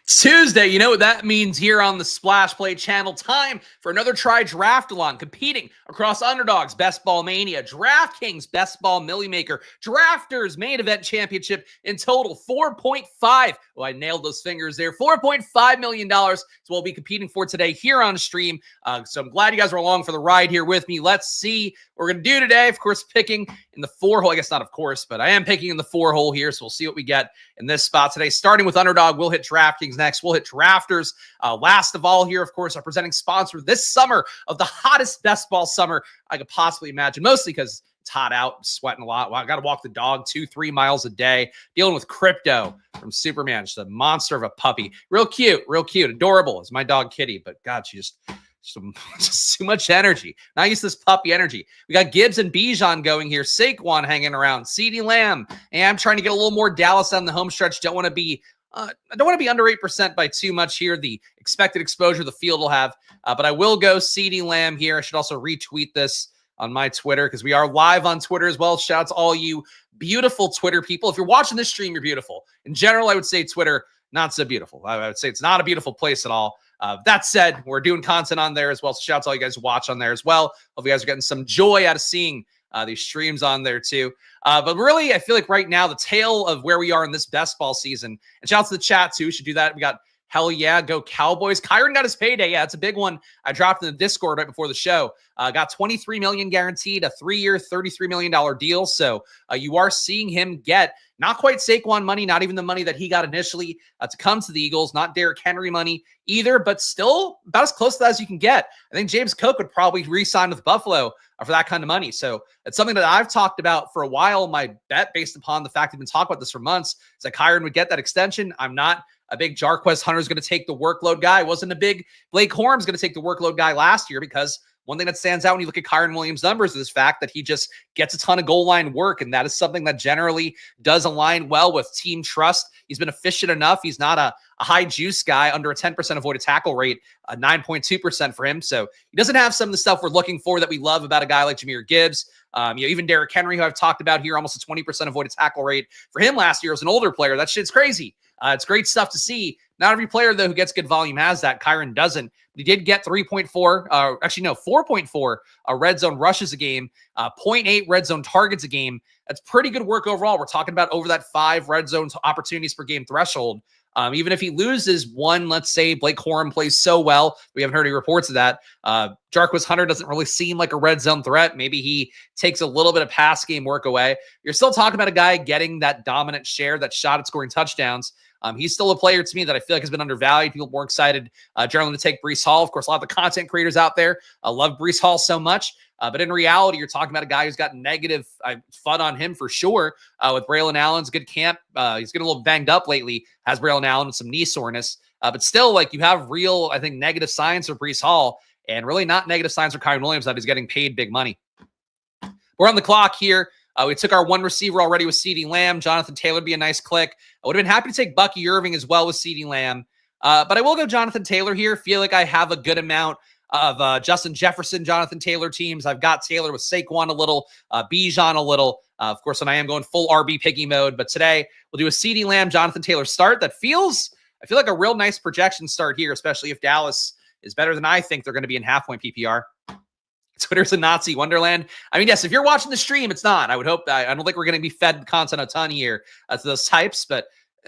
Tuesday, you know what that means here on the Splash Play channel. Time for another try draft-a-lon, competing across Underdog's Best Ball Mania, DraftKings Best Ball Millionaire, Drafters Main Event Championship in total 4.5. Oh, I nailed those fingers there. $4.5 million is what we'll be competing for today here on stream. So I'm glad you guys are along for the ride here with me. Let's see what we're going to do today. Of course, picking in the 4-hole. I guess not of course, but I am picking in the 4-hole here. So we'll see what we get in this spot today. Starting with Underdog, we'll hit DraftKings next. We'll hit Drafters. Last of all here, of course, our presenting sponsor this summer of the hottest best ball summer I could possibly imagine, mostly because it's hot out, sweating a lot. Well, I got to walk the dog 2-3 miles a day, dealing with Crypto from Superman, just a monster of a puppy. Real cute, adorable is my dog Kitty, but God, she just too much energy. Not used to this puppy energy. We got Gibbs and Bijan going here. Saquon hanging around. CeeDee Lamb. And I'm trying to get a little more Dallas on the home stretch. Don't want to be under 8% by too much here. The expected exposure the field will have. But I will go CeeDee Lamb here. I should also retweet this on my Twitter because we are live on Twitter as well. Shout out to all you beautiful Twitter people. If you're watching this stream, you're beautiful. In general, I would say Twitter, not so beautiful. I would say it's not a beautiful place at all. That said, we're doing content on there as well. So shout out to all you guys who watch on there as well. Hope you guys are getting some joy out of seeing these streams on there too. But really, I feel like right now, the tail of where we are in this best ball season, and shout out to the chat too. Should do that. We got hell yeah, go Cowboys. Kyron got his payday. Yeah, it's a big one. I dropped in the Discord right before the show. Got $23 million guaranteed, a 3-year, $33 million deal. So you are seeing him get not quite Saquon money, not even the money that he got initially to come to the Eagles, not Derrick Henry money either, but still about as close to that as you can get. I think James Cook would probably re-sign with Buffalo for that kind of money. So it's something that I've talked about for a while. My bet, based upon the fact we've been talking about this for months, is that Kyron would get that extension. I'm not a big Jarquez Hunter is going to take the workload guy. I wasn't a big Blake Corum's going to take the workload guy last year, because one thing that stands out when you look at Kyron Williams' numbers is the fact that he just gets a ton of goal line work, and that is something that generally does align well with team trust. He's been efficient enough. He's not a high juice guy, under a 10% avoided tackle rate, 9.2% for him. So he doesn't have some of the stuff we're looking for that we love about a guy like Jahmyr Gibbs. Even Derrick Henry, who I've talked about here, almost a 20% avoided tackle rate for him last year as an older player. That shit's crazy. It's great stuff to see. Not every player, though, who gets good volume has that. Kyron doesn't. He did get 4.4 red zone rushes a game, 0.8 red zone targets a game. That's pretty good work overall. We're talking about over that 5 red zone opportunities per game threshold. Even if he loses one, let's say Blake Corum plays so well, we haven't heard any reports of that. Jarquez Hunter doesn't really seem like a red zone threat. Maybe he takes a little bit of pass game work away. You're still talking about a guy getting that dominant share, that shot at scoring touchdowns. He's still a player to me that I feel like has been undervalued. People more excited generally to take Breece Hall. Of course, a lot of the content creators out there love Breece Hall so much. But in reality, you're talking about a guy who's got negative fun on him for sure. With Braylon Allen's good camp. He's getting a little banged up lately. Has Braylon Allen with some knee soreness. But still, like, you have real, I think, negative signs for Breece Hall, and really not negative signs for Kyron Williams that he's getting paid big money. We're on the clock here. We took our one receiver already with CeeDee Lamb. Jonathan Taylor would be a nice click. I would have been happy to take Bucky Irving as well with CeeDee Lamb. But I will go Jonathan Taylor here. Feel like I have a good amount of Justin Jefferson, Jonathan Taylor teams. I've got Taylor with Saquon a little, Bijan a little. Of course, when I am going full RB picky mode. But today, we'll do a CeeDee Lamb, Jonathan Taylor start that I feel like a real nice projection start here, especially if Dallas is better than I think they're going to be in half-point PPR. Twitter's a Nazi wonderland. I mean, yes, if you're watching the stream, it's not. I would hope that. I don't think we're going to be fed content a ton here to those types, but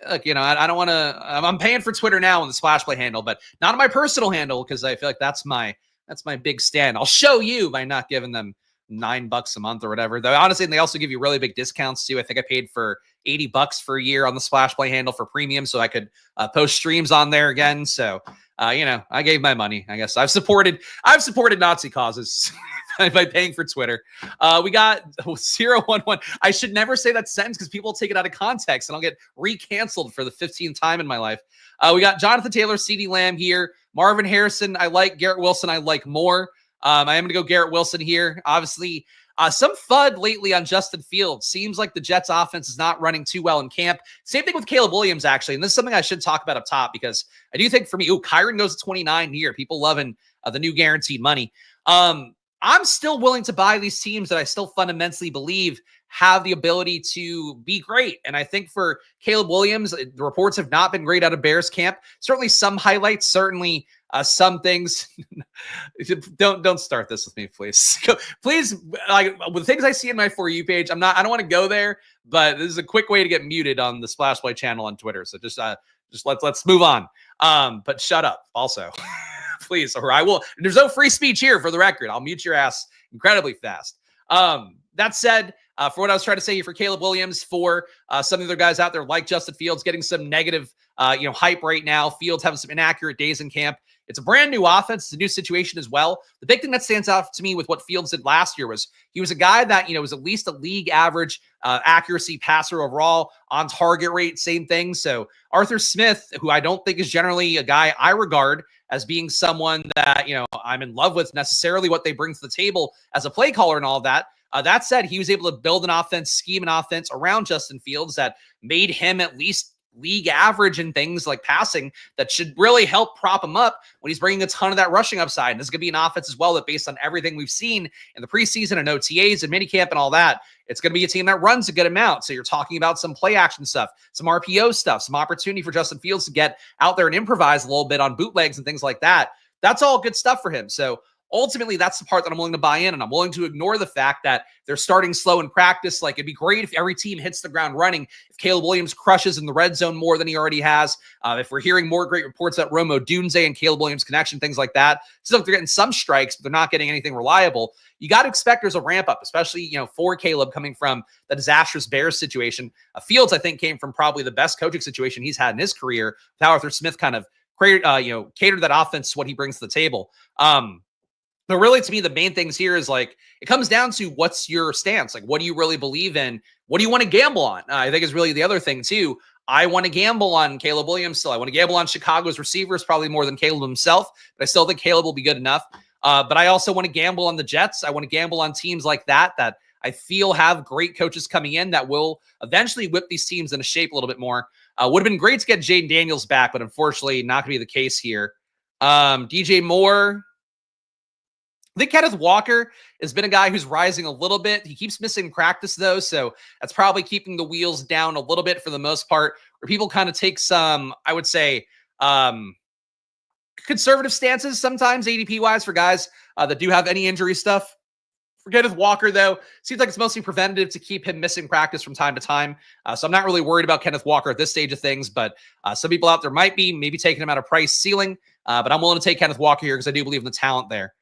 look, I don't want to. I'm paying for Twitter now on the Splash Play handle, but not on my personal handle, because I feel like that's my big stand. I'll show you by not giving them $9 a month or whatever. Though honestly, they also give you really big discounts too. I think I paid for $80 for a year on the Splash Play handle for premium, so I could post streams on there again. So I gave my money. I guess I've supported Nazi causes by paying for Twitter. We got 011. I should never say that sentence because people take it out of context and I'll get re-canceled for the 15th time in my life. We got Jonathan Taylor, CeeDee Lamb here. Marvin Harrison, I like. Garrett Wilson, I like more. I am going to go Garrett Wilson here. Obviously, some FUD lately on Justin Fields. Seems like the Jets offense is not running too well in camp. Same thing with Caleb Williams, actually. And this is something I should talk about up top, because I do think for me, Kyron goes to 29 here. People loving the new guaranteed money. I'm still willing to buy these teams that I still fundamentally believe have the ability to be great. And I think for Caleb Williams, the reports have not been great out of Bears camp. Certainly some highlights, certainly some things. Don't start this with me, please. Please, like with things I see in my For You page, I don't want to go there, but this is a quick way to get muted on the Splash Play channel on Twitter. So just let's move on. But shut up also. Please, or I will. There's no free speech here for the record. I'll mute your ass incredibly fast. That said, for what I was trying to say here for Caleb Williams, for some of the other guys out there like Justin Fields getting some negative hype right now. Fields having some inaccurate days in camp. It's a brand new offense. It's a new situation as well. The big thing that stands out to me with what Fields did last year was he was a guy that, was at least a league average accuracy passer overall, on target rate, same thing. So Arthur Smith, who I don't think is generally a guy I regard as being someone that, I'm in love with necessarily what they bring to the table as a play caller and all of that. That said, he was able to build an offense, scheme an offense around Justin Fields that made him at least league average in things like passing that should really help prop him up when he's bringing a ton of that rushing upside. And this is going to be an offense as well that, based on everything we've seen in the preseason and OTAs and minicamp and all that, it's going to be a team that runs a good amount. So you're talking about some play action stuff, some RPO stuff, some opportunity for Justin Fields to get out there and improvise a little bit on bootlegs and things like that. That's all good stuff for him. So ultimately, that's the part that I'm willing to buy in, and I'm willing to ignore the fact that they're starting slow in practice. Like, it'd be great if every team hits the ground running, if Caleb Williams crushes in the red zone more than he already has, if we're hearing more great reports about Rome Odunze and Caleb Williams connection, things like that. So they're getting some strikes, but they're not getting anything reliable. You got to expect there's a ramp up, especially, for Caleb coming from the disastrous Bears situation. Fields, I think, came from probably the best coaching situation he's had in his career, with how Arthur Smith kind of catered that offense to what he brings to the table. But really, to me, the main things here is like, it comes down to what's your stance? Like, what do you really believe in? What do you want to gamble on? I think is really the other thing too. I want to gamble on Caleb Williams still. I want to gamble on Chicago's receivers, probably more than Caleb himself, but I still think Caleb will be good enough. But I also want to gamble on the Jets. I want to gamble on teams like that I feel have great coaches coming in that will eventually whip these teams into shape a little bit more. Would have been great to get Jaden Daniels back, but unfortunately not going to be the case here. DJ Moore. I think Kenneth Walker has been a guy who's rising a little bit. He keeps missing practice, though, so that's probably keeping the wheels down a little bit for the most part, where people kind of take some, I would say, conservative stances sometimes ADP-wise for guys that do have any injury stuff. For Kenneth Walker, though, seems like it's mostly preventative to keep him missing practice from time to time. So I'm not really worried about Kenneth Walker at this stage of things, but some people out there might be maybe taking him at a price ceiling. But I'm willing to take Kenneth Walker here because I do believe in the talent there.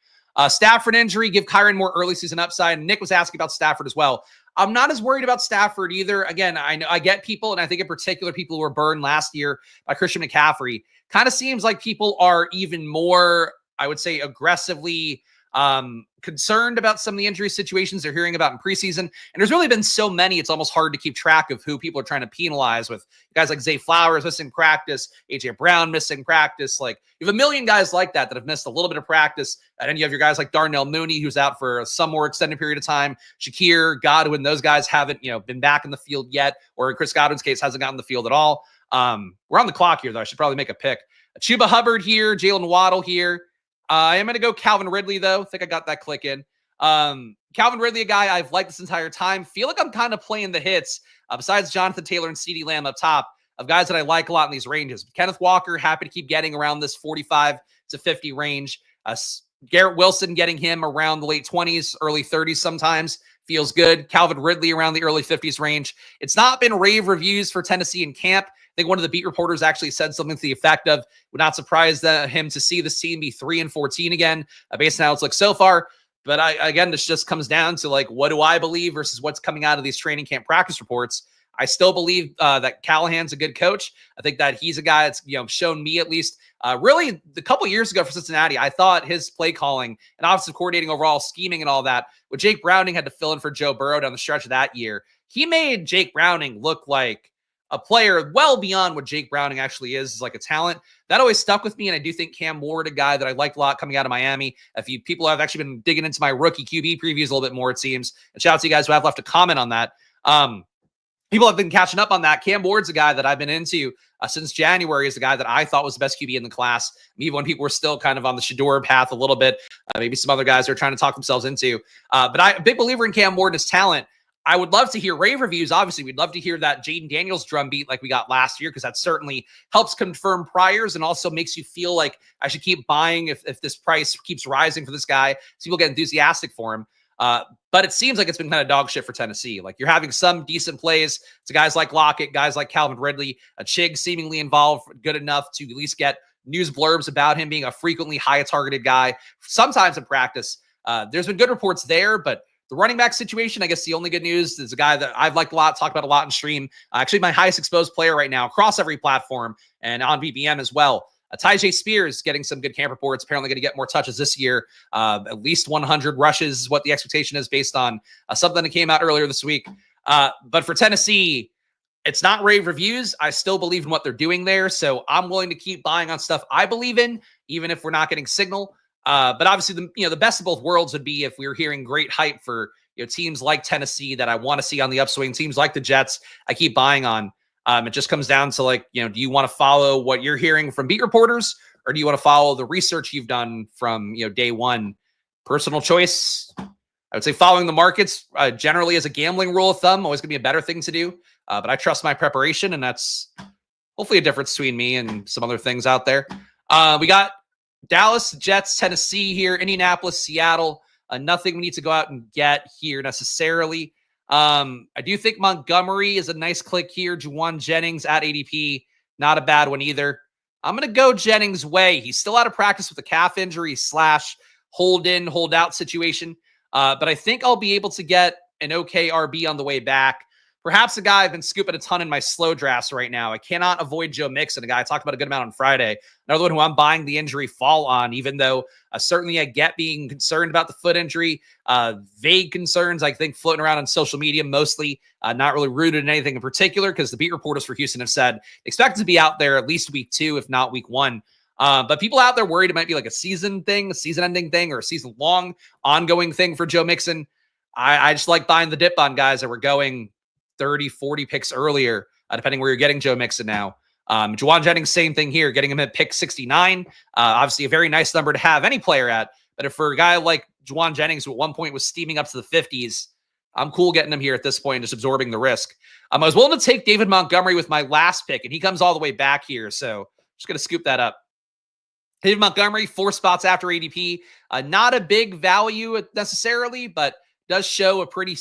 Stafford injury, give Kyron more early season upside. Nick was asking about Stafford as well. I'm not as worried about Stafford either. Again, I get people, and I think in particular people who were burned last year by Christian McCaffrey. Kind of seems like people are even more, I would say, aggressively concerned about some of the injury situations they're hearing about in preseason. And there's really been so many, it's almost hard to keep track of who people are trying to penalize, with guys like Zay Flowers missing practice, AJ Brown missing practice. Like, you have a million guys like that have missed a little bit of practice. And then you have your guys like Darnell Mooney, who's out for some more extended period of time. Shakir, Godwin, those guys haven't, been back in the field yet, or in Chris Godwin's case, hasn't gotten in the field at all. We're on the clock here, though. I should probably make a pick. Chuba Hubbard here, Jalen Waddle here. I am going to go Calvin Ridley, though. I think I got that click in. Calvin Ridley, a guy I've liked this entire time. Feel like I'm kind of playing the hits, besides Jonathan Taylor and CeeDee Lamb up top, of guys that I like a lot in these ranges. Kenneth Walker, happy to keep getting around this 45 to 50 range. Garrett Wilson, getting him around the late 20s, early 30s sometimes, feels good. Calvin Ridley around the early 50s range. It's not been rave reviews for Tennessee in camp. I think one of the beat reporters actually said something to the effect of, would not surprise him to see this team be 3-14 again, based on how it's looked so far. But again, this just comes down to, like, what do I believe versus what's coming out of these training camp practice reports. I still believe that Callahan's a good coach. I think that he's a guy that's shown me, at least really a couple years ago for Cincinnati, I thought his play calling and offensive coordinating overall, scheming and all that, with Jake Browning had to fill in for Joe Burrow down the stretch of that year. He made Jake Browning look like a player well beyond what Jake Browning actually is like a talent. That always stuck with me, and I do think Cam Ward, a guy that I liked a lot coming out of Miami. People have actually been digging into my rookie QB previews a little bit more, it seems. And shout out to you guys who have left a comment on that. People have been catching up on that. Cam Ward's a guy that I've been into since January, is the guy that I thought was the best QB in the class, even when people were still kind of on the Shador path a little bit. Maybe some other guys are trying to talk themselves into. But I'm a big believer in Cam Ward and his talent. I would love to hear rave reviews. Obviously, we'd love to hear that Jaden Daniels drumbeat like we got last year, because that certainly helps confirm priors and also makes you feel like I should keep buying if this price keeps rising for this guy, so people get enthusiastic for him. But it seems like it's been kind of dog shit for Tennessee. Like, you're having some decent plays to guys like Lockett, guys like Calvin Ridley, a Chig seemingly involved good enough to at least get news blurbs about him being a frequently high targeted guy, sometimes in practice. There's been good reports there, but the running back situation, I guess the only good news is a guy that I've liked a lot, talked about a lot in stream. Actually, my highest exposed player right now across every platform and on BBM as well. Tyjae Spears getting some good camp reports, apparently going to get more touches this year. At least 100 rushes is what the expectation is based on something that came out earlier this week. But for Tennessee, it's not rave reviews. I still believe in what they're doing there. So I'm willing to keep buying on stuff I believe in, even if we're not getting signal. But obviously, the best of both worlds would be if we were hearing great hype for teams like Tennessee that I want to see on the upswing, teams like the Jets I keep buying on. It just comes down to, like, do you want to follow what you're hearing from beat reporters, or do you want to follow the research you've done from day one? Personal choice. I would say following the markets generally as a gambling rule of thumb, always going to be a better thing to do. But I trust my preparation, and that's hopefully a difference between me and some other things out there. We got Dallas, Jets, Tennessee here, Indianapolis, Seattle. Nothing we need to go out and get here necessarily. I do think Montgomery is a nice click here. Juwan Jennings at ADP, not a bad one either. I'm going to go Jennings' way. He's still out of practice with a calf injury / hold in, hold out situation. But I think I'll be able to get an okay RB on the way back. Perhaps a guy I've been scooping a ton in my slow drafts right now. I cannot avoid Joe Mixon, a guy I talked about a good amount on Friday. Another one who I'm buying the injury fall on, even though certainly I get being concerned about the foot injury. Vague concerns, I think, floating around on social media, mostly not really rooted in anything in particular, because the beat reporters for Houston have said expect it to be out there at least week 2, if not week 1. But people out there worried it might be like a season thing, a season-ending thing, or a season-long ongoing thing for Joe Mixon. I just like buying the dip on guys that were going 30, 40 picks earlier, depending where you're getting Joe Mixon now. Juwan Jennings, same thing here, getting him at pick 69. Obviously a very nice number to have any player at. But if for a guy like Juwan Jennings, who at one point was steaming up to the 50s, I'm cool getting him here at this point, just absorbing the risk. I was willing to take David Montgomery with my last pick, and he comes all the way back here. So just going to scoop that up. David Montgomery, 4 spots after ADP. Not a big value necessarily, but does show a pretty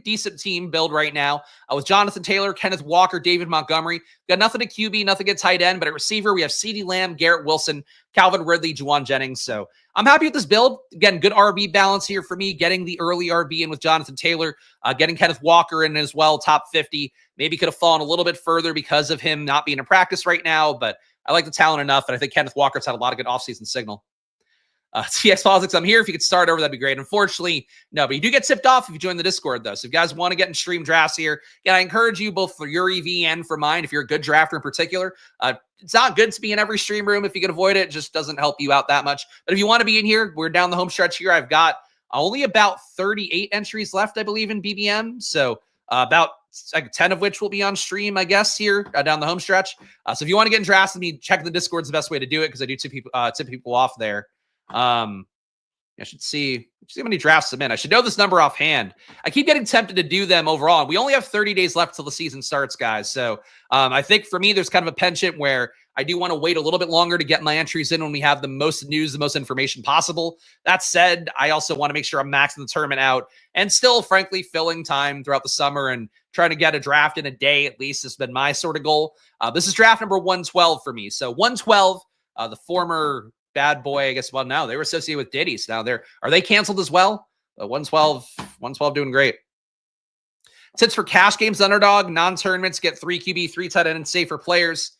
decent team build right now. With Jonathan Taylor, Kenneth Walker, David Montgomery. Got nothing at QB, nothing at tight end, but at receiver, we have CeeDee Lamb, Garrett Wilson, Calvin Ridley, Juwan Jennings. So I'm happy with this build. Again, good RB balance here for me, getting the early RB in with Jonathan Taylor, getting Kenneth Walker in as well, top 50. Maybe could have fallen a little bit further because of him not being in practice right now, but I like the talent enough, and I think Kenneth Walker's had a lot of good offseason signal. TX Politics, I'm here. If you could start over, that'd be great. Unfortunately, no, but you do get tipped off if you join the Discord, though. So if you guys want to get in stream drafts here, again, I encourage you both for your EV and for mine, if you're a good drafter in particular. It's not good to be in every stream room if you can avoid it. It just doesn't help you out that much. But if you want to be in here, we're down the home stretch here. I've got only about 38 entries left, I believe, in BBM. So about 10 of which will be on stream, I guess, here down the home stretch. So if you want to get in drafts with me, checking the Discord is the best way to do it, because I do tip people off there. I should see how many drafts I'm in. I should know this number offhand. I keep getting tempted to do them overall. And we only have 30 days left till the season starts, guys. So I think for me, there's kind of a penchant where I do want to wait a little bit longer to get my entries in when we have the most news, the most information possible. That said, I also want to make sure I'm maxing the tournament out and still, frankly, filling time throughout the summer and trying to get a draft in a day at least has been my sort of goal. This is draft number 112 for me. So 112, the former Bad Boy, I guess. Well, now they were associated with Diddy's. Now are they canceled as well? 112 doing great. Tips for cash games, Underdog, non-tournaments, get 3 QB, 3 tight end, and safer players.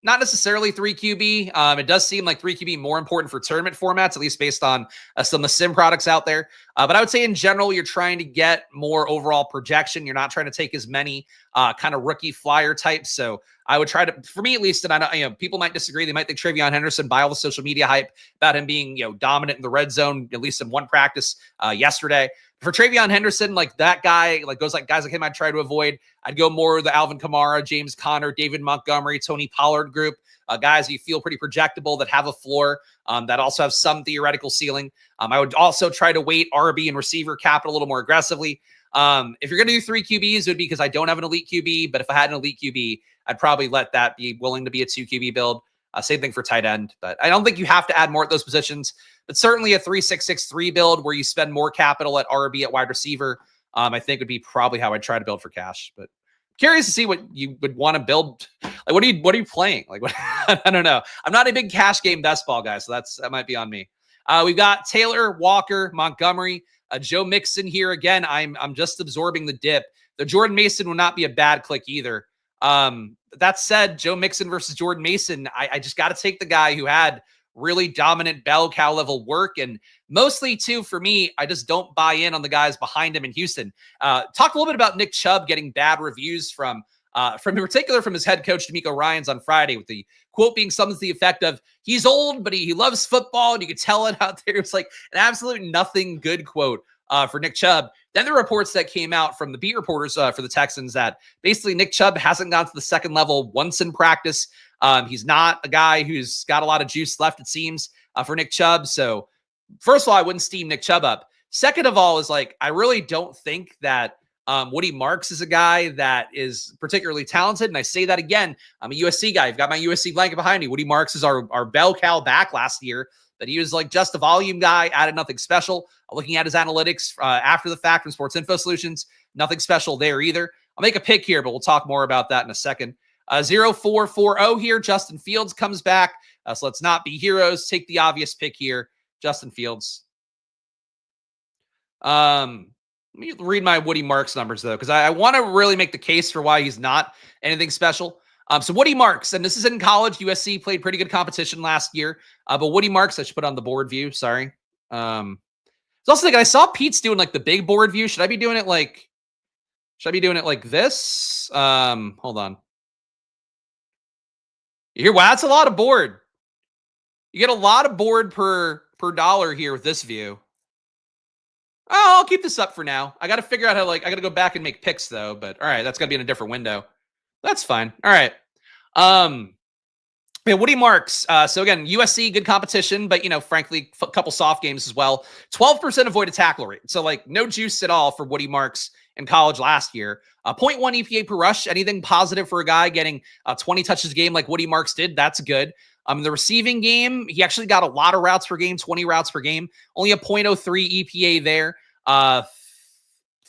Not necessarily 3 QB. It does seem like 3 QB more important for tournament formats, at least based on some of the sim products out there. But I would say in general, you're trying to get more overall projection. You're not trying to take as many kind of rookie flyer types. So I would try to, for me at least, and I know, people might disagree. They might think Travion Henderson, by all the social media hype about him being, dominant in the red zone, at least in one practice yesterday. For Travion Henderson, like that guy, guys like him, I'd try to avoid. I'd go more the Alvin Kamara, James Conner, David Montgomery, Tony Pollard group. Guys you feel pretty projectable that have a floor, that also have some theoretical ceiling. I would also try to weight RB and receiver capital a little more aggressively. If you're going to do 3 QBs, it would be because I don't have an elite QB. But if I had an elite QB, I'd probably let that be willing to be a 2 QB build. Same thing for tight end. But I don't think you have to add more at those positions. But certainly a 3-6-6-3 build where you spend more capital at RB at wide receiver, I think would be probably how I'd try to build for cash. But curious to see what you would want to build. Like, what are you playing? Like, what, I don't know. I'm not a big cash game best ball guy, so that might be on me. We've got Taylor, Walker, Montgomery, Joe Mixon here again. I'm just absorbing the dip. The Jordan Mason would not be a bad click either. That said, Joe Mixon versus Jordan Mason, I just got to take the guy who had really dominant bell cow level work. And mostly too, for me, I just don't buy in on the guys behind him in Houston. Talked a little bit about Nick Chubb getting bad reviews from in particular from his head coach, Nico Ryans on Friday, with the quote being something to the effect of, he's old, but he loves football. And you could tell it out there. It was like an absolute nothing good quote for Nick Chubb. Then the reports that came out from the beat reporters for the Texans that basically Nick Chubb hasn't gone to the second level once in practice. He's not a guy who's got a lot of juice left, it seems, for Nick Chubb. So first of all, I wouldn't steam Nick Chubb up. Second of all is like, I really don't think that Woody Marks is a guy that is particularly talented. And I say that again, I'm a USC guy. I've got my USC blanket behind me. Woody Marks is our bell cow back last year, but he was like just a volume guy, added nothing special. Looking at his analytics after the fact from Sports Info Solutions, nothing special there either. I'll make a pick here, but we'll talk more about that in a second. 0440 here. Justin Fields comes back. So let's not be heroes. Take the obvious pick here. Justin Fields. Let me read my Woody Marks numbers, though, because I want to really make the case for why he's not anything special. So Woody Marks, and this is in college. USC played pretty good competition last year. But Woody Marks, I should put on the board view. Sorry. It's also like I saw Pete's doing like the big board view. Should I be doing it like this? Hold on. You hear, wow, that's a lot of board. You get a lot of board per dollar here with this view. Oh, I'll keep this up for now. I got to figure out how, I got to go back and make picks though, but all right, that's got to be in a different window. That's fine. All right. Yeah, Woody Marks. So again, USC, good competition, but frankly, a couple soft games as well. 12% avoided tackle rate. So no juice at all for Woody Marks in college last year. 0.1 EPA per rush. Anything positive for a guy getting 20 touches a game like Woody Marks did? That's good. In the receiving game, he actually got a lot of routes per game, 20 routes per game. Only a 0.03 EPA there.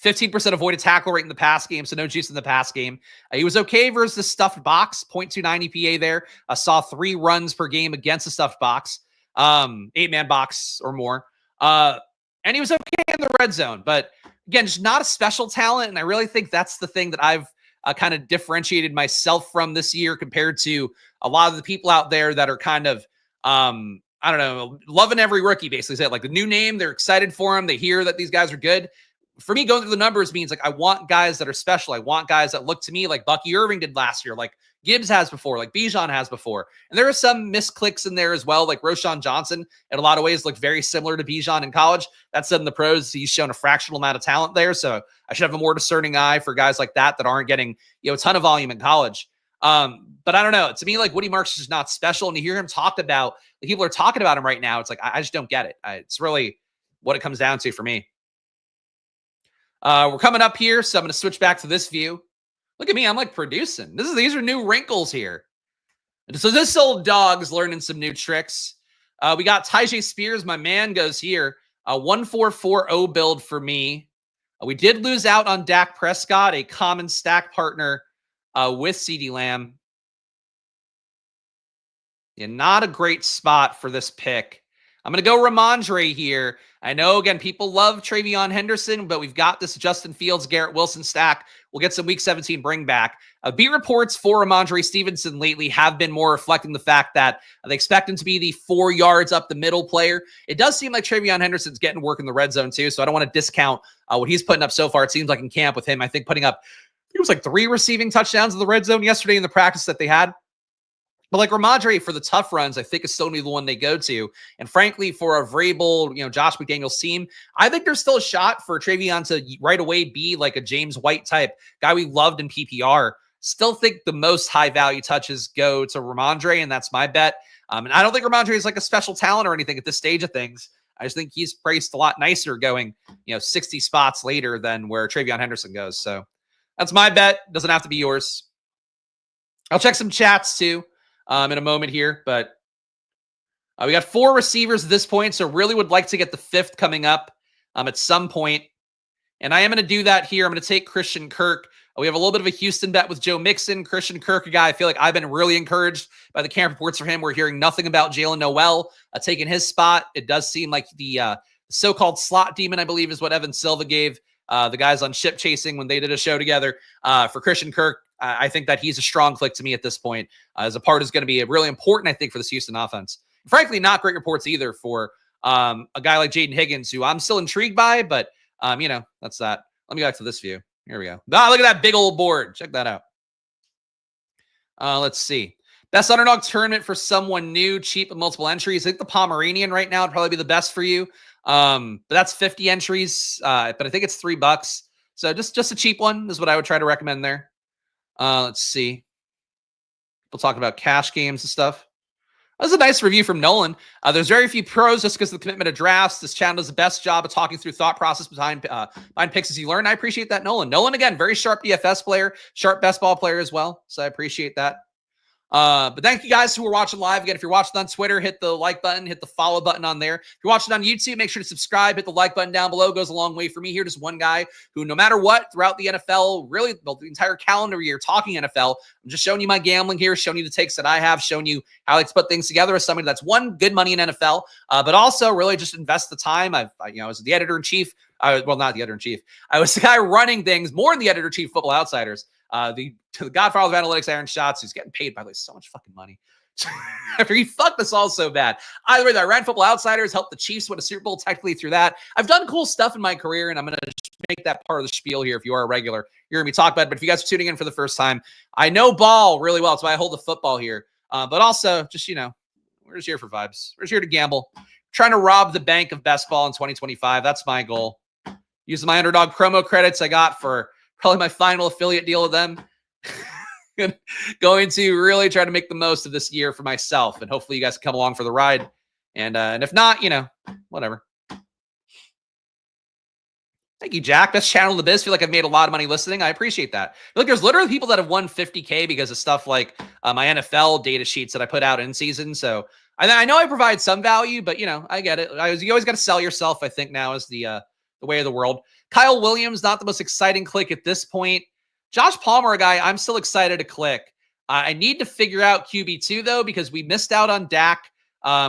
15% avoided tackle rate in the pass game, so no juice in the pass game. He was okay versus the stuffed box, 0.29 EPA there. Saw 3 runs per game against the stuffed box, 8-man box or more. And he was okay in the red zone. But again, just not a special talent, and I really think that's the thing that I've kind of differentiated myself from this year compared to a lot of the people out there that are kind of, I don't know, loving every rookie, basically. Say like the new name, they're excited for him. They hear that these guys are good. For me, going through the numbers means I want guys that are special. I want guys that look to me like Bucky Irving did last year, like Gibbs has before, like Bijan has before. And there are some misclicks in there as well, like Roshan Johnson in a lot of ways looked very similar to Bijan in college. That said, in the pros, he's shown a fractional amount of talent there. So I should have a more discerning eye for guys like that aren't getting a ton of volume in college. But I don't know. To me, Woody Marks is just not special. And to hear him talked about, people are talking about him right now, it's I just don't get it. It's really what it comes down to for me. We're coming up here, so I'm going to switch back to this view. Look at me, I'm producing. These are new wrinkles here. So this old dog's learning some new tricks. We got Tyjae Spears, my man, goes here. 1440 build for me. We did lose out on Dak Prescott, a common stack partner with CeeDee Lamb. Yeah, not a great spot for this pick. I'm going to go Ramondre here. I know, again, people love Travion Henderson, but we've got this Justin Fields, Garrett Wilson stack. We'll get some Week 17 bring back. Beat reports for Ramondre Stevenson lately have been more reflecting the fact that they expect him to be the 4 yards up the middle player. It does seem like Travion Henderson's getting work in the red zone too, so I don't want to discount what he's putting up so far. It seems like in camp with him, I think putting up, it was 3 receiving touchdowns in the red zone yesterday in the practice that they had. But Ramondre for the tough runs, I think is still going to be the one they go to. And frankly, for a Vrabel, Josh McDaniels team, I think there's still a shot for Travion to right away be like a James White type guy we loved in PPR. Still think the most high value touches go to Ramondre, and that's my bet. And I don't think Ramondre is a special talent or anything at this stage of things. I just think he's priced a lot nicer going, 60 spots later than where Travion Henderson goes. So that's my bet. Doesn't have to be yours. I'll check some chats too in a moment here, but we got 4 receivers at this point, so really would like to get the 5th coming up at some point. And I am going to do that here. I'm going to take Christian Kirk. We have a little bit of a Houston bet with Joe Mixon. Christian Kirk, a guy I feel like I've been really encouraged by the camp reports for him. We're hearing nothing about Jalen Noel taking his spot. It does seem like the so-called slot demon, I believe, is what Evan Silva gave the guys on Ship Chasing when they did a show together. For Christian Kirk, I think that he's a strong click to me at this point. As a part is going to be really important, I think, for this Houston offense. Frankly, not great reports either for a guy like Jaden Higgins, who I'm still intrigued by, but that's that. Let me go back to this view. Here we go. Look at that big old board. Check that out. Let's see. Best underdog tournament for someone new, cheap with multiple entries. I think the Pomeranian right now would probably be the best for you. But that's 50 entries. But I think it's $3. So just a cheap one is what I would try to recommend there. Let's see. We'll talk about cash games and stuff. That was a nice review from Nolan. There's very few pros just because of the commitment of drafts. This channel does the best job of talking through thought process behind picks as you learn. I appreciate that, Nolan. Nolan, again, very sharp DFS player, sharp best ball player as well. So I appreciate that. But thank you guys who are watching live. Again, if you're watching on Twitter, hit the like button, hit the follow button on there. If you're watching on YouTube, make sure to subscribe, hit the like button down below. It goes a long way for me here. Just one guy who, no matter what, throughout the NFL, really the entire calendar year, talking NFL, I'm just showing you my gambling here, showing you the takes that I have, showing you how I like to put things together as somebody that's won good money in NFL, but also really just invest the time. I was the editor-in-chief. Well, not the editor-in-chief. I was the guy running things more than the editor-in-chief Football Outsiders. The godfather of analytics, Aaron Schatz, who's getting paid, by the way, so much fucking money. After he fucked us all so bad. Either way, I ran Football Outsiders, helped the Chiefs win a Super Bowl technically through that. I've done cool stuff in my career, and I'm going to just make that part of the spiel here if you are a regular. You're going to be talking about it, but if you guys are tuning in for the first time, I know ball really well. That's why I hold the football here. But also, just, we're just here for vibes. We're just here to gamble. Trying to rob the bank of best ball in 2025. That's my goal. Using my Underdog promo credits I got for probably my final affiliate deal with them. Going to really try to make the most of this year for myself, and hopefully you guys can come along for the ride. And if not, whatever. Thank you, Jack. Best channel in the biz. Feel like I've made a lot of money listening. I appreciate that. Look, there's literally people that have won 50K because of stuff like my NFL data sheets that I put out in season. So I know I provide some value, but I get it. You always got to sell yourself, I think, now is the way of the world. Kyle Williams, not the most exciting click at this point. Josh Palmer, a guy I'm still excited to click. I need to figure out QB2, though, because we missed out on Dak.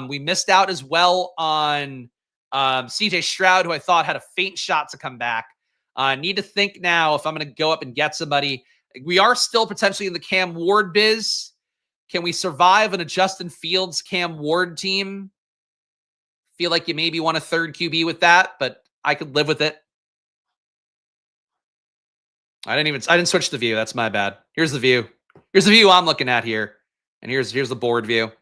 We missed out as well on CJ Stroud, who I thought had a faint shot to come back. I need to think now if I'm going to go up and get somebody. We are still potentially in the Cam Ward biz. Can we survive in a Justin Fields, Cam Ward team? Feel like you maybe want a third QB with that, but I could live with it. I didn't switch the view. That's my bad. Here's the view. Here's the view I'm looking at here. And here's the board view. If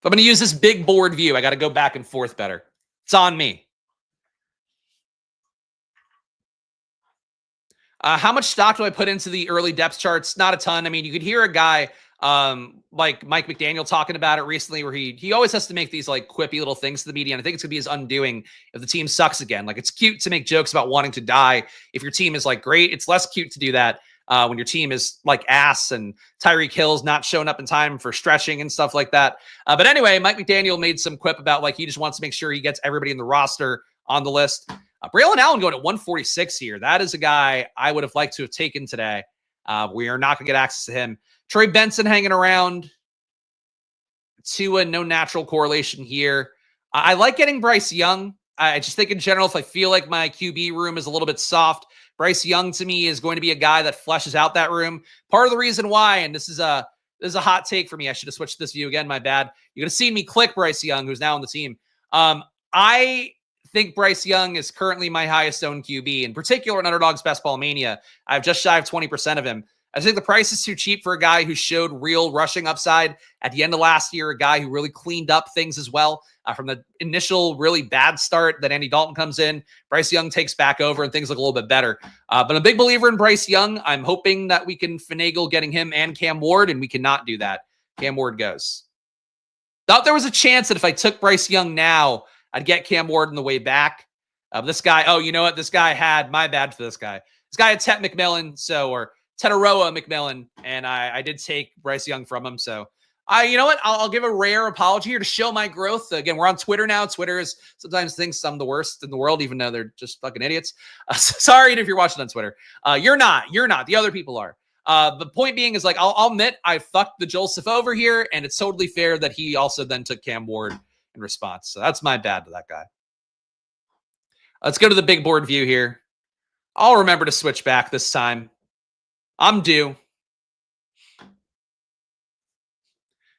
I'm going to use this big board view, I got to go back and forth better. It's on me. How much stock do I put into the early depth charts? Not a ton. I mean, you could hear a guy like Mike McDaniel talking about it recently, where he always has to make these like quippy little things to the media. And I think it's gonna be his undoing if the team sucks again. Like, it's cute to make jokes about wanting to die if your team is like great. It's less cute to do that when your team is like ass and Tyreek Hill's not showing up in time for stretching and stuff like that. But anyway, Mike McDaniel made some quip about like he just wants to make sure he gets everybody in the roster on the list. Braylon Allen going at 146 here. That is a guy I would have liked to have taken today. We are not going to get access to him. Troy Benson hanging around. Tua, no natural correlation here. I like getting Bryce Young. I just think in general, if I feel like my QB room is a little bit soft, Bryce Young to me is going to be a guy that fleshes out that room. Part of the reason why, and this is a hot take for me. I should have switched this view again. My bad. You're going to see me click Bryce Young, who's now on the team. I think Bryce Young is currently my highest owned QB, in particular in Underdog's Best Ball Mania. I have just shy of 20% of him. I think the price is too cheap for a guy who showed real rushing upside at the end of last year, a guy who really cleaned up things as well from the initial really bad start that Andy Dalton comes in. Bryce Young takes back over and things look a little bit better. But I'm a big believer in Bryce Young. I'm hoping that we can finagle getting him and Cam Ward, and we cannot do that. Cam Ward goes. Thought there was a chance that if I took Bryce Young now, I'd get Cam Ward on the way back. This guy, oh, you know what? This guy had, my bad for this guy. This guy had Ted McMillan, or Tetaroa McMillan, and I did take Bryce Young from him. So you know what? I'll give a rare apology here to show my growth. Again, we're on Twitter now. Twitter is sometimes thinks I'm the worst in the world, even though they're just fucking idiots. Sorry if you're watching on Twitter. You're not. The other people are. The point being is, like, I'll admit I fucked the Joseph over here, and it's totally fair that he also then took Cam Ward in response. So that's my bad to that guy. Let's go to the big board view here. I'll remember to switch back this time. I'm due.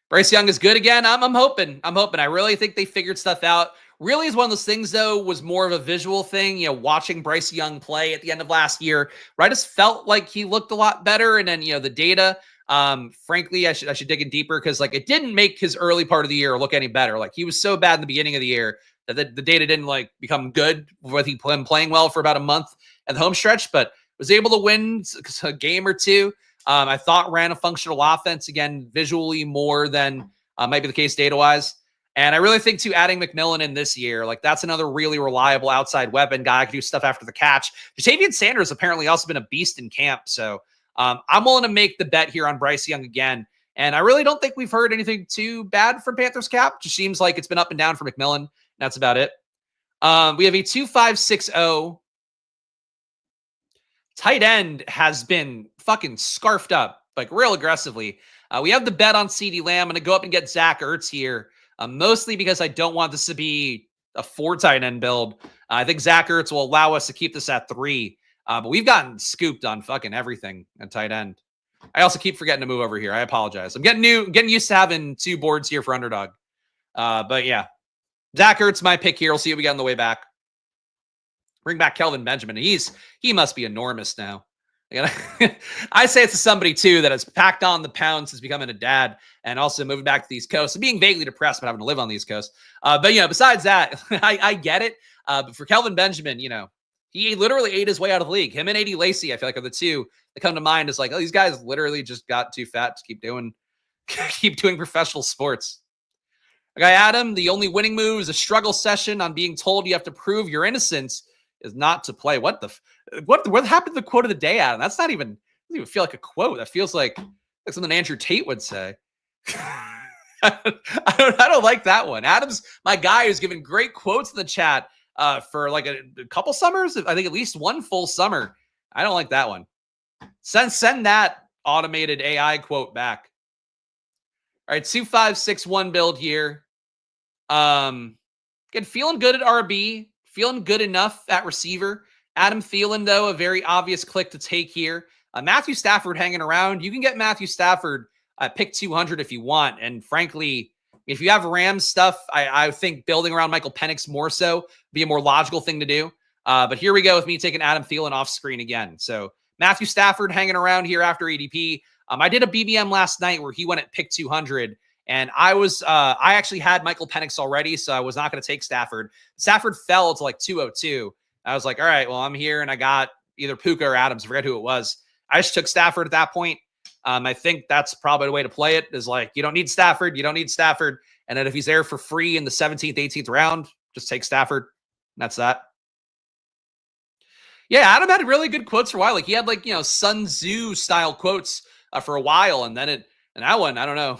Bryce Young is good again. I'm hoping. I really think they figured stuff out. Really is one of those things, though, was more of a visual thing. You know, watching Bryce Young play at the end of last year, right? I just felt like he looked a lot better. And then, you know, the data, frankly, I should dig in deeper because, like, it didn't make his early part of the year look any better. Like, he was so bad in the beginning of the year that the data didn't, like, become good with him playing well for about a month at the home stretch, but was able to win a game or two. I thought ran a functional offense, again, visually more than might be the case data-wise. And I really think, too, adding McMillan in this year, like, that's another really reliable outside weapon guy who can do stuff after the catch. Jatavian Sanders apparently also been a beast in camp. So I'm willing to make the bet here on Bryce Young again. And I really don't think we've heard anything too bad from Panthers cap. Just seems like it's been up and down for McMillan. That's about it. We have a 2.560. Tight end has been fucking scarfed up, like, real aggressively. We have the bet on CeeDee Lamb. I'm going to go up and get Zach Ertz here, mostly because I don't want this to be a 4 tight end build. I think Zach Ertz will allow us to keep this at 3. But we've gotten scooped on fucking everything at tight end. I also keep forgetting to move over here. I apologize. I'm getting used to having 2 boards here for Underdog. But yeah, Zach Ertz, my pick here. We'll see what we got on the way back. Bring back Kelvin Benjamin. He must be enormous now. I say it's to somebody, too, that has packed on the pounds since becoming a dad and also moving back to the East Coast and being vaguely depressed about having to live on the East Coast. But, you know, besides that, I get it. But for Kelvin Benjamin, you know, he literally ate his way out of the league. Him and A.D. Lacy, I feel like, are the two that come to mind as, like, oh, these guys literally just got too fat to keep doing professional sports. Okay, Adam, the only winning move is a struggle session on being told you have to prove your innocence is not to play. What happened to the quote of the day, Adam? That's not even, doesn't even feel like a quote. That feels like something Andrew Tate would say. I don't like that one. Adam's my guy who's given great quotes in the chat for like a couple summers. I think at least one full summer. I don't like that one. Send that automated AI quote back. All right, 2.561 build here. Again, feeling good at RB. Feeling good enough at receiver. Adam Thielen, though, a very obvious click to take here. Matthew Stafford hanging around. You can get Matthew Stafford at pick 200 if you want. And frankly, if you have Rams stuff, I think building around Michael Penix more so be a more logical thing to do. But here we go with me taking Adam Thielen off screen again. So Matthew Stafford hanging around here after ADP. I did a BBM last night where he went at pick 200. And I actually had Michael Penix already, so I was not going to take Stafford. Stafford fell to like 202. I was like, all right, well, I'm here, and I got either Puka or Adams. I forget who it was. I just took Stafford at that point. I think that's probably the way to play it, is like, you don't need Stafford. And then if he's there for free in the 17th, 18th round, just take Stafford. And that's that. Yeah, Adam had really good quotes for a while. Like, he had, like, you know, Sun Tzu style quotes for a while, and then that one, I don't know.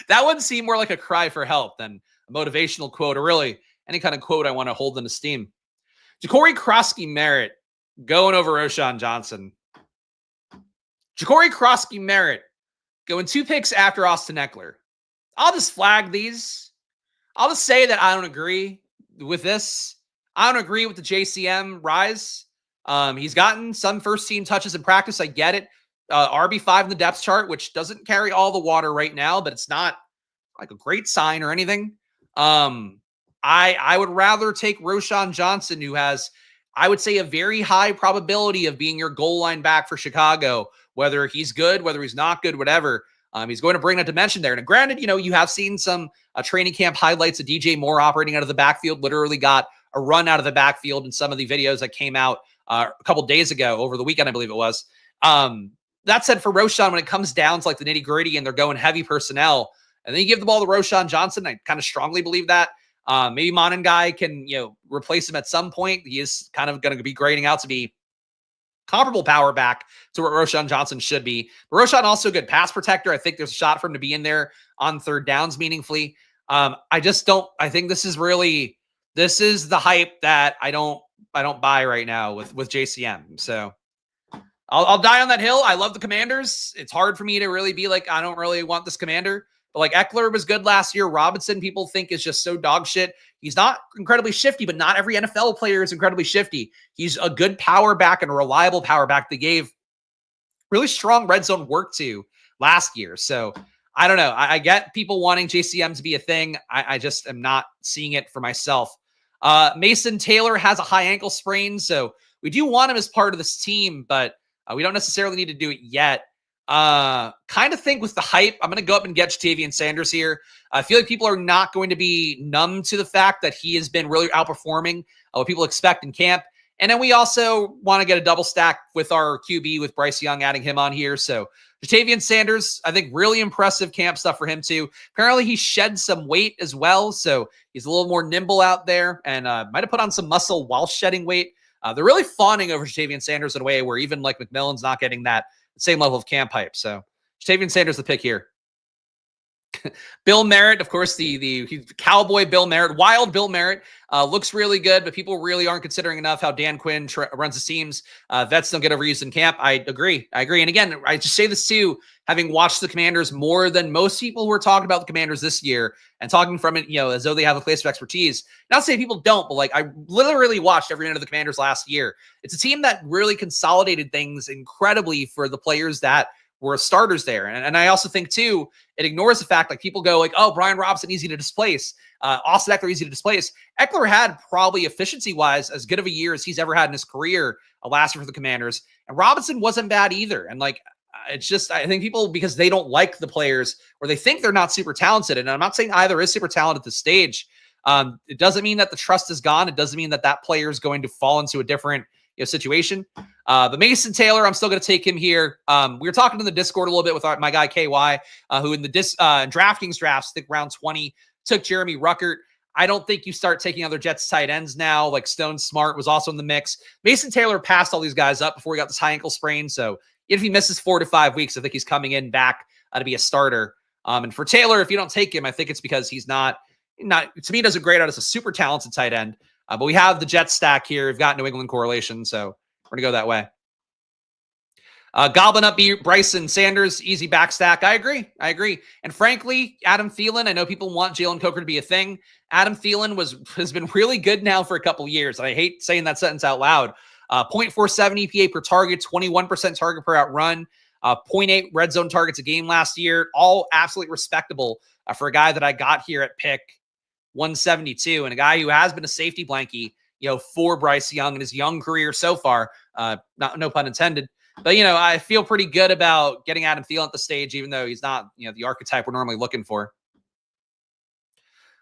That one seemed more like a cry for help than a motivational quote, or really any kind of quote I want to hold in esteem. Ja'Cory Krosky-Merritt going over Roschon Johnson. Ja'Cory Krosky-Merritt going 2 picks after Austin Eckler. I'll just flag these. I'll just say that I don't agree with this. I don't agree with the JCM rise. He's gotten some first-team touches in practice. I get it. RB5 in the depth chart, which doesn't carry all the water right now, but it's not like a great sign or anything. I would rather take Roschon Johnson, who has, I would say, a very high probability of being your goal line back for Chicago, whether he's good, whether he's not good, whatever. He's going to bring a dimension there. And granted, you know, you have seen some training camp highlights of DJ Moore operating out of the backfield, literally got a run out of the backfield in some of the videos that came out a couple days ago, over the weekend, I believe it was. That said, for Roschon, when it comes down to like the nitty gritty and they're going heavy personnel, and then you give the ball to Roschon Johnson. I kind of strongly believe that. Maybe Monangai can, replace him at some point. He is kind of going to be grading out to be comparable power back to what Roschon Johnson should be. But Roschon also a good pass protector. I think there's a shot for him to be in there on third downs meaningfully. I think this is the hype that I don't buy right now with JCM. So I'll die on that hill. I love the Commanders. It's hard for me to really be like, I don't really want this commander. But like Eckler was good last year. Robinson, people think is just so dog shit. He's not incredibly shifty, but not every NFL player is incredibly shifty. He's a good power back and a reliable power back that gave really strong red zone work to last year. So I don't know. I get people wanting JCM to be a thing. I just am not seeing it for myself. Mason Taylor has a high ankle sprain, so we do want him as part of this team, but we don't necessarily need to do it yet. Kind of think with the hype, I'm going to go up and get Ja'Tavion Sanders here. I feel like people are not going to be numb to the fact that he has been really outperforming what people expect in camp. And then we also want to get a double stack with our QB with Bryce Young, adding him on here. So Ja'Tavion Sanders, I think really impressive camp stuff for him too. Apparently he shed some weight as well, so he's a little more nimble out there and might have put on some muscle while shedding weight. They're really fawning over Ja'Tavion Sanders in a way where even like McMillan's not getting that same level of camp hype. So Ja'Tavion Sanders, the pick here. Bill Merritt, of course, the cowboy Bill Merritt, wild Bill Merritt, looks really good, but people really aren't considering enough how Dan Quinn runs his teams. Vets don't get overused in camp. I agree. And again, I just say this too, having watched the Commanders more than most people who are talking about the Commanders this year and talking from it, as though they have a place of expertise. Not to say people don't, but like I literally watched every minute of the Commanders last year. It's a team that really consolidated things incredibly for the players that were starters there. And I also think too, it ignores the fact like people go like, oh, Brian Robinson easy to displace. Austin Eckler easy to displace. Eckler had probably efficiency wise as good of a year as he's ever had in his career last year for the Commanders. And Robinson wasn't bad either. And like, it's just, I think people, because they don't like the players or they think they're not super talented. And I'm not saying either is super talented at this stage. It doesn't mean that the trust is gone. It doesn't mean that that player is going to fall into a different situation. But Mason Taylor, I'm still going to take him here. We were talking in the Discord a little bit with my guy KY, who in the DraftKings drafts, I think round 20, took Jeremy Ruckert. I don't think you start taking other Jets tight ends now. Like Stone Smart was also in the mix. Mason Taylor passed all these guys up before he got this high ankle sprain. So if he misses 4 to 5 weeks, I think he's coming in back to be a starter. And for Taylor, if you don't take him, I think it's because he's not to me, doesn't grade out as a super talented tight end. But we have the Jets stack here. We've got New England correlation, so we're going to go that way. Goblin up Bryson Sanders, easy back stack. I agree. And frankly, Adam Thielen, I know people want Jalen Coker to be a thing. Adam Thielen has been really good now for a couple years. I hate saying that sentence out loud. 0.47 EPA per target, 21% target per out run, 0.8 red zone targets a game last year. All absolutely respectable for a guy that I got here at pick 172 and a guy who has been a safety blankie, for Bryce Young in his young career so far. No pun intended. But, I feel pretty good about getting Adam Thielen at the stage, even though he's not, the archetype we're normally looking for.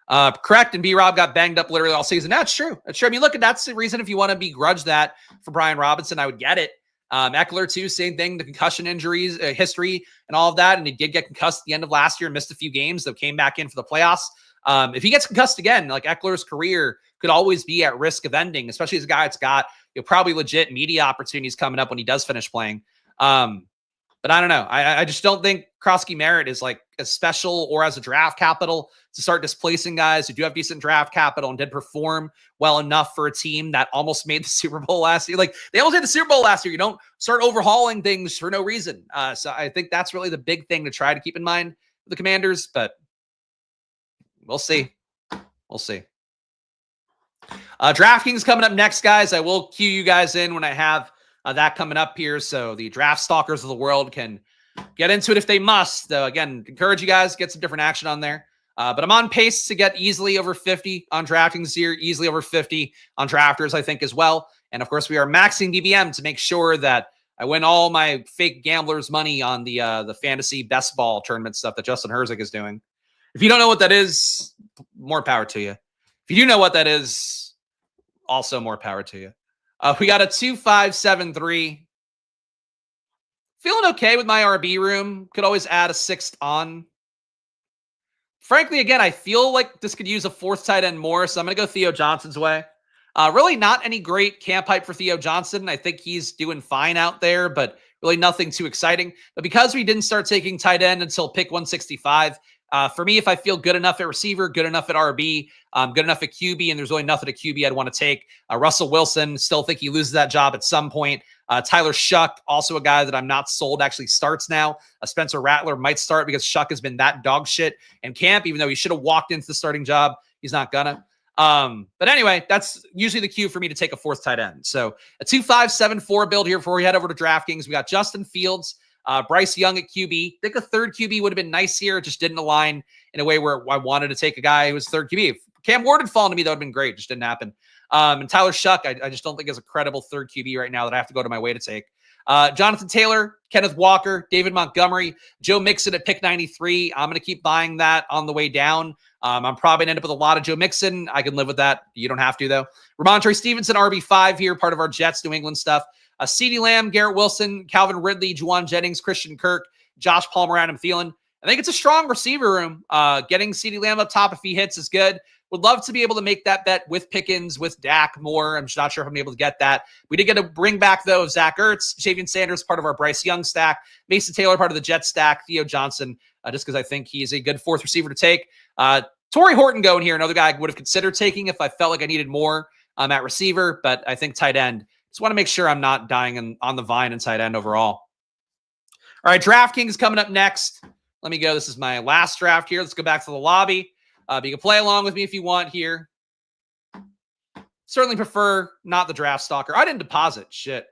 Correct. And B-Rob got banged up literally all season. That's true. I mean, look, that's the reason if you want to begrudge that for Brian Robinson, I would get it. Eckler too, same thing, the concussion injuries, history and all of that. And he did get concussed at the end of last year and missed a few games, though came back in for the playoffs. If he gets concussed again, like Eckler's career could always be at risk of ending, especially as a guy that's got probably legit media opportunities coming up when he does finish playing. But I don't know. I just don't think Krosky Merritt is like as special or as a draft capital to start displacing guys who do have decent draft capital and did perform well enough for a team that almost made the Super Bowl last year. Like they almost made the Super Bowl last year. You don't start overhauling things for no reason. So I think that's really the big thing to try to keep in mind for the Commanders, but we'll see. DraftKings coming up next, guys. I will cue you guys in when I have that coming up here, so the draft stalkers of the world can get into it if they must. Again, encourage you guys to get some different action on there. But I'm on pace to get easily over 50 on DraftKings here, easily over 50 on drafters, I think, as well. And of course, we are maxing DBM to make sure that I win all my fake gamblers' money on the fantasy best ball tournament stuff that Justin Herzig is doing. If you don't know what that is, more power to you. If you do know what that is, also more power to you. We got a 2-5-7-3. Feeling okay with my RB room. Could always add a sixth on. frankly, again, I feel like this could use a fourth tight end more, so I'm going to go Theo Johnson's way. Really not any great camp hype for Theo Johnson. I think he's doing fine out there, but really nothing too exciting. But because we didn't start taking tight end until pick 165, for me, if I feel good enough at receiver, good enough at RB, good enough at QB, and there's really nothing at QB I'd want to take. Russell Wilson, still think he loses that job at some point. Tyler Shuck, also a guy that I'm not sold, actually starts now. Spencer Rattler might start because Shuck has been that dog shit in camp, even though he should have walked into the starting job. He's not gonna. But anyway, that's usually the cue for me to take a fourth tight end. So a 2-5-7-4 build here before we head over to DraftKings. We got Justin Fields, Bryce Young at QB. I think a third QB would have been nice here. It just didn't align in a way where I wanted to take a guy who was third QB. If Cam Ward had fallen to me, that would have been great. Just didn't happen. And Tyler Shuck, I just don't think is a credible third QB right now that I have to go to my way to take. Jonathan Taylor, Kenneth Walker, David Montgomery, Joe Mixon at pick 93. I'm going to keep buying that on the way down. I'm probably going to end up with a lot of Joe Mixon. I can live with that. You don't have to, though. Ramondre Stevenson, RB5 here, part of our Jets, New England stuff. CeeDee Lamb, Garrett Wilson, Calvin Ridley, Juwan Jennings, Christian Kirk, Josh Palmer, Adam Thielen. I think it's a strong receiver room. Getting CeeDee Lamb up top if he hits is good. Would love to be able to make that bet with Pickens, with Dak more. I'm just not sure if I'm able to get that. We did get a bring back, though, of Zach Ertz, Javian Sanders, part of our Bryce Young stack, Mason Taylor, part of the Jets stack, Theo Johnson, just because I think he's a good fourth receiver to take. Torrey Horton going here, another guy I would have considered taking if I felt like I needed more at receiver, but I think tight end. Just want to make sure I'm not dying on the vine in tight end overall. All right, DraftKings coming up next. Let me go. This is my last draft here. Let's go back to the lobby. You can play along with me if you want here. Certainly prefer not the draft stalker. I didn't deposit. Shit.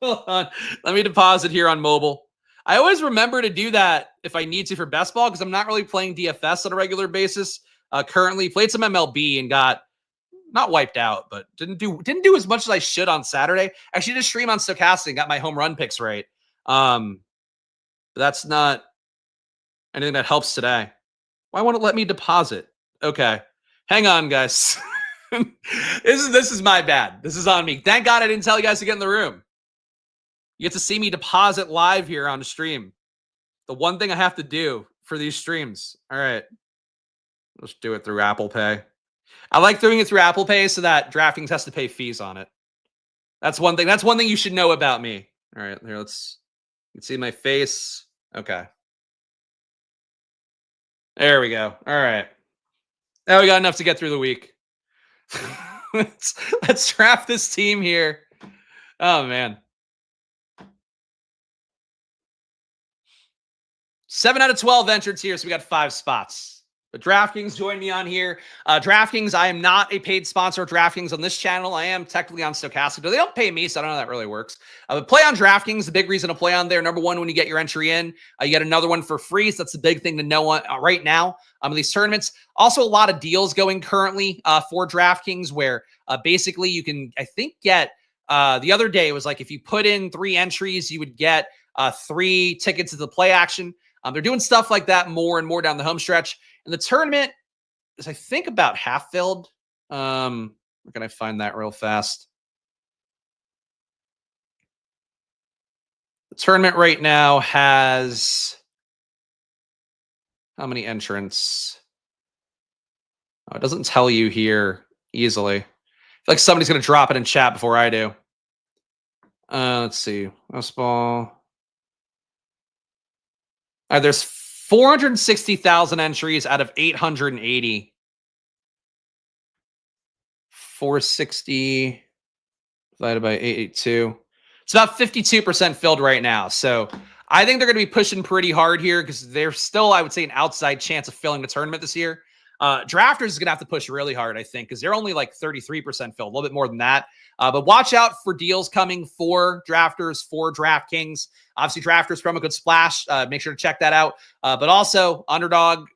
Hold on. Let me deposit here on mobile. I always remember to do that if I need to for best ball because I'm not really playing DFS on a regular basis. Currently played some MLB and got not wiped out, but didn't do as much as I should on Saturday. Actually, did a stream on Stochastic and got my home run picks right. But that's not anything that helps today. Why won't it let me deposit? Okay. Hang on, guys. This is my bad. This is on me. Thank God I didn't tell you guys to get in the room. You get to see me deposit live here on the stream. The one thing I have to do for these streams. All right. Let's do it through Apple Pay. I like doing it through Apple Pay so that DraftKings has to pay fees on it. That's one thing. That's one thing you should know about me. All right. Here, you can see my face. Okay. There we go. All right. Now we got enough to get through the week. let's draft this team here. Oh, man. 7 out of 12 entrants here, so we got 5 spots. But DraftKings joined me on here. DraftKings, I am not a paid sponsor of DraftKings on this channel. I am technically on Stochastic. They don't pay me, so I don't know how that really works. But play on DraftKings, the big reason to play on there. Number one, when you get your entry in, you get another one for free. So that's the big thing to know right now in these tournaments. Also, a lot of deals going currently for DraftKings where basically you can, I think, get the other day it was like if you put in 3 entries, you would get 3 tickets to the play action. They're doing stuff like that more and more down the home stretch. And the tournament is, I think, about half filled. Where can I find that real fast? The tournament right now has how many entrants? Oh, it doesn't tell you here easily. I feel like somebody's going to drop it in chat before I do. Let's see. Best ball. There's 460,000 entries out of 880. 460 divided by 882. It's about 52% filled right now. So I think they're going to be pushing pretty hard here because there's still, I would say, an outside chance of filling the tournament this year. Drafters is going to have to push really hard, I think, because they're only like 33% filled, a little bit more than that. But watch out for deals coming for drafters, for DraftKings. Obviously, drafters promo code SPLASH. Make sure to check that out. But also, Underdog,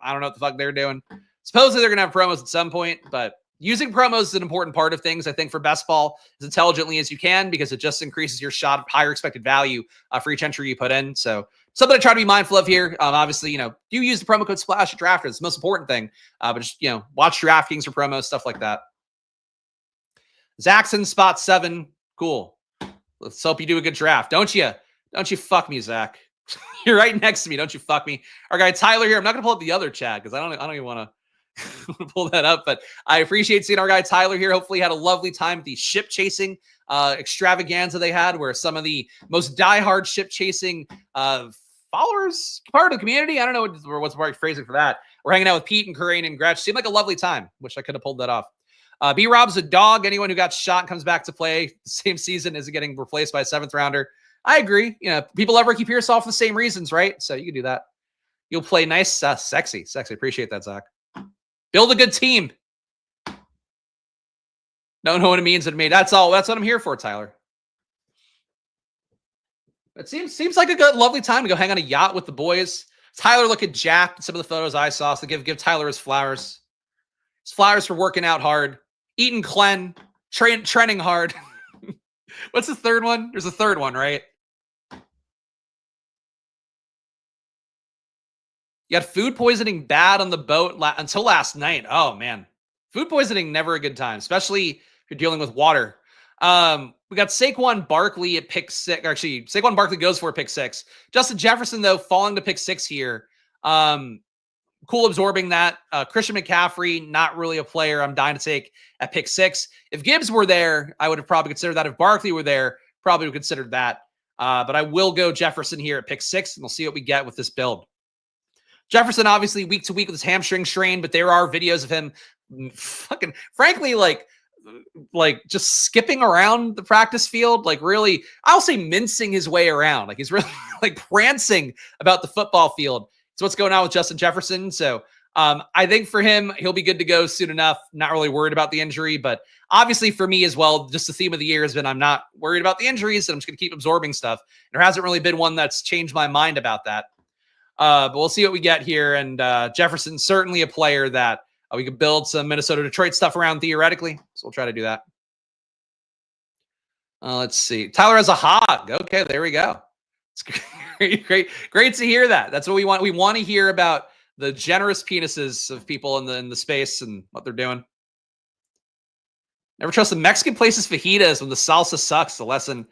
I don't know what the fuck they're doing. Supposedly, they're going to have promos at some point, but using promos is an important part of things, I think, for best ball as intelligently as you can because it just increases your shot of higher expected value for each entry you put in. So something to try to be mindful of here. Obviously, do use the promo code SPLASH at drafters. It's the most important thing. But just, watch DraftKings for promos, stuff like that. Zach's in spot 7. Cool. Let's hope you do a good draft. Don't you fuck me, Zach. You're right next to me. Don't you fuck me. Our guy Tyler here. I'm not gonna pull up the other chat because I don't even want to pull that up. But I appreciate seeing our guy Tyler here. Hopefully, he had a lovely time at the ship chasing extravaganza they had, where some of the most diehard ship chasing followers, part of the community. I don't know what's the right phrasing for that. We're hanging out with Pete and Corinne and Gretch. Seemed like a lovely time. Wish I could have pulled that off. B Rob's a dog. Anyone who got shot and comes back to play the same season isn't getting replaced by a 7th rounder. I agree. You know, people love Ricky Pearsall for the same reasons, right? So you can do that. You'll play nice, sexy. Appreciate that, Zach. Build a good team. Don't know what it means to me. That's all. That's what I'm here for, Tyler. It seems like a good, lovely time to go hang on a yacht with the boys. Tyler looking jacked in some of the photos I saw. So give Tyler his flowers. His flowers for working out hard, eating clean, training hard. What's the third one? There's a third one, right? You got food poisoning bad on the boat until last night. Oh, man. Food poisoning, never a good time, especially if you're dealing with water. We got Saquon Barkley at pick 6. Actually, Saquon Barkley goes for a pick 6. Justin Jefferson, though, falling to pick 6 here. Cool absorbing that. Christian McCaffrey, not really a player I'm dying to take at pick 6. If Gibbs were there, I would have probably considered that. If Barkley were there, probably would have considered that. But I will go Jefferson here at pick 6, and we'll see what we get with this build. Jefferson, obviously, week to week with his hamstring strain, but there are videos of him fucking, frankly, like just skipping around the practice field, like really, I'll say mincing his way around. Like he's really like prancing about the football field. So what's going on with Justin Jefferson? So I think for him, he'll be good to go soon enough. Not really worried about the injury, but obviously for me as well, just the theme of the year has been I'm not worried about the injuries, and I'm just going to keep absorbing stuff. There hasn't really been one that's changed my mind about that. But we'll see what we get here. And Jefferson's certainly a player that we could build some Minnesota-Detroit stuff around theoretically. So we'll try to do that. Let's see. Tyler has a hog. Okay, there we go. It's great to hear that. That's what we want. We want to hear about the generous penises of people in the space and what they're doing. Never trust the Mexican places fajitas when the salsa sucks. The lesson.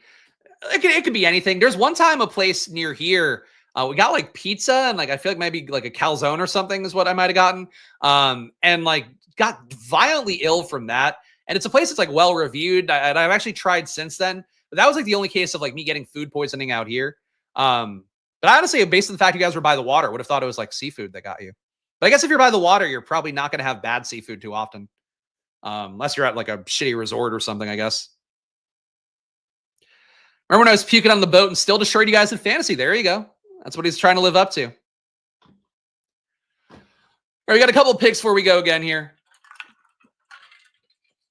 It could be anything. There's one time a place near here. We got like pizza and like I feel like maybe like a calzone or something is what I might have gotten. And like got violently ill from that. And it's a place that's like well reviewed. I've actually tried since then, but that was like the only case of like me getting food poisoning out here. But I honestly, based on the fact you guys were by the water, would have thought it was like seafood that got you. But I guess if you're by the water, you're probably not going to have bad seafood too often, unless you're at like a shitty resort or something, I guess. Remember when I was puking on the boat and still destroyed you guys in fantasy? There you go. That's what he's trying to live up to. All right, we got a couple of picks before we go again here.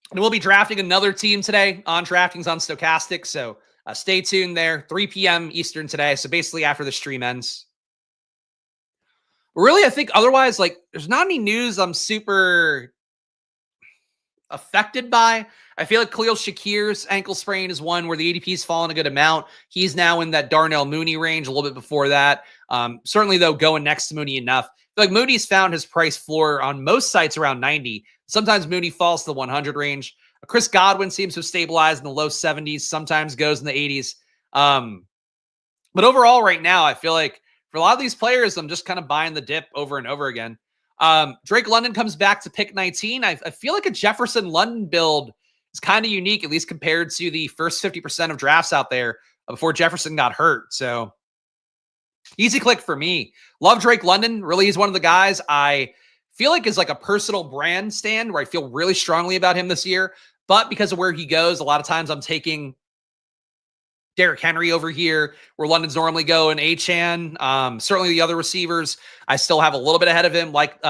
And we'll be drafting another team today on DraftKings on Stochastic. So stay tuned there. 3 p.m. Eastern today. So basically after the stream ends. Really, I think otherwise, like, there's not any news I'm super affected by. I feel like Khalil Shakir's ankle sprain is one where the ADP's fallen a good amount. He's now in that Darnell Mooney range a little bit before that. Certainly, though, going next to Mooney enough. I feel like Mooney's found his price floor on most sites around 90. Sometimes Mooney falls to the 100 range. Chris Godwin seems to have stabilized in the low 70s, sometimes goes in the 80s. But overall, right now, I feel like for a lot of these players, I'm just kind of buying the dip over and over again. Drake London comes back to pick 19. I feel like a Jefferson London build is kind of unique, at least compared to the first 50% of drafts out there before Jefferson got hurt. So easy click for me. Love Drake London. Really, he's one of the guys I feel like is like a personal brand stand where I feel really strongly about him this year. But because of where he goes, a lot of times I'm taking Derrick Henry over here, where London's normally go, and Achane. Certainly the other receivers, I still have a little bit ahead of him, like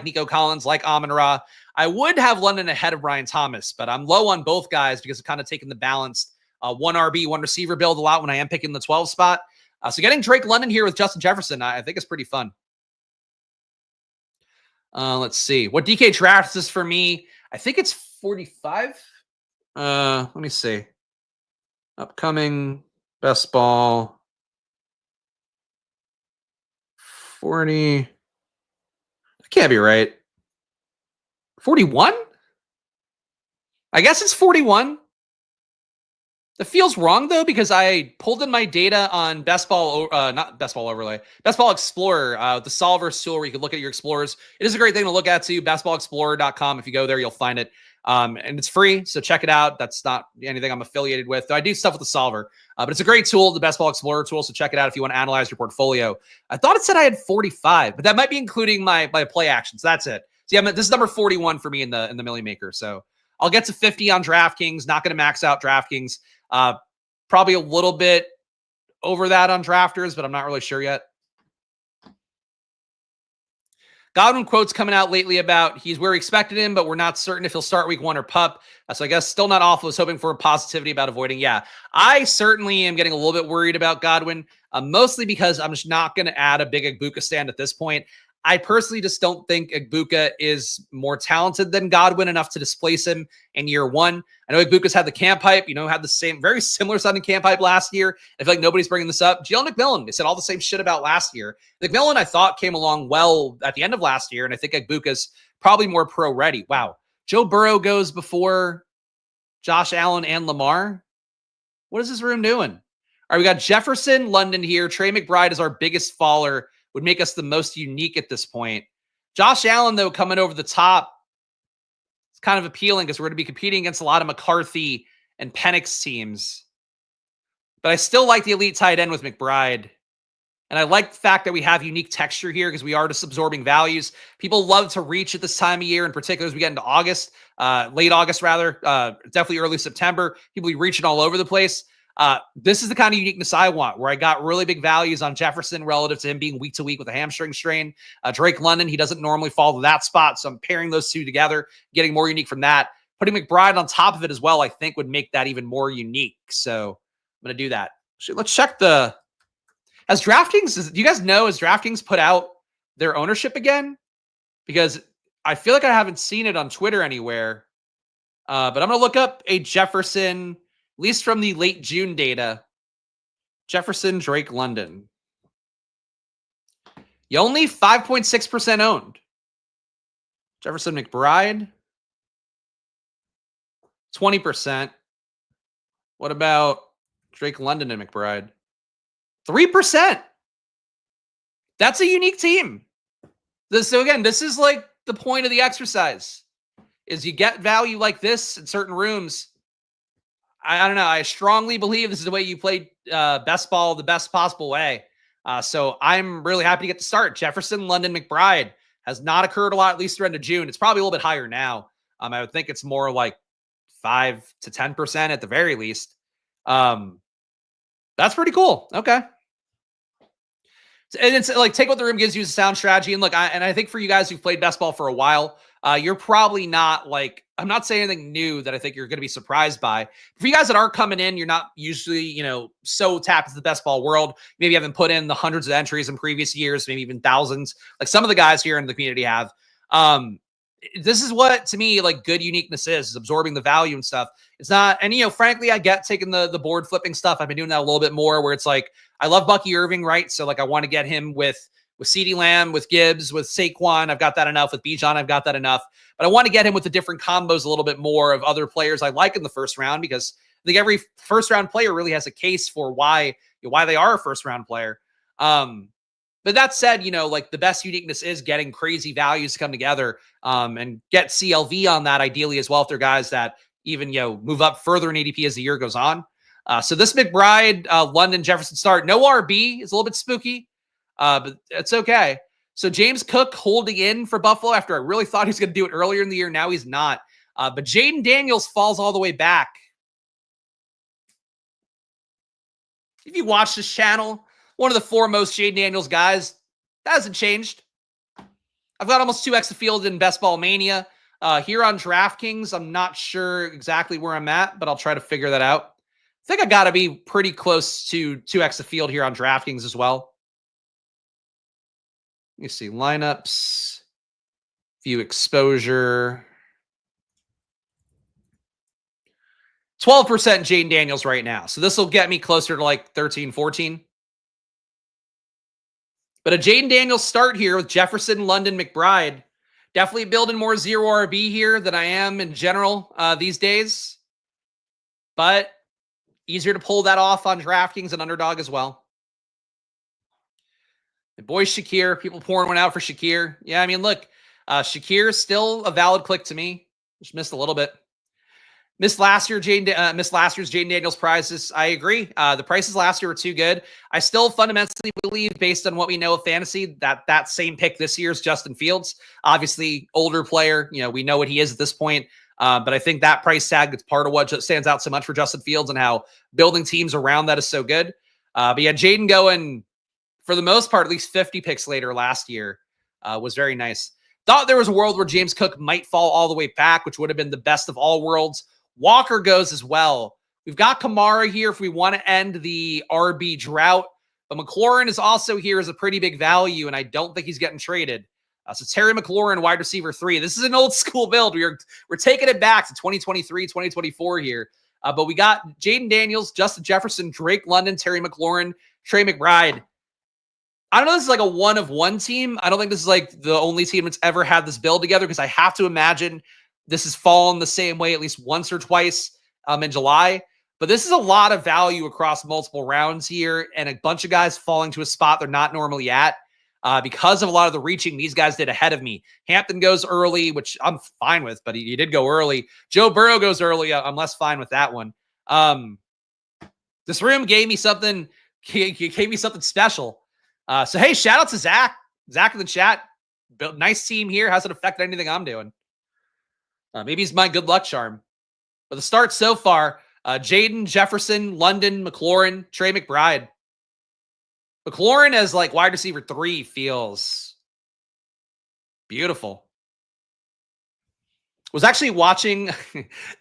Nico Collins, like Amon-Ra. I would have London ahead of Brian Thomas, but I'm low on both guys because I've kind of taken the balanced one RB, one receiver build a lot when I am picking the 12 spot. So getting Drake London here with Justin Jefferson, I think is pretty fun. Let's see. What DK drafts is for me, I think it's 45. Let me see. Upcoming best ball 40. That can't be right. 41? I guess it's 41. That feels wrong though, because I pulled in my data on Best Ball, not Best Ball Overlay, Best Ball Explorer, the solver tool where you can look at your explorers. It is a great thing to look at too. bestballexplorer.com. If you go there, you'll find it. And it's free, so check it out. That's not anything I'm affiliated with. Though I do stuff with the solver, but it's a great tool, the Best Ball Explorer tool. So check it out if you want to analyze your portfolio. I thought it said I had 45, but that might be including my play actions. That's it. So yeah, this is number 41 for me in the Millie Maker. So I'll get to 50 on DraftKings. Not going to max out DraftKings. Probably a little bit over that on drafters, but I'm not really sure yet. Godwin quotes coming out lately about he's where we expected him, but we're not certain if he'll start week 1 or pup. So I guess still not awful. I was hoping for positivity about avoiding. Yeah, I certainly am getting a little bit worried about Godwin, mostly because I'm just not going to add a big Igbuka stand at this point. I personally just don't think Igbuka is more talented than Godwin enough to displace him in year 1. I know Igbuka's had the camp hype, had the same, very similar sounding camp hype last year. I feel like nobody's bringing this up. Jalen McMillan, they said all the same shit about last year. McMillan, I thought, came along well at the end of last year, and I think Igbuka's probably more pro ready. Wow. Joe Burrow goes before Josh Allen and Lamar. What is this room doing? All right, we got Jefferson London here. Trey McBride is our biggest faller. Would make us the most unique at this point. Josh Allen, though, coming over the top, it's kind of appealing because we're going to be competing against a lot of McCarthy and Penix teams. But I still like the elite tight end with McBride. And I like the fact that we have unique texture here because we are just absorbing values. People love to reach at this time of year, in particular as we get into August, late August rather, definitely early September. People be reaching all over the place. This is the kind of uniqueness I want, where I got really big values on Jefferson relative to him being week to week with a hamstring strain. Drake London, he doesn't normally fall to that spot, so I'm pairing those two together, getting more unique from that. Putting McBride on top of it as well, I think would make that even more unique. So I'm going to do that. Let's check do you guys know, has DraftKings put out their ownership again? Because I feel like I haven't seen it on Twitter anywhere. But I'm going to look up a Jefferson, at least from the late June data. Jefferson Drake London. You only 5.6% owned. Jefferson McBride. 20%. What about Drake London and McBride? 3%. That's a unique team. So again, this is like the point of the exercise, is you get value like this in certain rooms. I don't know. I strongly believe this is the way you play best ball the best possible way. So I'm really happy to get to start. Jefferson London McBride has not occurred a lot, at least through end of June. It's probably a little bit higher now. I would think it's more like 5 to 10% at the very least. That's pretty cool. Okay. And it's like, take what the room gives you as a sound strategy. And look, I think for you guys who've played best ball for a while, you're probably not like, I'm not saying anything new that I think you're going to be surprised by. For you guys that are coming in, you're not usually, so tapped into the best ball world. Maybe you haven't put in the hundreds of entries in previous years, maybe even thousands, like some of the guys here in the community have. This is what, to me, like good uniqueness is absorbing the value and stuff. It's not, and frankly, I get taking the board flipping stuff. I've been doing that a little bit more, where it's like, I love Bucky Irving, right? So like, I want to get him with CeeDee Lamb, with Gibbs, with Saquon. I've got that enough. With Bijan, I've got that enough. But I want to get him with the different combos a little bit more of other players I like in the first round, because I think every first round player really has a case for why they are a first round player. But that said, like the best uniqueness is getting crazy values to come together and get CLV on that ideally as well, if they're guys that even, move up further in ADP as the year goes on. So this McBride, London, Jefferson start, no RB is a little bit spooky, but it's okay. So James Cook holding in for Buffalo after I really thought he was going to do it earlier in the year. Now he's not. But Jaden Daniels falls all the way back. If you watch this channel, one of the foremost Jaden Daniels guys, that hasn't changed. I've got almost 2x the field in Best Ball Mania. Here on DraftKings, I'm not sure exactly where I'm at, but I'll try to figure that out. I think I got to be pretty close to 2x the field here on DraftKings as well. Let me see. Lineups. View exposure. 12% Jaden Daniels right now. So this will get me closer to like 13, 14. But a Jaden Daniels start here with Jefferson, London, McBride. Definitely building more zero RB here than I am in general these days. But Easier to pull that off on DraftKings and Underdog as well. The boy Shakir, people pouring one out for Shakir. Yeah, I mean, look, Shakir is still a valid click to me. Just missed a little bit. Missed last year's Jaden Daniels prizes. I agree. The prices last year were too good. I still fundamentally believe, based on what we know of fantasy, that same pick this year is Justin Fields. Obviously, older player. We know what he is at this point. But I think that price tag is part of what stands out so much for Justin Fields and how building teams around that is so good. But yeah, Jaden going, for the most part, at least 50 picks later last year was very nice. Thought there was a world where James Cook might fall all the way back, which would have been the best of all worlds. Walker goes as well. We've got Kamara here if we want to end the RB drought. But McLaurin is also here as a pretty big value, and I don't think he's getting traded. So Terry McLaurin, wide receiver 3. This is an old school build. We're taking it back to 2023, 2024 here. But we got Jaden Daniels, Justin Jefferson, Drake London, Terry McLaurin, Trey McBride. I don't know if this is like a one-of-one team. I don't think this is like the only team that's ever had this build together, because I have to imagine this has fallen the same way at least once or twice in July. But this is a lot of value across multiple rounds here, and a bunch of guys falling to a spot they're not normally at because of a lot of the reaching these guys did ahead of me. Hampton goes early, which I'm fine with, but he did go early. Joe Burrow goes early. I'm less fine with that one. This room gave me something. Gave me something special. So hey, shout out to Zach. Zach in the chat. Built nice team here. Hasn't affected anything I'm doing. Maybe he's my good luck charm. But the start so far, Jaden, Jefferson, London, McLaurin, Trey McBride. McLaurin as like wide receiver 3 feels beautiful. Was actually watching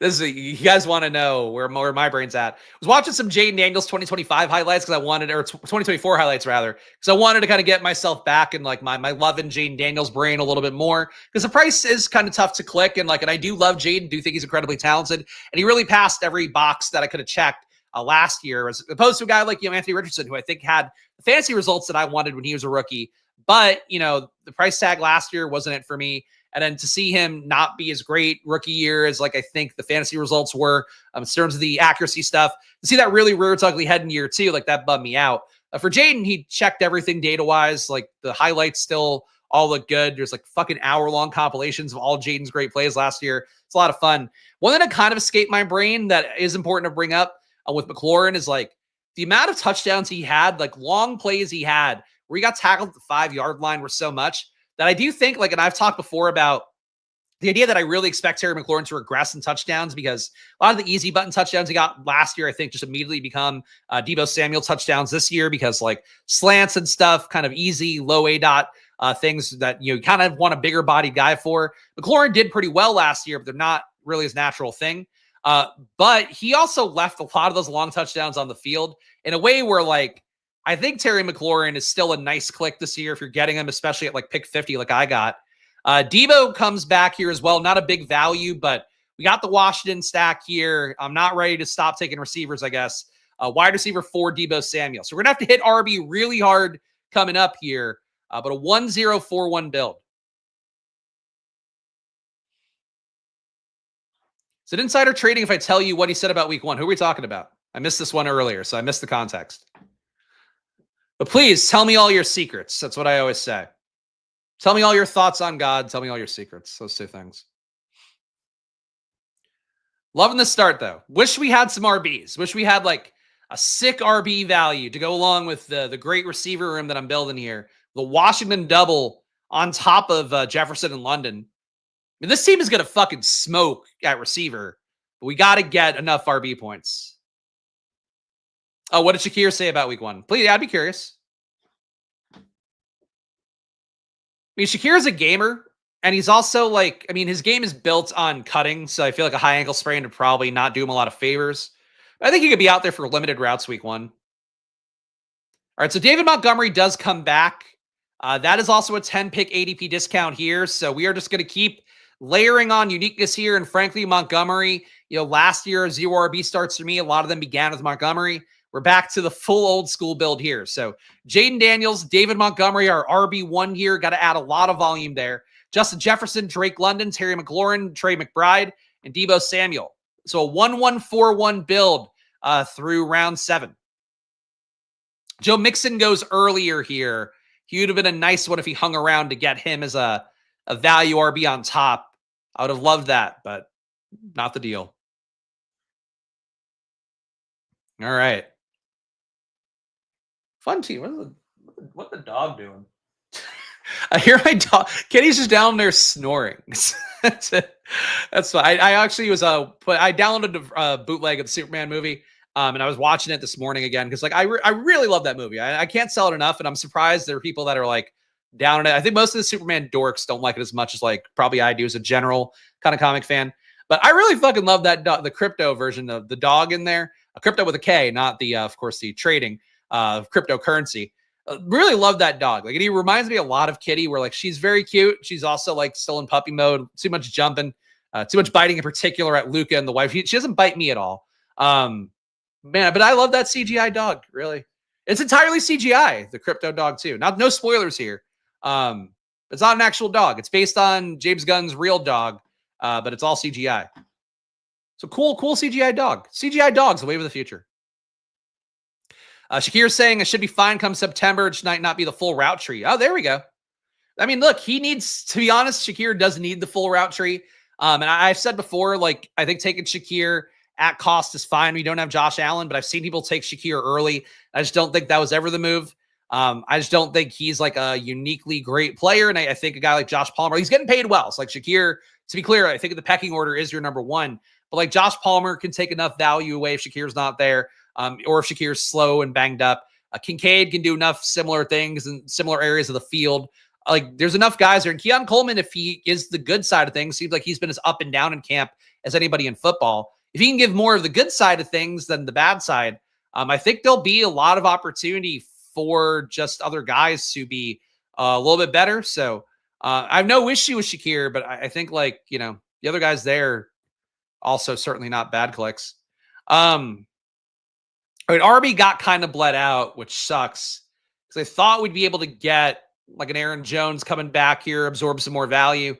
this. You guys want to know where my brain's at. Was watching some Jaden Daniels 2025 highlights because I wanted, or 2024 highlights rather, because I wanted to kind of get myself back in like my love in Jaden Daniels brain a little bit more, because the price is kind of tough to click, and I do love Jaden, do think he's incredibly talented, and he really passed every box that I could have checked last year, as opposed to a guy like Anthony Richardson, who I think had the fantasy results that I wanted when he was a rookie, but the price tag last year wasn't it for me. And then to see him not be as great rookie year as I think the fantasy results were in terms of the accuracy stuff, to see that really rear its ugly head in year 2, that bummed me out. For Jaden, he checked everything data-wise. The highlights still all look good. There's fucking hour-long compilations of all Jaden's great plays last year. It's a lot of fun. One that kind of escaped my brain that is important to bring up with McLaurin is the amount of touchdowns he had, long plays he had, where he got tackled at the 5-yard line were so much that I do think, and I've talked before about the idea that I really expect Terry McLaurin to regress in touchdowns, because a lot of the easy button touchdowns he got last year, I think, just immediately become Deebo Samuel touchdowns this year, because slants and stuff, kind of easy, low ADOT things that you kind of want a bigger bodied guy for. McLaurin did pretty well last year, but they're not really his natural thing. But he also left a lot of those long touchdowns on the field in a way where I think Terry McLaurin is still a nice click this year if you're getting him, especially at pick 50 I got. Deebo comes back here as well. Not a big value, but we got the Washington stack here. I'm not ready to stop taking receivers, I guess. Wide receiver 4, Deebo Samuel. So we're going to have to hit RB really hard coming up here, but a 1-0-4-1 build. Is it insider trading if I tell you what he said about week 1? Who are we talking about? I missed this one earlier, so I missed the context. But please tell me all your secrets. That's what I always say. Tell me all your thoughts on God. Tell me all your secrets. Those 2 things. Loving the start, though. Wish we had some RBs. Wish we had a sick RB value to go along with the great receiver room that I'm building here. The Washington double on top of Jefferson and London. I mean, this team is going to fucking smoke at receiver, but we got to get enough RB points. Oh, what did Shakir say about week 1? Please, I'd be curious. I mean, Shakir is a gamer, and he's also his game is built on cutting, so I feel like a high ankle sprain would probably not do him a lot of favors. But I think he could be out there for limited routes week 1. All right, so David Montgomery does come back. That is also a 10-pick ADP discount here, so we are just going to keep layering on uniqueness here, and frankly, Montgomery, last year, 0 RB starts for me. A lot of them began with Montgomery. We're back to the full old school build here. So Jaden Daniels, David Montgomery, our RB1 here. Got to add a lot of volume there. Justin Jefferson, Drake London, Terry McLaurin, Trey McBride, and Deebo Samuel. So a 1-1-4-1 build through round 7. Joe Mixon goes earlier here. He would have been a nice one if he hung around to get him as a value RB on top. I would have loved that, but not the deal. All right. Fun team. What's the dog doing? I hear my dog. Kenny's just down there snoring. That's it. That's fine. I actually was I downloaded a bootleg of the Superman movie, and I was watching it this morning again because I really love that movie. I can't sell it enough, and I'm surprised there are people that are like down on it. I think most of the Superman dorks don't like it as much as like probably I do as a general kind of comic fan. But I really fucking love that the crypto version of the dog in there. A crypto with a K, not the of course the trading cryptocurrency. Really love that dog. Like, he reminds me a lot of Kitty, where like she's very cute. She's also like still in puppy mode. Too much jumping, too much biting in particular at Luca and the wife. She doesn't bite me at all. Man, but I love that CGI dog. Really, it's entirely CGI. The crypto dog too. No spoilers here. It's not an actual dog. It's based on James Gunn's real dog, but it's all CGI. So cool CGI dog. CGI dog's the wave of the future. Shakir's saying it should be fine come September. It might not be the full route tree. Oh, there we go. I mean, look, he needs, to be honest, Shakir does need the full route tree. And I've said before, like, I think taking Shakir at cost is fine. We don't have Josh Allen, but I've seen people take Shakir early. I just don't think that was ever the move. I just don't think he's like a uniquely great player. And I think a guy like Josh Palmer, he's getting paid well. So like Shakir, to be clear, I think the pecking order is your number one. But like Josh Palmer can take enough value away if Shakir's not there. Or if Shakir's slow and banged up. Kincaid can do enough similar things in similar areas of the field. Like, there's enough guys there. And Keon Coleman, if he is the good side of things, seems like he's been as up and down in camp as anybody in football. If he can give more of the good side of things than the bad side, I think there'll be a lot of opportunity for just other guys to be a little bit better. So I have no issue with Shakir, but I think, like, you know, the other guys there also certainly not bad clicks. I mean, RB got kind of bled out, which sucks, because I thought we'd be able to get like an Aaron Jones coming back here, absorb some more value.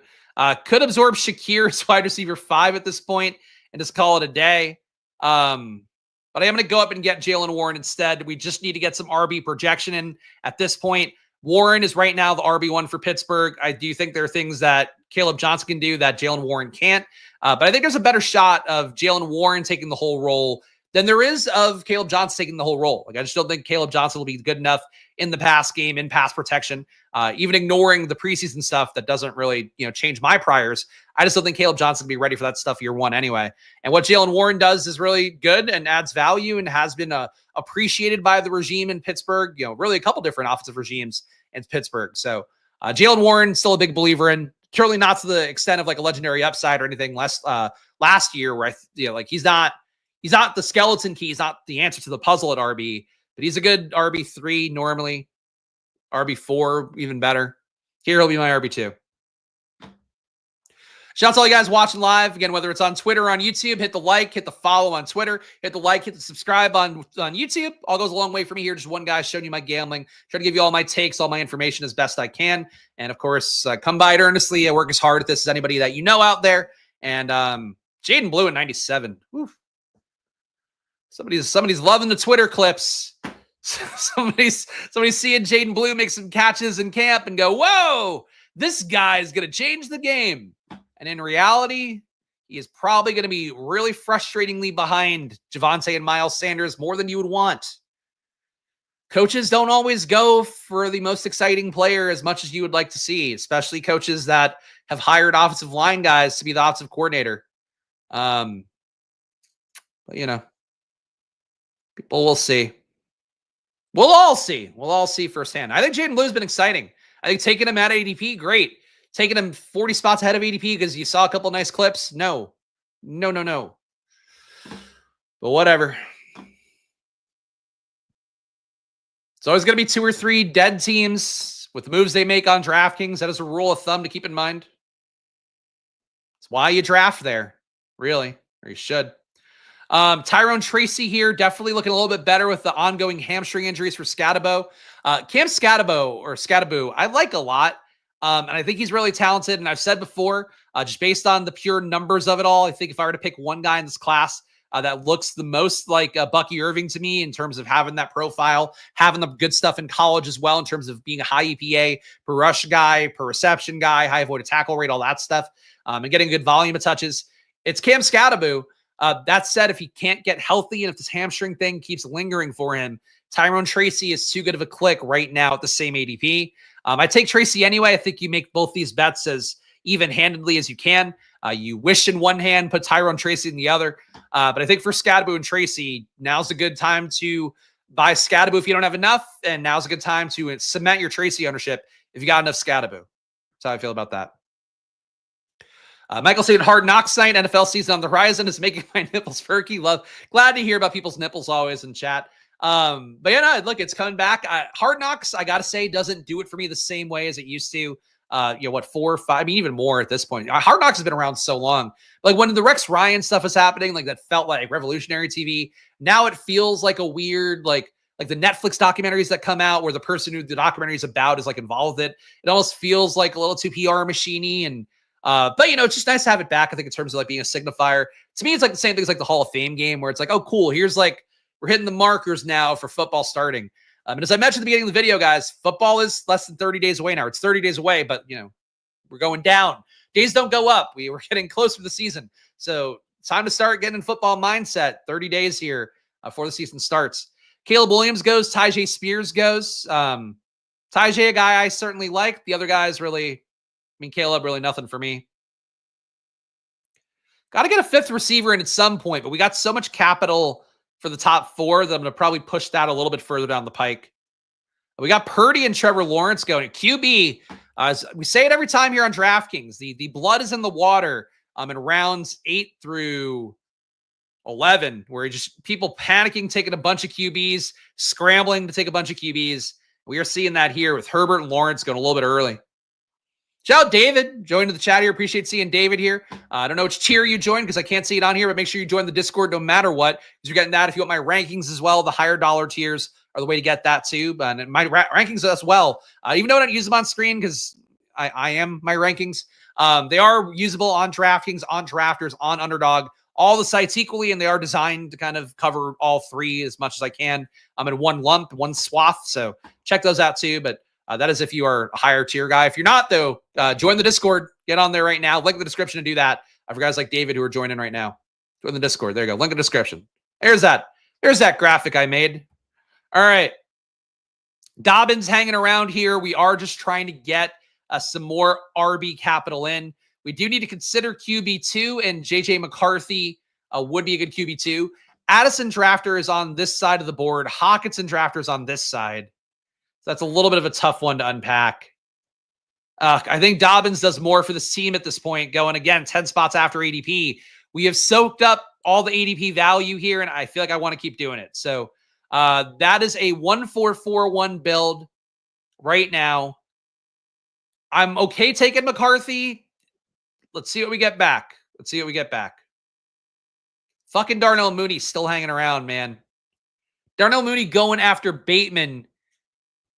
Could absorb Shakir as wide receiver 5 at this point and just call it a day. But I am going to go up and get Jaylen Warren instead. We just need to get some RB projection in at this point. Warren is right now the RB1 for Pittsburgh. I do think there are things that Caleb Johnson can do that Jaylen Warren can't. But I think there's a better shot of Jaylen Warren taking the whole role than there is of Caleb Johnson taking the whole role. Like, I just don't think Caleb Johnson will be good enough in the pass game, in pass protection, even ignoring the preseason stuff that doesn't really, change my priors. I just don't think Caleb Johnson can be ready for that stuff year one anyway. And what Jaylen Warren does is really good and adds value and has been appreciated by the regime in Pittsburgh, really a couple different offensive regimes in Pittsburgh. So Jaylen Warren, still a big believer in, certainly not to the extent of like a legendary upside or anything last year where he's not the skeleton key. He's not the answer to the puzzle at RB, but he's a good RB3 normally. RB4, even better. Here he'll be my RB2. Shout out to all you guys watching live. Again, whether it's on Twitter or on YouTube, hit the like, hit the follow on Twitter, hit the like, hit the subscribe on YouTube. All goes a long way for me here. Just one guy showing you my gambling. Trying to give you all my takes, all my information as best I can. And of course, come by it earnestly. I work as hard at this as anybody that you know out there. And Jaden Blue at 97. Oof. Somebody's loving the Twitter clips. Somebody's seeing Jaden Blue make some catches in camp and go, whoa, this guy's going to change the game. And in reality, he is probably going to be really frustratingly behind Javonte and Miles Sanders more than you would want. Coaches don't always go for the most exciting player as much as you would like to see, especially coaches that have hired offensive line guys to be the offensive coordinator. But people will see. We'll all see. We'll all see firsthand. I think Jaden Blue's been exciting. I think taking him at ADP, great. Taking him 40 spots ahead of ADP because you saw a couple nice clips. No. But whatever. It's always going to be 2 or 3 dead teams with the moves they make on DraftKings. That is a rule of thumb to keep in mind. It's why you draft there, really, or you should. Tyrone Tracy here, definitely looking a little bit better with the ongoing hamstring injuries for Scatabo. Cam Scatabo, I like a lot. And I think he's really talented. And I've said before, just based on the pure numbers of it all, I think if I were to pick one guy in this class that looks the most like Bucky Irving to me in terms of having that profile, having the good stuff in college as well in terms of being a high EPA, per rush guy, per reception guy, high avoided tackle rate, all that stuff, and getting good volume of touches. It's Cam Skattebo. That said, if he can't get healthy and if this hamstring thing keeps lingering for him, Tyrone Tracy is too good of a click right now at the same ADP. I take Tracy anyway. I think you make both these bets as even-handedly as you can. You wish in one hand, put Tyrone Tracy in the other. But I think for Skattebo and Tracy, now's a good time to buy Skattebo if you don't have enough, and now's a good time to cement your Tracy ownership if you got enough Skattebo. That's how I feel about that. Michael saying Hard Knocks night, NFL season on the horizon is making my nipples perky. Glad to hear about people's nipples always in chat. But yeah, no, look, it's coming back. Hard Knocks, I gotta say, doesn't do it for me the same way as it used to. 4 or 5, I mean, even more at this point. Hard Knocks has been around so long. Like when the Rex Ryan stuff was happening, like that felt like revolutionary TV. Now it feels like a weird, like the Netflix documentaries that come out where the person who the documentary is about is like involved with it. It almost feels like a little too PR machine-y. And but it's just nice to have it back. I think in terms of like being a signifier. To me, it's like the same thing as like the Hall of Fame game where it's like, oh, cool. Here's like we're hitting the markers now for football starting. And as I mentioned at the beginning of the video, guys, football is less than 30 days away now. It's 30 days away, but, we're going down. Days don't go up. We're getting closer to the season. So it's time to start getting in football mindset. 30 days here before the season starts. Caleb Williams goes. Tyjae Spears goes. Tyjae, a guy I certainly like. The other guys really, Caleb, really nothing for me. Got to get a fifth receiver in at some point, but we got so much capital for the top 4 that I'm going to probably push that a little bit further down the pike. We got Purdy and Trevor Lawrence going. QB, as we say it every time here on DraftKings, the blood is in the water in rounds 8 through 11, where just people panicking, taking a bunch of QBs, scrambling to take a bunch of QBs. We are seeing that here with Herbert and Lawrence going a little bit early. Shout out David, joined the chat here. Appreciate seeing David here. I don't know which tier you joined because I can't see it on here, but make sure you join the Discord no matter what, because you're getting that. If you want my rankings as well, the higher dollar tiers are the way to get that too. And my rankings as well, even though I don't use them on screen because I am my rankings, they are usable on DraftKings, on Drafters, on Underdog, all the sites equally, and they are designed to kind of cover all 3 as much as I can. I'm in one lump, one swath, so check those out too. But that is if you are a higher tier guy. If you're not, though, join the Discord. Get on there right now. Link in the description to do that. For guys like David who are joining right now. Join the Discord. There you go. Link in the description. There's that. There's that graphic I made. All right. Dobbins hanging around here. We are just trying to get some more RB capital in. We do need to consider QB2, and JJ McCarthy would be a good QB2. Addison Drafter is on this side of the board. Hockenson Drafter is on this side. That's a little bit of a tough one to unpack. I think Dobbins does more for this team at this point, going again 10 spots after ADP. We have soaked up all the ADP value here, and I feel like I want to keep doing it. So that is a 1-4-4-1 build right now. I'm okay taking McCarthy. Let's see what we get back. Fucking Darnell Mooney still hanging around, man. Darnell Mooney going after Bateman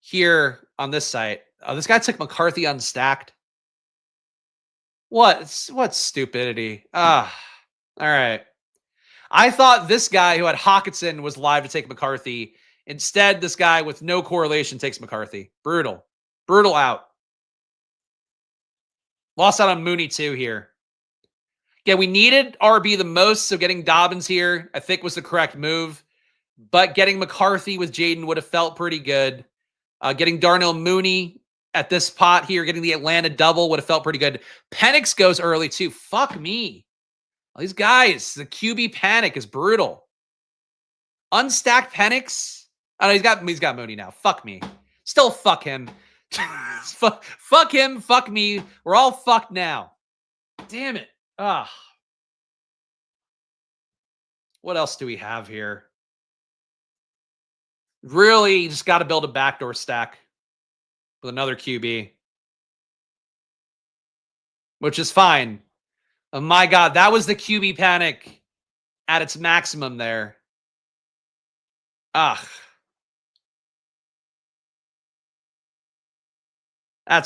here on this site. Oh, this guy took McCarthy unstacked. What stupidity. All right. I thought this guy who had Hockenson was live to take McCarthy. Instead, this guy with no correlation takes McCarthy. Brutal out. Lost out on Mooney too here. Yeah, we needed RB the most, so getting Dobbins here I think was the correct move. But getting McCarthy with Jaden would have felt pretty good. Getting Darnell Mooney at this pot here, getting the Atlanta double would have felt pretty good. Penix goes early too. Fuck me. All these guys, the QB panic is brutal. Unstacked Penix. Oh, no, he's got Mooney now. Fuck me. Still fuck him. Fuck him. Fuck me. We're all fucked now. Damn it. What else do we have here? Really just got to build a backdoor stack with another QB, which is fine. Oh my God, that was the QB panic at its maximum there. That's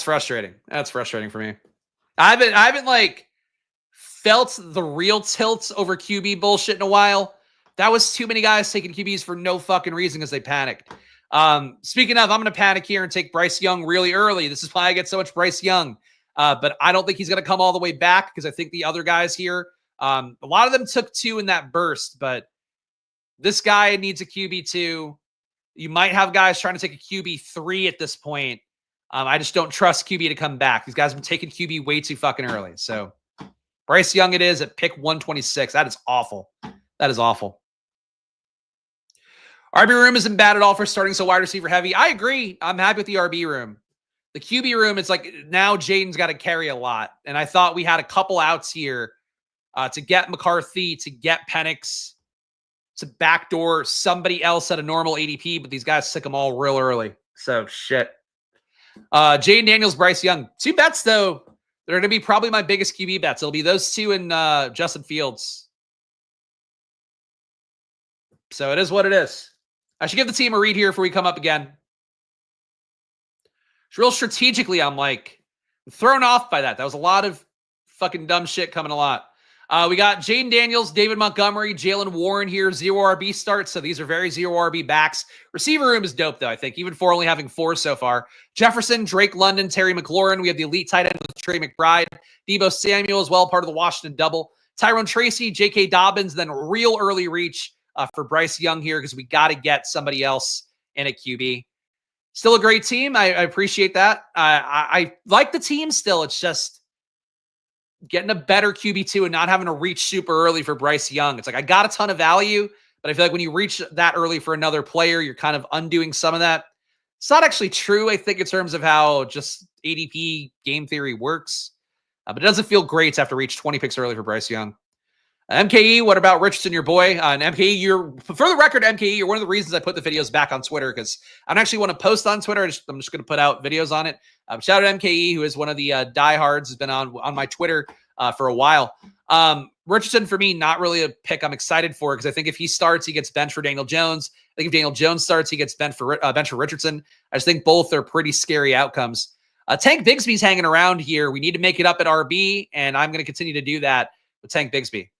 frustrating. That's frustrating for me. I've been like felt the real tilts over QB bullshit in a while. That was too many guys taking QBs for no fucking reason because they panicked. Speaking of, I'm going to panic here and take Bryce Young really early. This is why I get so much Bryce Young. But I don't think he's going to come all the way back because I think the other guys here, a lot of them took 2 in that burst, but this guy needs a QB2. You might have guys trying to take a QB3 at this point. I just don't trust QB to come back. These guys have been taking QB way too fucking early. So Bryce Young it is at pick 126. That is awful. That is awful. RB room isn't bad at all for starting so wide receiver heavy. I agree. I'm happy with the RB room. The QB room, it's like now Jaden's got to carry a lot. And I thought we had a couple outs here to get McCarthy, to get Penix, to backdoor somebody else at a normal ADP, but these guys sick them all real early. So shit. Jaden Daniels, Bryce Young. 2 bets, though. They're going to be probably my biggest QB bets. It'll be those 2 and Justin Fields. So it is what it is. I should give the team a read here before we come up again. It's real strategically, I'm thrown off by that. That was a lot of fucking dumb shit coming a lot. We got Jaden Daniels, David Montgomery, Jalen Warren here, 0 RB starts. So these are very 0 RB backs. Receiver room is dope, though, I think, even for only having 4 so far. Jefferson, Drake London, Terry McLaurin. We have the elite tight end with Trey McBride. Debo Samuel as well, part of the Washington double. Tyrone Tracy, J.K. Dobbins, then real early reach for Bryce Young here because we got to get somebody else in a QB. Still a great team. I appreciate that. I like the team still. It's just getting a better QB2 and not having to reach super early for Bryce Young. It's like I got a ton of value, but I feel like when you reach that early for another player, you're kind of undoing some of that. It's not actually true, I think, in terms of how just ADP game theory works. But it doesn't feel great to have to reach 20 picks early for Bryce Young. MKE, what about Richardson, your boy? And MKE, for the record, MKE, you're one of the reasons I put the videos back on Twitter because I don't actually want to post on Twitter. I'm just going to put out videos on it. Shout out to MKE, who is one of the diehards, has been on my Twitter for a while. Richardson, for me, not really a pick I'm excited for because I think if he starts, he gets benched for Daniel Jones. I think if Daniel Jones starts, he gets benched for Richardson. I just think both are pretty scary outcomes. Tank Bigsby's hanging around here. We need to make it up at RB, and I'm going to continue to do that with Tank Bigsby.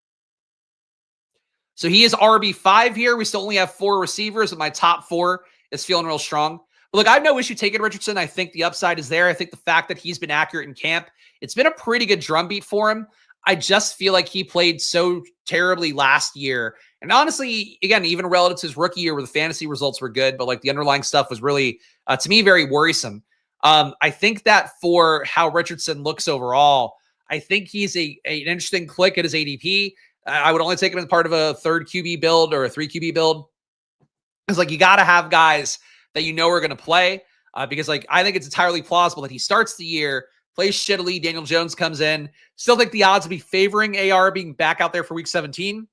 So he is RB5 here. We still only have 4 receivers, but my top 4 is feeling real strong. But look, I have no issue taking Richardson. I think the upside is there. I think the fact that he's been accurate in camp, it's been a pretty good drumbeat for him. I just feel like he played so terribly last year. And honestly, again, even relative to his rookie year where the fantasy results were good, but like the underlying stuff was really, to me, very worrisome. I think that for how Richardson looks overall, I think he's an interesting click at his ADP. I would only take him as part of a 3rd QB build or a 3 QB build. It's like you got to have guys that you know are going to play because like I think it's entirely plausible that he starts the year, plays shittily, Daniel Jones comes in. Still think the odds would be favoring AR being back out there for week 17.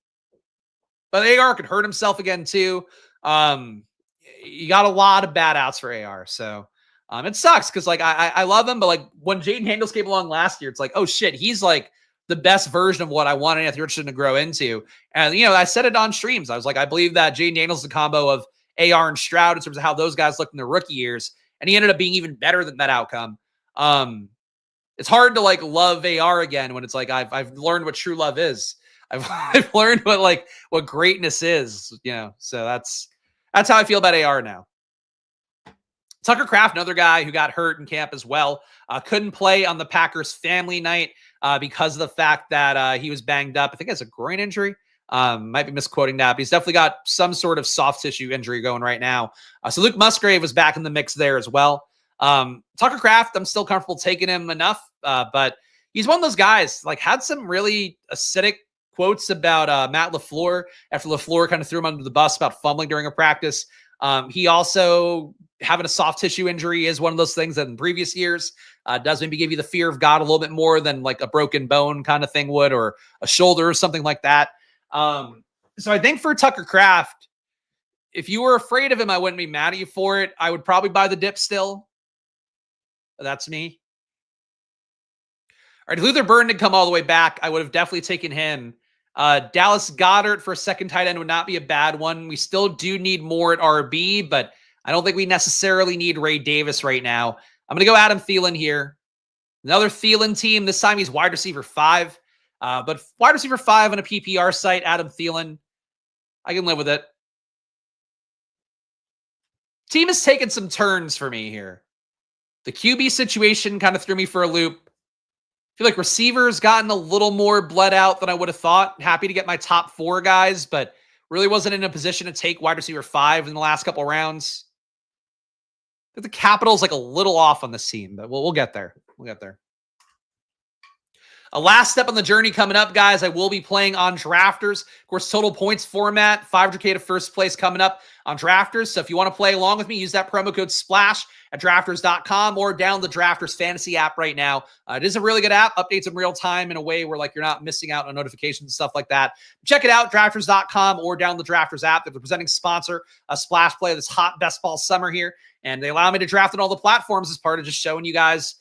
But AR could hurt himself again too. You got a lot of bad outs for AR. So it sucks because like I love him, but like when Jaden Daniels came along last year, it's like, oh shit, he's like the best version of what I wanted Anthony Richardson to grow into. And, you know, I said it on streams. I was like, I believe that Jaden Daniels is a combo of AR and Stroud in terms of how those guys looked in their rookie years. And he ended up being even better than that outcome. It's hard to like love AR again when it's like, I've learned what true love is. I've learned what greatness is, you know? So that's how I feel about AR now. Tucker Kraft, another guy who got hurt in camp as well. Couldn't play on the Packers family night because of the fact that he was banged up. I think it's a groin injury. Might be misquoting that, but he's definitely got some sort of soft tissue injury going right now. So Luke Musgrave was back in the mix there as well. Tucker Kraft, I'm still comfortable taking him enough, but he's one of those guys, like had some really acidic quotes about Matt LaFleur after LaFleur kind of threw him under the bus about fumbling during a practice. He also having a soft tissue injury is one of those things that in previous years does maybe give you the fear of God a little bit more than like a broken bone kind of thing would, or a shoulder or something like that. So I think for Tucker Kraft, if you were afraid of him, I wouldn't be mad at you for it. I would probably buy the dip still. That's me. All right, if Luther Burden had come all the way back, I would have definitely taken him. Dallas Goedert for a second tight end would not be a bad one. We still do need more at RB, but I don't think we necessarily need Ray Davis right now. I'm going to go Adam Thielen here. Another Thielen team. This time he's wide receiver 5. But wide receiver 5 on a PPR site, Adam Thielen, I can live with it. Team has taken some turns for me here. The QB situation kind of threw me for a loop. I feel like receivers gotten a little more bled out than I would have thought. Happy to get my top 4 guys, but really wasn't in a position to take wide receiver 5 in the last couple rounds. I think the capital's like a little off on this team, but we'll get there. We'll get there. A last step on the journey coming up, guys. I will be playing on Drafters. Of course, total points format, 500K to first place coming up on Drafters. So if you want to play along with me, use that promo code SPLASH at drafters.com or download the Drafters Fantasy app right now. It is a really good app. Updates in real time in a way where like you're not missing out on notifications and stuff like that. Check it out, drafters.com or download the Drafters app. They're the presenting sponsor, a Splash Play of this hot best ball summer here. And they allow me to draft on all the platforms as part of just showing you guys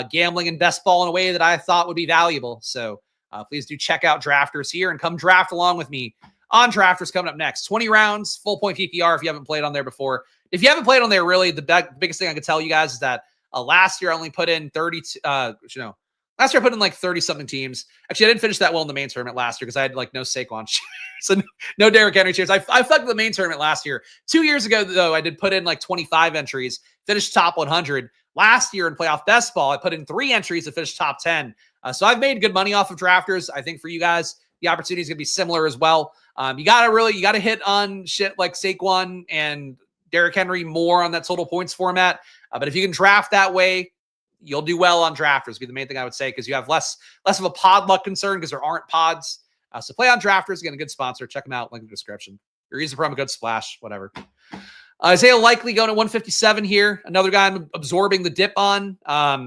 gambling and best ball in a way that I thought would be valuable. So please do check out Drafters here and come draft along with me on Drafters coming up next. 20 rounds, full point PPR if you haven't played on there before. If you haven't played on there, really, the biggest thing I could tell you guys is that last year I only put in 30, last year I put in like 30-something teams. Actually, I didn't finish that well in the main tournament last year because I had like no Saquon shares. So no Derrick Henry shares. I fucked the main tournament last year. 2 years ago, though, I did put in like 25 entries, finished top 100. Last year in playoff best ball, I put in 3 entries to finish top 10. So I've made good money off of Drafters. I think for you guys, the opportunity is going to be similar as well. You got to hit on shit like Saquon and Derrick Henry more on that total points format. But if you can draft that way, you'll do well on Drafters, be the main thing I would say, because you have less of a pod luck concern because there aren't pods. So play on Drafters. Again, a good sponsor. Check them out. Link in the description. Or use the promo code SPLASH, whatever. Isaiah Likely going at 157 here. Another guy I'm absorbing the dip on.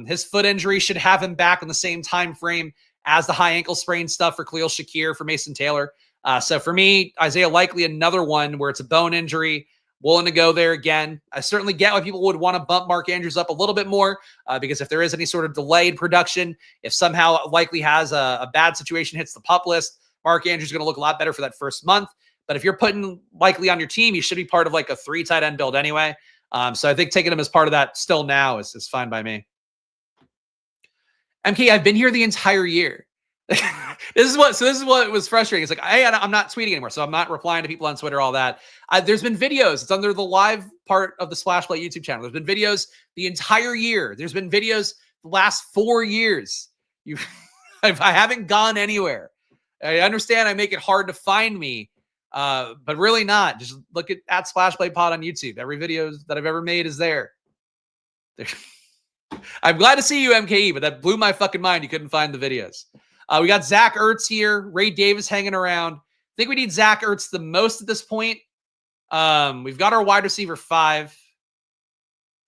His foot injury should have him back on the same time frame as the high ankle sprain stuff for Khalil Shakir, for Mason Taylor. So for me, Isaiah Likely, another one where it's a bone injury. Willing to go there again. I certainly get why people would want to bump Mark Andrews up a little bit more because if there is any sort of delayed production, if somehow Likely has a bad situation, hits the PUP list, Mark Andrews is going to look a lot better for that first month. But if you're putting Likely on your team, you should be part of like a 3 tight end build anyway. So I think taking him as part of that still now is fine by me. MK, I've been here the entire year. This is what was frustrating. It's like, I'm not tweeting anymore, so I'm not replying to people on Twitter, all that. There's been videos. It's under the live part of the Splash Play YouTube channel. There's been videos the entire year. There's been videos the last 4 years. I haven't gone anywhere. I understand I make it hard to find me, but really not. Just look at Splash Play Pod on YouTube. Every video that I've ever made is there. I'm glad to see you, MKE, but that blew my fucking mind. You couldn't find the videos. We got Zach Ertz here. Ray Davis hanging around. I think we need Zach Ertz the most at this point. We've got our wide receiver 5.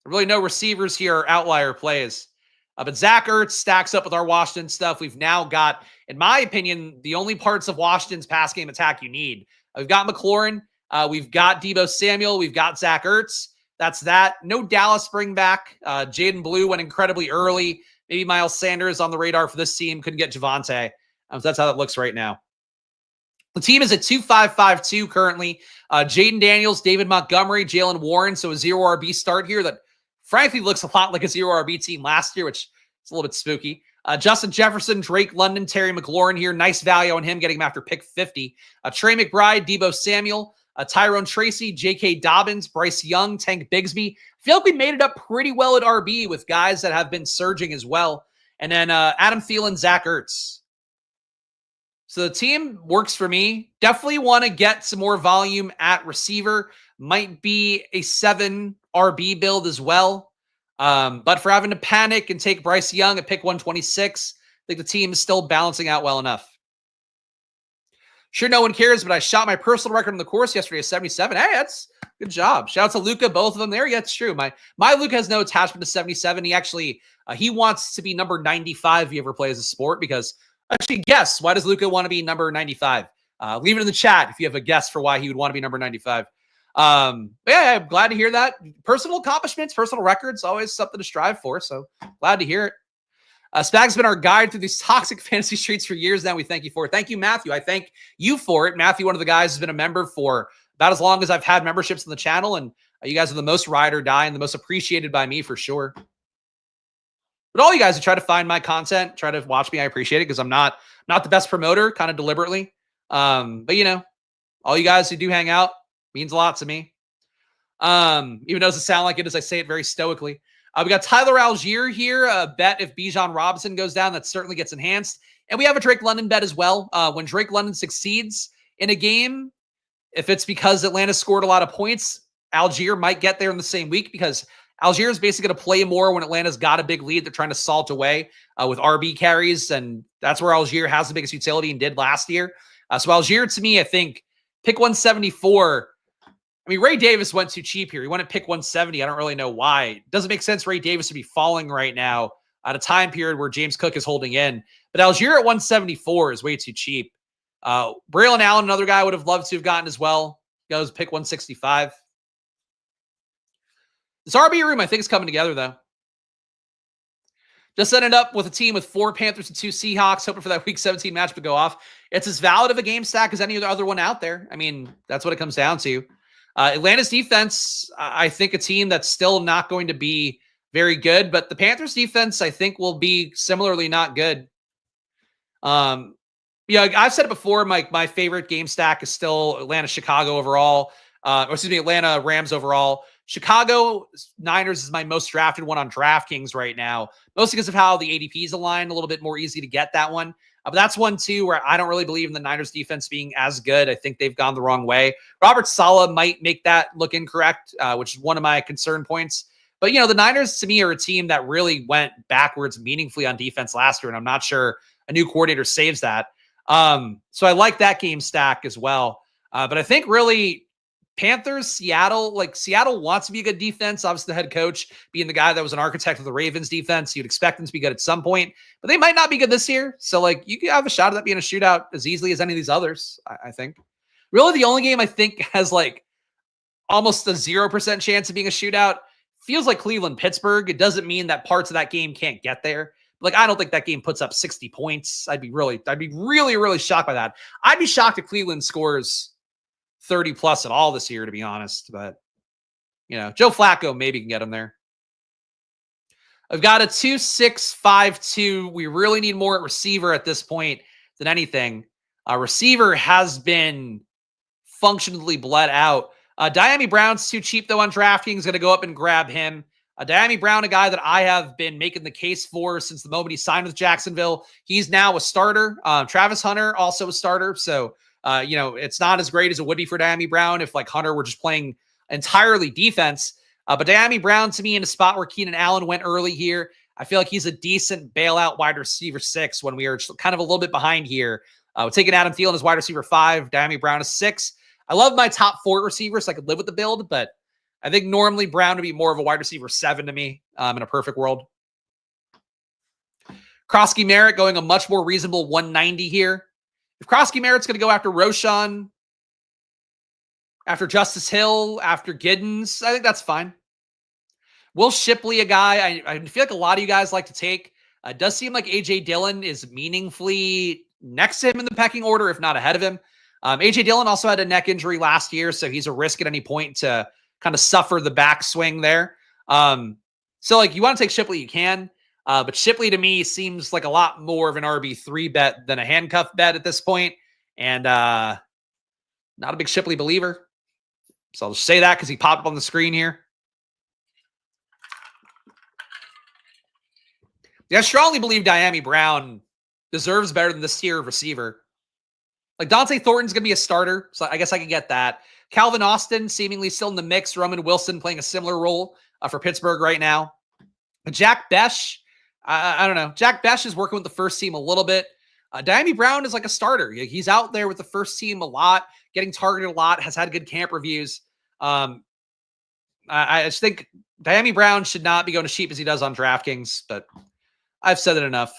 Really no receivers here or outlier plays. But Zach Ertz stacks up with our Washington stuff. We've now got, in my opinion, the only parts of Washington's pass game attack you need. We've got McLaurin. We've got Deebo Samuel. We've got Zach Ertz. That's that. No Dallas bring back. Jaden Blue went incredibly early. Maybe Miles Sanders on the radar for this team. Couldn't get Javonte. So that's how that looks right now. The team is at 2-5-5-2 currently. Jaden Daniels, David Montgomery, Jalen Warren. So a 0 RB start here that frankly looks a lot like a 0 RB team last year, which is a little bit spooky. Justin Jefferson, Drake London, Terry McLaurin here. Nice value on him, getting him after pick 50. Trey McBride, Deebo Samuel, Tyrone Tracy, J.K. Dobbins, Bryce Young, Tank Bigsby. I feel like we made it up pretty well at RB with guys that have been surging as well. And then Adam Thielen, Zach Ertz. So the team works for me. Definitely want to get some more volume at receiver. Might be a 7 RB build as well. But for having to panic and take Bryce Young at pick 126, I think the team is still balancing out well enough. Sure, no one cares, but I shot my personal record on the course yesterday at 77. Hey, that's good job. Shout out to Luca, both of them there. Yeah, it's true. My Luca has no attachment to 77. He actually, he wants to be number 95 if he ever plays a sport because, actually, guess, why does Luca want to be number 95? Leave it in the chat if you have a guess for why he would want to be number 95. Yeah, I'm glad to hear that. Personal accomplishments, personal records, always something to strive for, so glad to hear it. Spags has been our guide through these toxic fantasy streets for years now. We thank you for it. Thank you, Matthew. I thank you for it. Matthew, one of the guys, has been a member for about as long as I've had memberships on the channel, and you guys are the most ride or die and the most appreciated by me for sure. But all you guys who try to find my content, try to watch me, I appreciate it because I'm not Not the best promoter, kind of deliberately. But you know, all you guys who do hang out means a lot to me. Even though it doesn't sound like it as I say it very stoically. We got Tyler Algier here. A bet if Bijan Robinson goes down, that certainly gets enhanced. And we have a Drake London bet as well. When Drake London succeeds in a game, if it's because Atlanta scored a lot of points, Algier might get there in the same week because Algier is basically going to play more when Atlanta's got a big lead. They're trying to salt away with RB carries, and that's where Algier has the biggest utility and did last year. So Algier, to me, I think, pick 174. I mean, Ray Davis went too cheap here. He went at pick 170. I don't really know why. It doesn't make sense Ray Davis to be falling right now at a time period where James Cook is holding in. But Algier at 174 is way too cheap. Braylon Allen, another guy I would have loved to have gotten as well. Goes pick 165. This RB room, I think, is coming together, though. Just ended up with a team with 4 Panthers and 2 Seahawks, hoping for that Week 17 match to go off. It's as valid of a game stack as any other one out there. I mean, that's what it comes down to. Atlanta's defense, I think a team that's still not going to be very good, but the Panthers defense, I think, will be similarly not good. Yeah, I've said it before, my favorite game stack is still Atlanta-Chicago overall, Atlanta Rams overall. Chicago Niners is my most drafted one on DraftKings right now, mostly because of how the ADPs align, a little bit more easy to get that one. But that's one, too, where I don't really believe in the Niners defense being as good. I think they've gone the wrong way. Robert Saleh might make that look incorrect, which is one of my concern points. But, you know, the Niners, to me, are a team that really went backwards meaningfully on defense last year, and I'm not sure a new coordinator saves that. So I like that game stack as well. But I think really Panthers, Seattle wants to be a good defense. Obviously, the head coach being the guy that was an architect of the Ravens defense, you'd expect them to be good at some point, but they might not be good this year. So, like, you could have a shot at that being a shootout as easily as any of these others, I think. Really, the only game I think has, like, almost a 0% chance of being a shootout feels like Cleveland-Pittsburgh. It doesn't mean that parts of that game can't get there. Like, I don't think that game puts up 60 points. I'd be really, really shocked by that. I'd be shocked if Cleveland scores 30 plus at all this year, to be honest. But, you know, Joe Flacco maybe can get him there. I've got a 2-6-5-2. We really need more at receiver at this point than anything. Receiver has been functionally bled out. Diami Brown's too cheap, though, on DraftKings. Going to go up and grab him. Diami Brown, a guy that I have been making the case for since the moment he signed with Jacksonville. He's now a starter. Travis Hunter, also a starter. So, you know, it's not as great as it would be for Diami Brown if, like, Hunter were just playing entirely defense. But Diami Brown, to me, in a spot where Keenan Allen went early here, I feel like he's a decent bailout wide receiver 6 when we are kind of a little bit behind here. We're taking Adam Thielen as wide receiver 5. Diami Brown is 6. I love my top 4 receivers, so I could live with the build, but I think normally Brown would be more of a wide receiver 7 to me in a perfect world. Krosky Merritt going a much more reasonable 190 here. If Krosky Merritt's going to go after Roshan, after Justice Hill, after Giddens, I think that's fine. Will Shipley, a guy I feel like a lot of you guys like to take. It does seem like A.J. Dillon is meaningfully next to him in the pecking order, if not ahead of him. A.J. Dillon also had a neck injury last year, so he's a risk at any point to kind of suffer the backswing there. So, like, you want to take Shipley, you can. But Shipley, to me, seems like a lot more of an RB3 bet than a handcuff bet at this point. And not a big Shipley believer. So I'll just say that because he popped up on the screen here. Yeah, I strongly believe Diami Brown deserves better than this tier of receiver. Like, Dante Thornton's going to be a starter, so I guess I can get that. Calvin Austin seemingly still in the mix. Roman Wilson playing a similar role for Pittsburgh right now. Jack Besh, I don't know. Jack Besh is working with the first team a little bit. Diami Brown is like a starter. He's out there with the first team a lot, getting targeted a lot, has had good camp reviews. I just think Diami Brown should not be going as cheap as he does on DraftKings, but I've said it enough.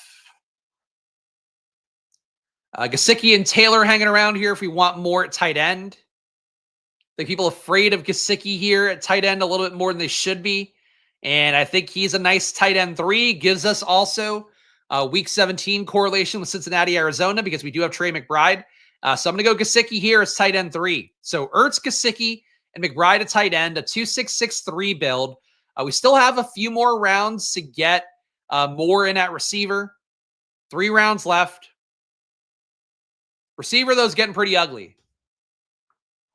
Gesicki and Taylor hanging around here if we want more at tight end. I think people are afraid of Gesicki here at tight end a little bit more than they should be. And I think he's a nice tight end 3. Gives us also Week 17 correlation with Cincinnati, Arizona, because we do have Trey McBride. So I'm going to go Gesicki here as tight end 3. So Ertz, Gesicki, and McBride at tight end, a 2-6-6-3 build. We still have a few more rounds to get more in at receiver. 3 rounds left. Receiver, though, is getting pretty ugly.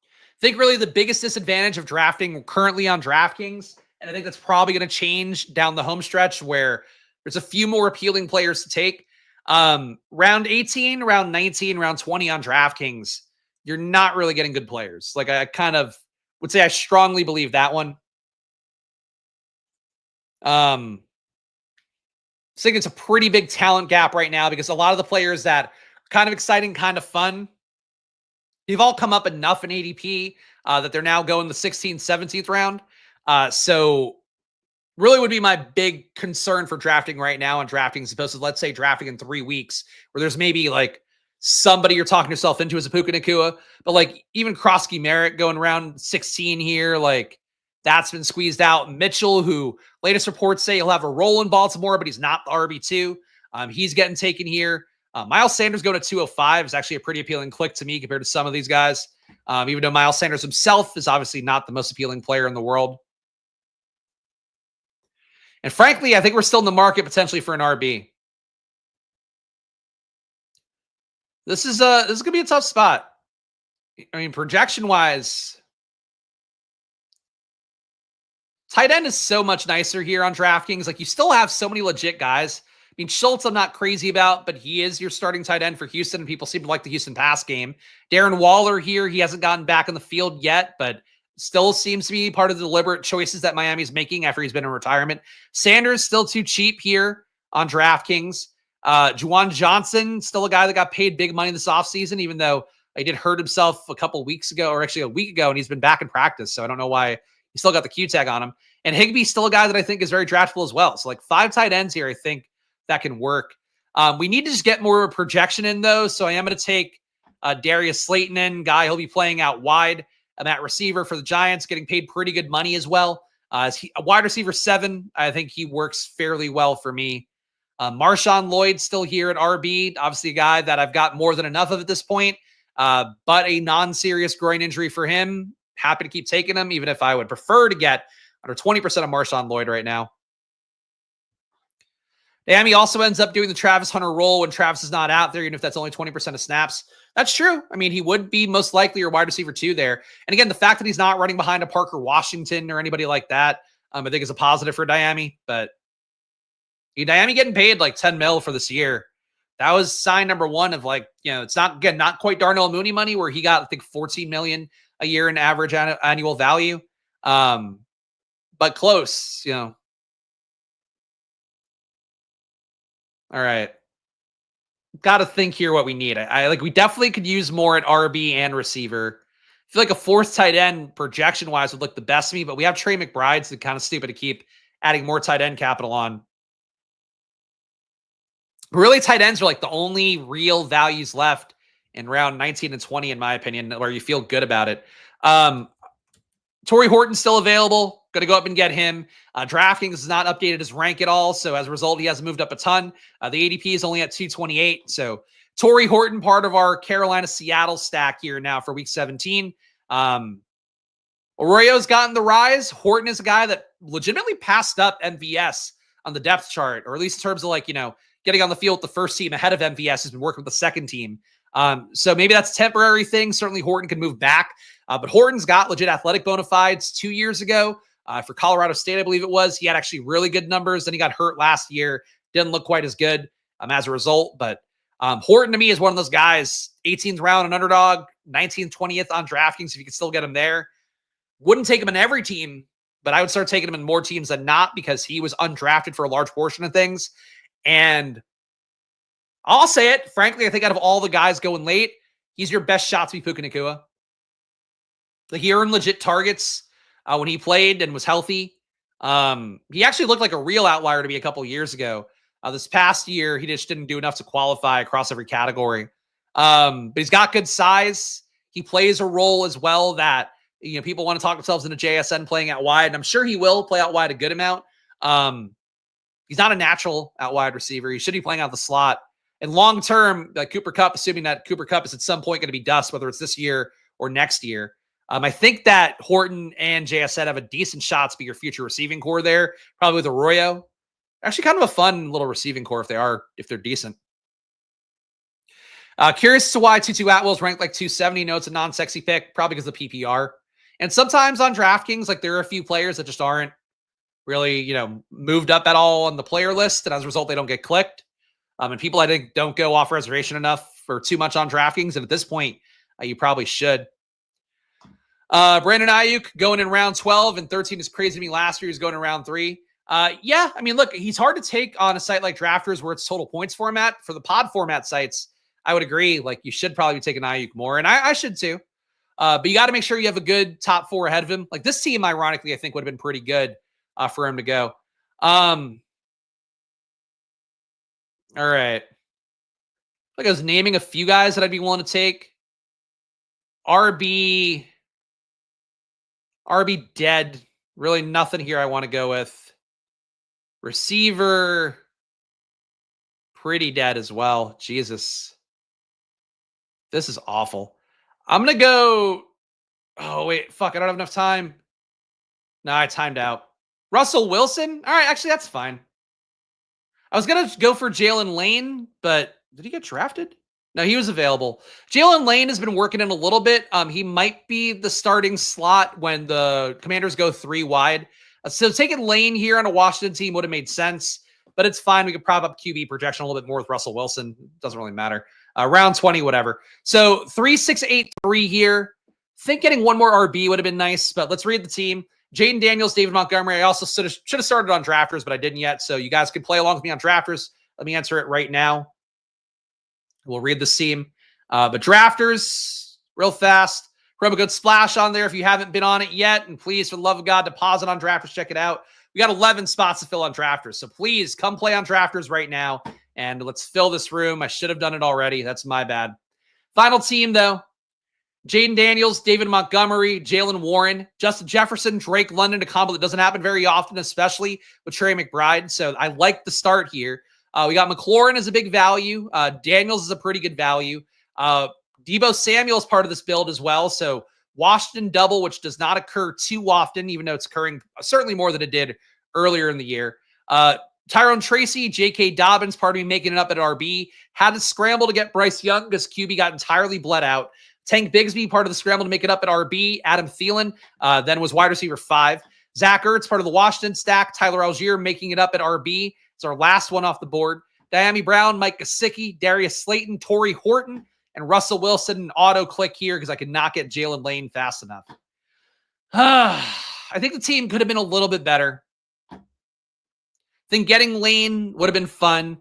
I think really the biggest disadvantage of drafting currently on DraftKings, and I think that's probably going to change down the home stretch where there's a few more appealing players to take. Round 18, round 19, round 20 on DraftKings, you're not really getting good players. Like I kind of would say I strongly believe that one. I think it's a pretty big talent gap right now because a lot of the players that are kind of exciting, kind of fun, they've all come up enough in ADP that they're now going the 16th, 17th round. So really would be my big concern for drafting right now on DraftKings, as opposed to, let's say, drafting in 3 weeks where there's maybe like somebody you're talking yourself into as a Puka Nakua. But like even Krosky Merritt going around 16 here, like that's been squeezed out. Mitchell, who latest reports say he'll have a role in Baltimore, but he's not the RB2. He's getting taken here. Miles Sanders going to 205 is actually a pretty appealing click to me compared to some of these guys. Even though Miles Sanders himself is obviously not the most appealing player in the world. And frankly, I think we're still in the market potentially for an RB. This is going to be a tough spot. I mean, projection-wise, tight end is so much nicer here on DraftKings. Like, you still have so many legit guys. I mean, Schultz, I'm not crazy about, but he is your starting tight end for Houston, and people seem to like the Houston pass game. Darren Waller here, he hasn't gotten back on the field yet, but still seems to be part of the deliberate choices that Miami's making after he's been in retirement. Sanders still too cheap here on DraftKings. Juwan Johnson, still a guy that got paid big money this offseason, even though he did hurt himself a couple weeks ago, or actually a week ago, and he's been back in practice, so I don't know why he still got the Q tag on him. And Higbee's still a guy that I think is very draftable as well. So like 5 tight ends here, I think that can work. We need to just get more projection in, though, so I am going to take Darius Slayton in, guy he'll be playing out wide. At receiver for the Giants, getting paid pretty good money as well. A wide receiver 7, I think he works fairly well for me. Marshawn Lloyd still here at RB, obviously a guy that I've got more than enough of at this point, but a non-serious groin injury for him. Happy to keep taking him, even if I would prefer to get under 20% of Marshawn Lloyd right now. Miami also ends up doing the Travis Hunter role when Travis is not out there, even if that's only 20% of snaps. That's true. I mean, he would be most likely your wide receiver 2 there. And again, the fact that he's not running behind a Parker Washington or anybody like that, I think is a positive for Miami. But Miami getting paid like 10 mil for this year. That was sign number 1 of like, it's not, again, not quite Darnell Mooney money where he got, I think, 14 million a year in average annual value. But close, All right. Got to think here what we need. I like, we definitely could use more at RB and receiver. I feel like a 4th tight end projection wise would look the best to me, but we have Trey McBride, so kind of stupid to keep adding more tight end capital on. Really, tight ends are like the only real values left in round 19 and 20, in my opinion, where you feel good about it. Torrey Horton's still available. Going to go up and get him. DraftKings has not updated his rank at all, so as a result, he hasn't moved up a ton. The ADP is only at 228, so Torrey Horton, part of our Carolina-Seattle stack here now for Week 17. Arroyo's gotten the rise. Horton is a guy that legitimately passed up MVS on the depth chart, or at least in terms of like, getting on the field with the first team ahead of MVS, has been working with the second team. So maybe that's a temporary thing. Certainly Horton can move back. But Horton's got legit athletic bona fides 2 years ago for Colorado State, I believe it was. He had actually really good numbers. Then he got hurt last year. Didn't look quite as good as a result. But Horton to me is one of those guys, 18th round on Underdog, 19th, 20th on DraftKings if you can still get him there. Wouldn't take him in every team, but I would start taking him in more teams than not because he was undrafted for a large portion of things. And I'll say it, frankly, I think out of all the guys going late, he's your best shot to be Puka Nakua. Like, he earned legit targets when he played and was healthy. He actually looked like a real outlier to me a couple years ago. This past year, he just didn't do enough to qualify across every category. But he's got good size. He plays a role as well that, people want to talk themselves into JSN playing out wide. And I'm sure he will play out wide a good amount. He's not a natural out wide receiver. He should be playing out the slot. And long term, Cooper Kupp, assuming that Cooper Kupp is at some point going to be dust, whether it's this year or next year, I think that Horton and JSN have a decent shot to be your future receiving core there, probably with Arroyo. Actually kind of a fun little receiving core if they're decent. Curious to why Tutu Atwell's ranked like 270. No, it's a non-sexy pick, probably because of the PPR. And sometimes on DraftKings, like there are a few players that just aren't really, moved up at all on the player list. And as a result, they don't get clicked. And people, I think, don't go off reservation enough for too much on DraftKings. And at this point, you probably should. Brandon Ayuk going in round 12 and 13 is crazy to me. Last year, he was going in round 3. Yeah, I mean, look, he's hard to take on a site like Drafters where it's total points format. For the pod format sites, I would agree. Like, you should probably be taking Ayuk more, and I should too. But you got to make sure you have a good top 4 ahead of him. Like, this team, ironically, I think would have been pretty good for him to go. All right. Like, I was naming a few guys that I'd be willing to take. RB dead. Really nothing here I want to go with. Receiver, pretty dead as well. Jesus. This is awful. I'm going to go... Oh, wait. Fuck, I don't have enough time. No, I timed out. Russell Wilson? All right, actually, that's fine. I was going to go for Jalen Lane, but did he get drafted? No, he was available. Jalen Lane has been working in a little bit. He might be the starting slot when the Commanders go 3 wide. So taking Lane here on a Washington team would have made sense, but it's fine. We could prop up QB projection a little bit more with Russell Wilson. Doesn't really matter. Round 20, whatever. So 3-6-8-3 here. Think getting one more RB would have been nice, but let's read the team. Jaden Daniels, David Montgomery. I also should have started on Drafters, but I didn't yet. So you guys can play along with me on Drafters. Let me answer it right now. We'll read the team. But Drafters, real fast. Promo code SPLASH on there if you haven't been on it yet. And please, for the love of God, deposit on Drafters. Check it out. We got 11 spots to fill on Drafters. So please come play on Drafters right now. And let's fill this room. I should have done it already. That's my bad. Final team, though. Jaden Daniels, David Montgomery, Jalen Warren, Justin Jefferson, Drake London, a combo that doesn't happen very often, especially with Trey McBride. So I like the start here. We got McLaurin as a big value. Daniels is a pretty good value. Deebo Samuel is part of this build as well. So Washington double, which does not occur too often, even though it's occurring certainly more than it did earlier in the year. Tyrone Tracy, J.K. Dobbins, part of me making it up at RB. Had to scramble to get Bryce Young because QB got entirely bled out. Tank Bigsby, part of the scramble to make it up at RB. Adam Thielen, then was wide receiver 5. Zach Ertz, part of the Washington stack. Tyler Algier making it up at RB. It's our last one off the board. Diami Brown, Mike Gesicki, Darius Slayton, Torrey Horton, and Russell Wilson. An auto click here because I could not get Jalen Lane fast enough. I think the team could have been a little bit better. I think getting Lane would have been fun.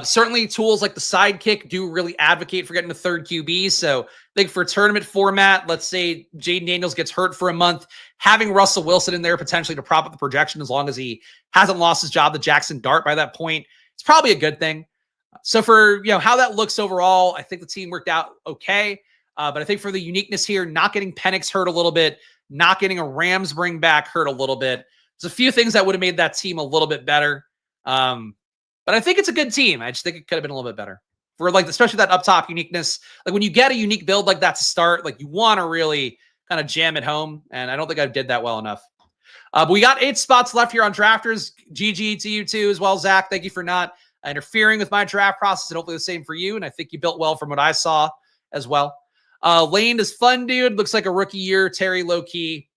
Certainly tools like the sidekick do really advocate for getting a third QB. So I think for tournament format, let's say Jaden Daniels gets hurt for a month, having Russell Wilson in there potentially to prop up the projection as long as he hasn't lost his job to Jackson Dart by that point, it's probably a good thing. So for how that looks overall, I think the team worked out okay. But I think for the uniqueness here, not getting Penix hurt a little bit, not getting a Rams bring back hurt a little bit. There's a few things that would have made that team a little bit better. But I think it's a good team. I just think it could have been a little bit better for especially that up top uniqueness. Like when you get a unique build like that to start, like you want to really kind of jam it home. And I don't think I did that well enough. But we got 8 spots left here on Drafters. GG to you too as well, Zach. Thank you for not interfering with my draft process, and hopefully the same for you. And I think you built well from what I saw as well. Lane is fun, dude. Looks like a rookie year. Terry low key.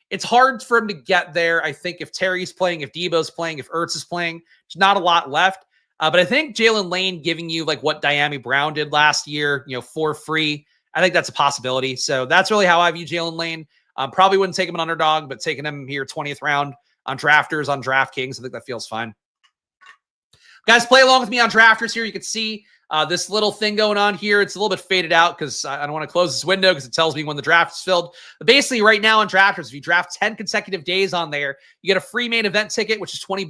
It's hard for him to get there. I think if Terry's playing, if Debo's playing, if Ertz is playing, there's not a lot left. But I think Jalen Lane giving you like what Diami Brown did last year, for free, I think that's a possibility. So that's really how I view Jalen Lane. Probably wouldn't take him an underdog, but taking him here 20th round on Drafters, on DraftKings, I think that feels fine. Guys, play along with me on Drafters here. You can see this little thing going on here. It's a little bit faded out because I don't want to close this window because it tells me when the draft is filled. But basically right now on Drafters, if you draft 10 consecutive days on there, you get a free main event ticket, which is $20.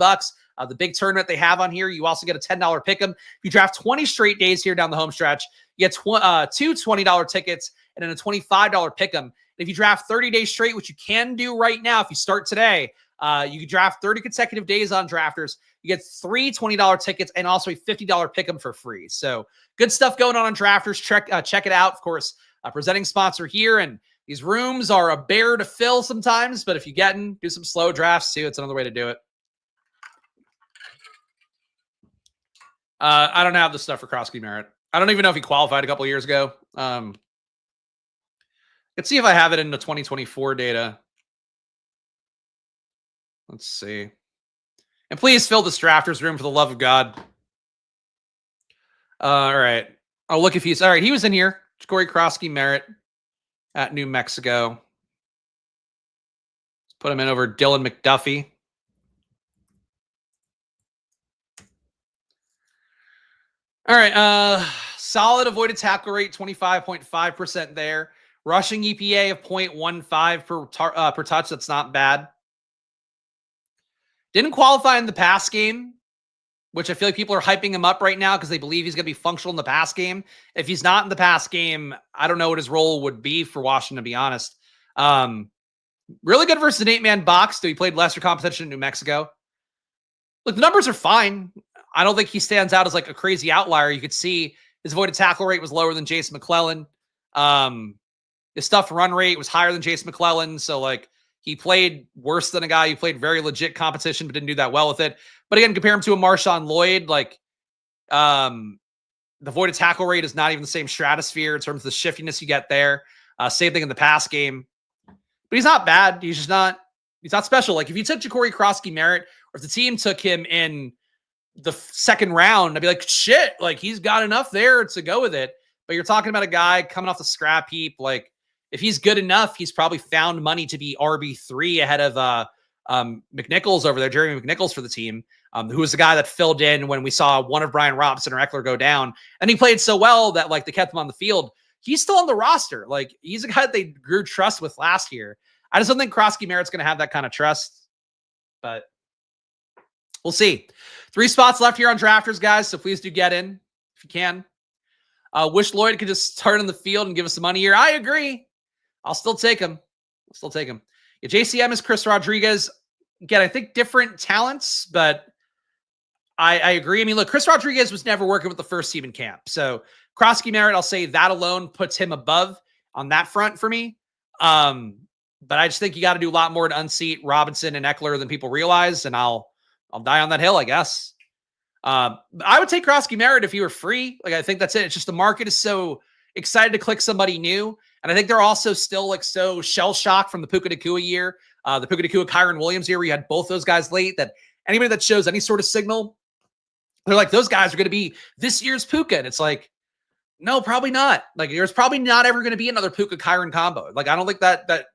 The big tournament they have on here, you also get a $10 pick'em. If you draft 20 straight days here down the home stretch, you get 2 $20 tickets and then a $25 pick'em. And if you draft 30 days straight, which you can do right now if you start today, you can draft 30 consecutive days on Drafters. You get 3 $20 tickets and also a $50 pick'em for free. So good stuff going on Drafters. Check it out. Of course, presenting sponsor here. And these rooms are a bear to fill sometimes, but if you get in, do some slow drafts too. It's another way to do it. I don't have the stuff for Krosky Merritt. I don't even know if he qualified a couple of years ago. Let's see if I have it in the 2024 data. Let's see. And please fill this drafters room for the love of God. All right. I'll look if he's all right. He was in here. Corey Krosky Merritt at New Mexico. Let's put him in over Dylan McDuffie. All right. Solid avoided tackle rate, 25.5% there. Rushing EPA of 0.15 per touch. That's not bad. Didn't qualify in the pass game, which I feel like people are hyping him up right now because they believe he's going to be functional in the pass game. If he's not in the pass game, I don't know what his role would be for Washington, to be honest. Really good versus an 8-man box, though he played lesser competition in New Mexico. Look, the numbers are fine. I don't think he stands out as like a crazy outlier. You could see his avoided tackle rate was lower than Jason McClellan. His stuffed run rate was higher than Jason McClellan. So, like, he played worse than a guy who played very legit competition but didn't do that well with it. But again, compare him to a Marshawn Lloyd, like, the avoided tackle rate is not even the same stratosphere in terms of the shiftiness you get there. Same thing in the pass game. But he's not bad. He's not special. Like, if you took Ja'Cory Krosky Merritt, or if the team took him in the second round, I'd be like, shit, like, he's got enough there to go with it. But you're talking about a guy coming off the scrap heap. Like, if he's good enough, he's probably found money to be RB3 ahead of McNichols over there, Jeremy McNichols for the team, who was the guy that filled in when we saw one of Brian Robinson or Eckler go down. And he played so well that, like, they kept him on the field. He's still on the roster. Like, he's a guy that they grew trust with last year. I just don't think Krosky Merritt's going to have that kind of trust, but we'll see. 3 spots left here on Drafters, guys, so please do get in if you can. Wish Lloyd could just start on the field and give us some money here. I agree. I'll still take him. Yeah, JCM is Chris Rodriguez. Again, I think different talents, but I agree. I mean, look, Chris Rodriguez was never working with the first team in camp. So Krosky Merritt, I'll say that alone puts him above on that front for me. But I just think you got to do a lot more to unseat Robinson and Eckler than people realize, and I'll die on that hill, I guess. I would take Krosky Merritt if he were free. Like, I think that's it. It's just the market is so excited to click somebody new. And I think they're also still like so shell shocked from the Puka Nacua year, the Puka Nacua Kyron Williams year, where you had both those guys late, that anybody that shows any sort of signal, they're like, those guys are going to be this year's Puka. And it's like, no, probably not. Like, there's probably not ever going to be another Puka Kyron combo. Like, I don't think that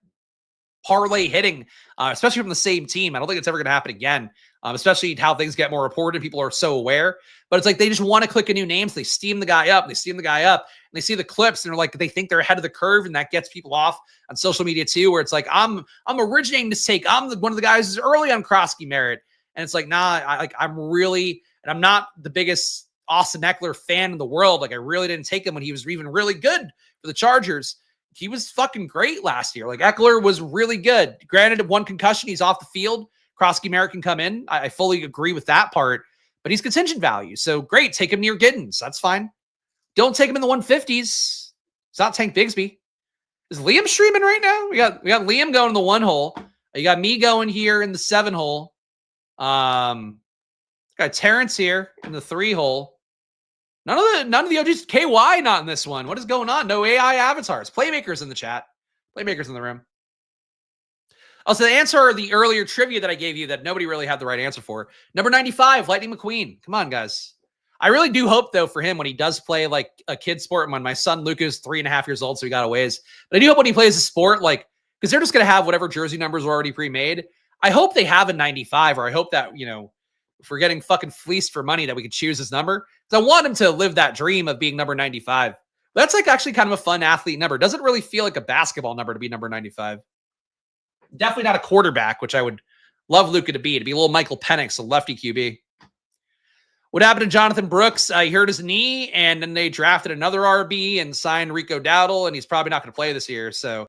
parlay hitting, especially from the same team, I don't think it's ever going to happen again. Especially how things get more reported and people are so aware. But it's like they just want to click a new name, so they steam the guy up, and they see the clips, and they're like, they think they're ahead of the curve, and that gets people off on social media too, where it's like, I'm originating this take. I'm one of the guys who's early on Krosky Merritt. And it's like, nah, I'm not the biggest Austin Eckler fan in the world. Like, I really didn't take him when he was even really good for the Chargers. He was fucking great last year. Like, Eckler was really good. Granted, 1 concussion, he's off the field. Krosky Merritt can come in. I fully agree with that part, but he's contingent value. So great. Take him near Giddens. That's fine. Don't take him in the 150s. It's not Tank Bigsby. Is Liam streaming right now? We got Liam going in the 1 hole. You got me going here in the 7 hole. Got Terrence here in the 3 hole. None of the OGs. KY not in this one. What is going on? No AI avatars. Playmakers in the chat. Playmakers in the room. Also, the answer the earlier trivia that I gave you that nobody really had the right answer for. Number 95, Lightning McQueen. Come on, guys. I really do hope, though, for him when he does play like a kid sport. When my son Luke is 3.5 years old, so he got a ways. But I do hope when he plays a sport, like, because they're just going to have whatever jersey numbers are already pre-made. I hope they have a 95, or I hope that, you know, if we're getting fucking fleeced for money, that we could choose his number. Because I want him to live that dream of being number 95. That's like actually kind of a fun athlete number. Doesn't really feel like a basketball number to be number 95. Definitely not a quarterback, which I would love Luka to be. To be a little Michael Penix, a lefty QB. What happened to Jonathan Brooks? He hurt his knee, and then they drafted another RB and signed Rico Dowdle, and he's probably not going to play this year. So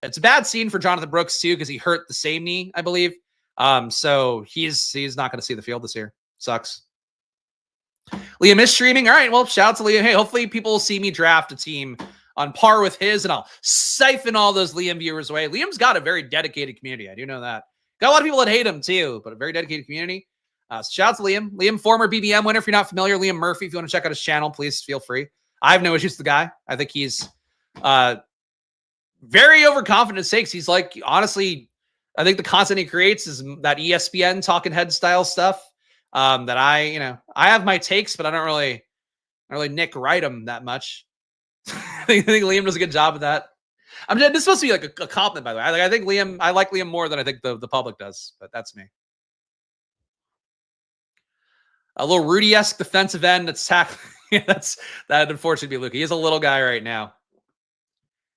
it's a bad scene for Jonathan Brooks, too, because he hurt the same knee, I believe. So he's not going to see the field this year. Sucks. Liam is streaming. All right, well, shout out to Liam. Hey, hopefully people will see me draft a team on par with his, and I'll siphon all those Liam viewers away. Liam's got a very dedicated community. I do know that. Got a lot of people that hate him, too, but a very dedicated community. So shout out to Liam. Liam, former BBM winner. If you're not familiar, Liam Murphy. If you want to check out his channel, please feel free. I have no issues with the guy. I think he's very overconfident sakes. He's like, honestly, I think the content he creates is that ESPN talking head style stuff. That I have my takes, but I don't really Nick write them that much. I think Liam does a good job of that. This is supposed to be like a compliment, by the way. I think Liam, I like Liam more than I think the public does, but that's me. A little Rudy-esque defensive end that's tackling. Yeah, that'd unfortunately be Luka. He's a little guy right now.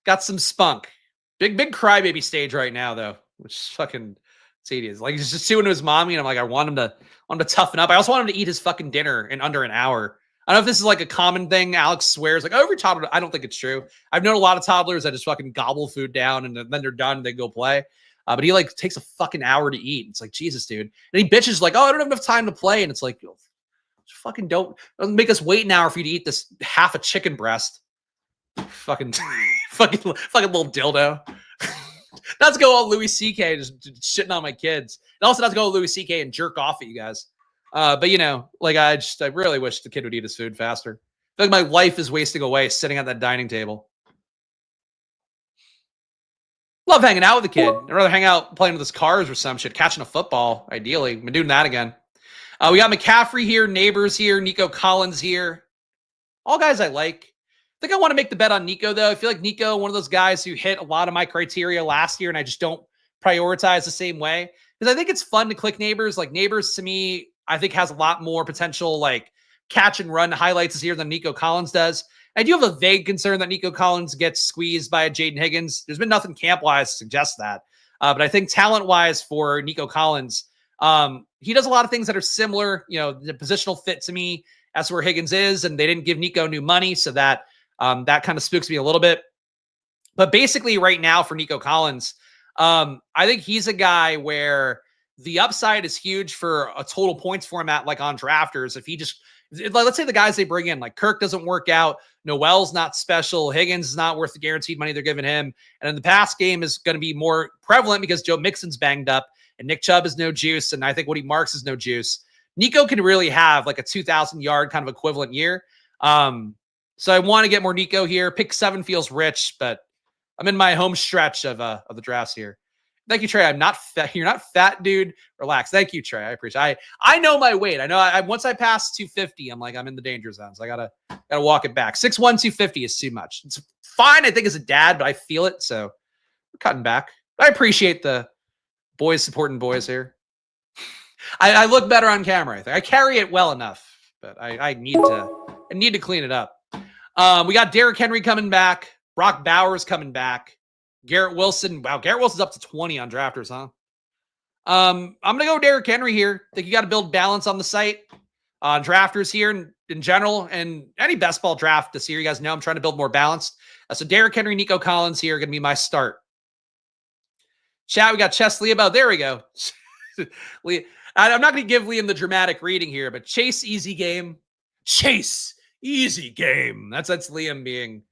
Got some spunk. Big crybaby stage right now, though, which is fucking tedious. Like, he's just chewing to his mommy, and I'm like, I want him to toughen up. I also want him to eat his fucking dinner in under an hour. I don't know if this is like a common thing. Alex swears like, oh, every toddler. I don't think it's true. I've known a lot of toddlers that just fucking gobble food down and then they're done. They go play. But he like takes a fucking hour to eat. It's like, Jesus, dude. And he bitches like, oh, I don't have enough time to play. And it's like, fucking don't make us wait an hour for you to eat this half a chicken breast. Fucking little dildo. Not to go all Louis C.K. just shitting on my kids. And also not to go all Louis C.K. and jerk off at you guys. But like I really wish the kid would eat his food faster. I feel like my life is wasting away sitting at that dining table. Love hanging out with the kid. I'd rather hang out playing with his cars or some shit, catching a football, ideally. Been doing that again. We got McCaffrey here, Neighbors here, Nico Collins here. All guys I like. I think I want to make the bet on Nico, though. I feel like Nico, one of those guys who hit a lot of my criteria last year, and I just don't prioritize the same way. Because I think it's fun to click Neighbors. Like, Neighbors, to me, I think has a lot more potential, like, catch and run highlights this year than Nico Collins does. I do have a vague concern that Nico Collins gets squeezed by Jaden Higgins. There's been nothing camp-wise to suggest that. But I think talent-wise for Nico Collins, he does a lot of things that are similar, the positional fit to me as where Higgins is, and they didn't give Nico new money, so that kind of spooks me a little bit. But basically right now for Nico Collins, I think he's a guy where the upside is huge for a total points format, like on drafters. If he just, let's say the guys they bring in, like Kirk doesn't work out, Noel's not special, Higgins is not worth the guaranteed money they're giving him, and then the pass game is going to be more prevalent because Joe Mixon's banged up, and Nick Chubb is no juice, and I think Woody Marks is no juice. Nico can really have like a 2,000-yard kind of equivalent year. So I want to get more Nico here. Pick 7 feels rich, but I'm in my home stretch of the drafts here. Thank you, Trey. I'm not fat. You're not fat, dude. Relax. Thank you, Trey. I appreciate it. I know my weight. I know once I pass 250, I'm in the danger zone. So I gotta walk it back. 6'1", 250 is too much. It's fine, I think, as a dad, but I feel it. So we're cutting back. I appreciate the boys supporting boys here. I look better on camera, I think. I carry it well enough, but I need to clean it up. We got Derrick Henry coming back. Brock Bowers coming back. Garrett Wilson. Wow, Garrett Wilson's up to 20 on drafters, huh? I'm going to go Derrick Henry here. I think you got to build balance on the site. On drafters here in general, and any best ball draft this year, you guys know I'm trying to build more balanced. So Derrick Henry, Nico Collins here are going to be my start. Chat, we got Chess Liabo. There we go. I'm not going to give Liam the dramatic reading here, but Chase easy game. Chase easy game. That's Liam being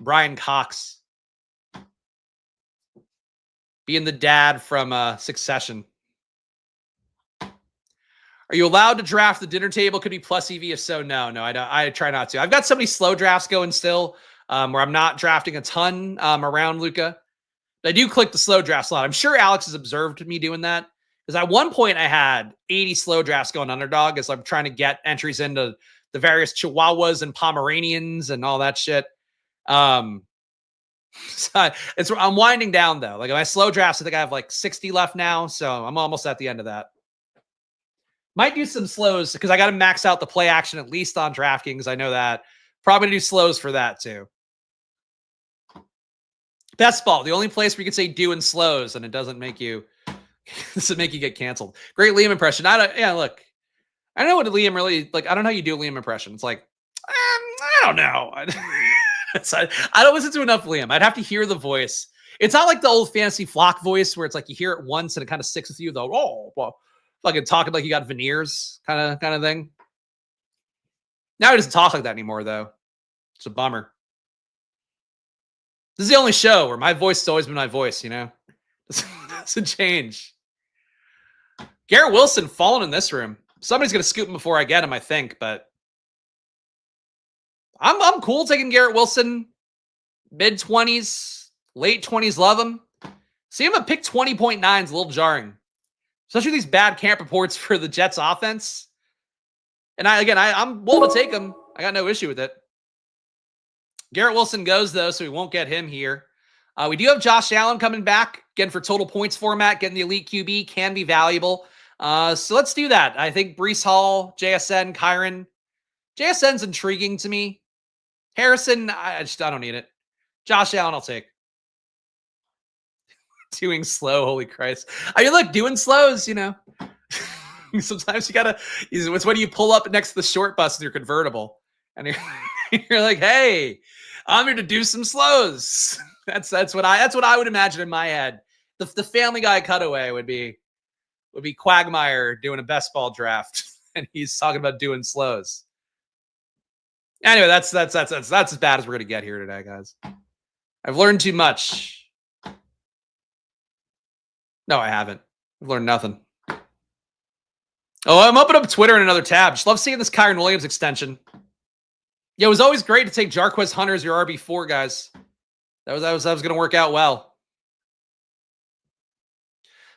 Brian Cox. Being the dad from Succession. Are you allowed to draft the dinner table? Could be plus EV. If so, no, I try not to. I've got so many slow drafts going still where I'm not drafting a ton around Luka. I do click the slow draft slot. I'm sure Alex has observed me doing that because at one point I had 80 slow drafts going Underdog as I'm trying to get entries into the various Chihuahuas and Pomeranians and all that shit. I'm winding down though. Like my slow drafts, I think I have like 60 left now, so I'm almost at the end of that. Might do some slows because I got to max out the play action at least on DraftKings. I know that. Probably do slows for that too. Best ball, the only place where you can say do and slows and it doesn't make you get canceled. Great Liam impression. Look, I know what Liam really like. I don't know how you do a Liam impression. It's like, I don't know. I don't listen to enough Liam. I'd have to hear the voice. It's not like the old fantasy flock voice where it's like you hear it once and it kind of sticks with you. Though, oh, well, fucking talking like you got veneers, kind of thing. Now he doesn't talk like that anymore, though. It's a bummer. This is the only show where my voice has always been my voice, you know? It doesn't change. Garrett Wilson falling in this room. Somebody's going to scoop him before I get him, I think, but I'm cool taking Garrett Wilson, mid-20s, late 20s, love him. See him at pick 20.9 is a little jarring, especially these bad camp reports for the Jets offense. And I'm willing to take him. I got no issue with it. Garrett Wilson goes, though, so we won't get him here. We do have Josh Allen coming back. Again, for total points format, getting the elite QB can be valuable. So let's do that. I think Breece Hall, JSN, Kyron. JSN's intriguing to me. Harrison, I don't need it. Josh Allen, I'll take. Doing slow, holy Christ. I mean, look, doing slows, sometimes you gotta, it's when you pull up next to the short bus in your convertible and you're like, hey, I'm here to do some slows. That's what I would imagine in my head. The Family Guy cutaway would be Quagmire doing a best ball draft and he's talking about doing slows. Anyway, that's as bad as we're gonna get here today, guys. I've learned too much. No, I haven't. I've learned nothing. Oh, I'm opening up Twitter in another tab. Just love seeing this Kyron Williams extension. Yeah, it was always great to take Jarquez Hunter as your RB4, guys. That was going to work out well.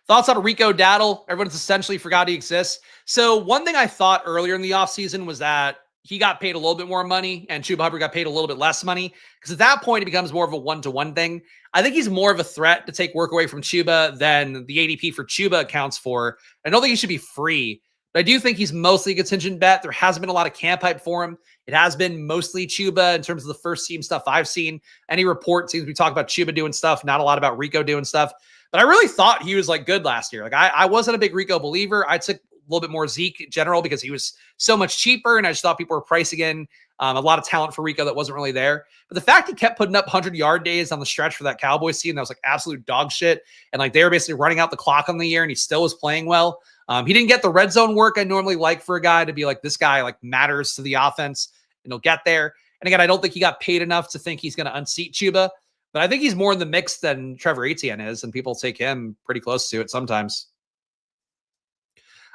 Thoughts on Rico Dowdle? Everyone's essentially forgot he exists. So one thing I thought earlier in the offseason was that he got paid a little bit more money and Chuba Hubbard got paid a little bit less money. Because at that point, it becomes more of a one-to-one thing. I think he's more of a threat to take work away from Chuba than the ADP for Chuba accounts for. I don't think he should be free. But I do think he's mostly a contingent bet. There hasn't been a lot of camp hype for him. It has been mostly Chuba in terms of the first team stuff I've seen. Any report seems we talk about Chuba doing stuff, not a lot about Rico doing stuff. But I really thought he was like good last year. Like I wasn't a big Rico believer. I took a little bit more Zeke in general because he was so much cheaper. And I just thought people were pricing in a lot of talent for Rico that wasn't really there. But the fact he kept putting up 100-yard days on the stretch for that Cowboys team, that was like absolute dog shit. And like they were basically running out the clock on the year and he still was playing well. He didn't get the red zone work I normally like for a guy to be like, this guy like matters to the offense and he'll get there. And again, I don't think he got paid enough to think he's going to unseat Chuba, but I think he's more in the mix than Trevor Etienne is, and people take him pretty close to it sometimes.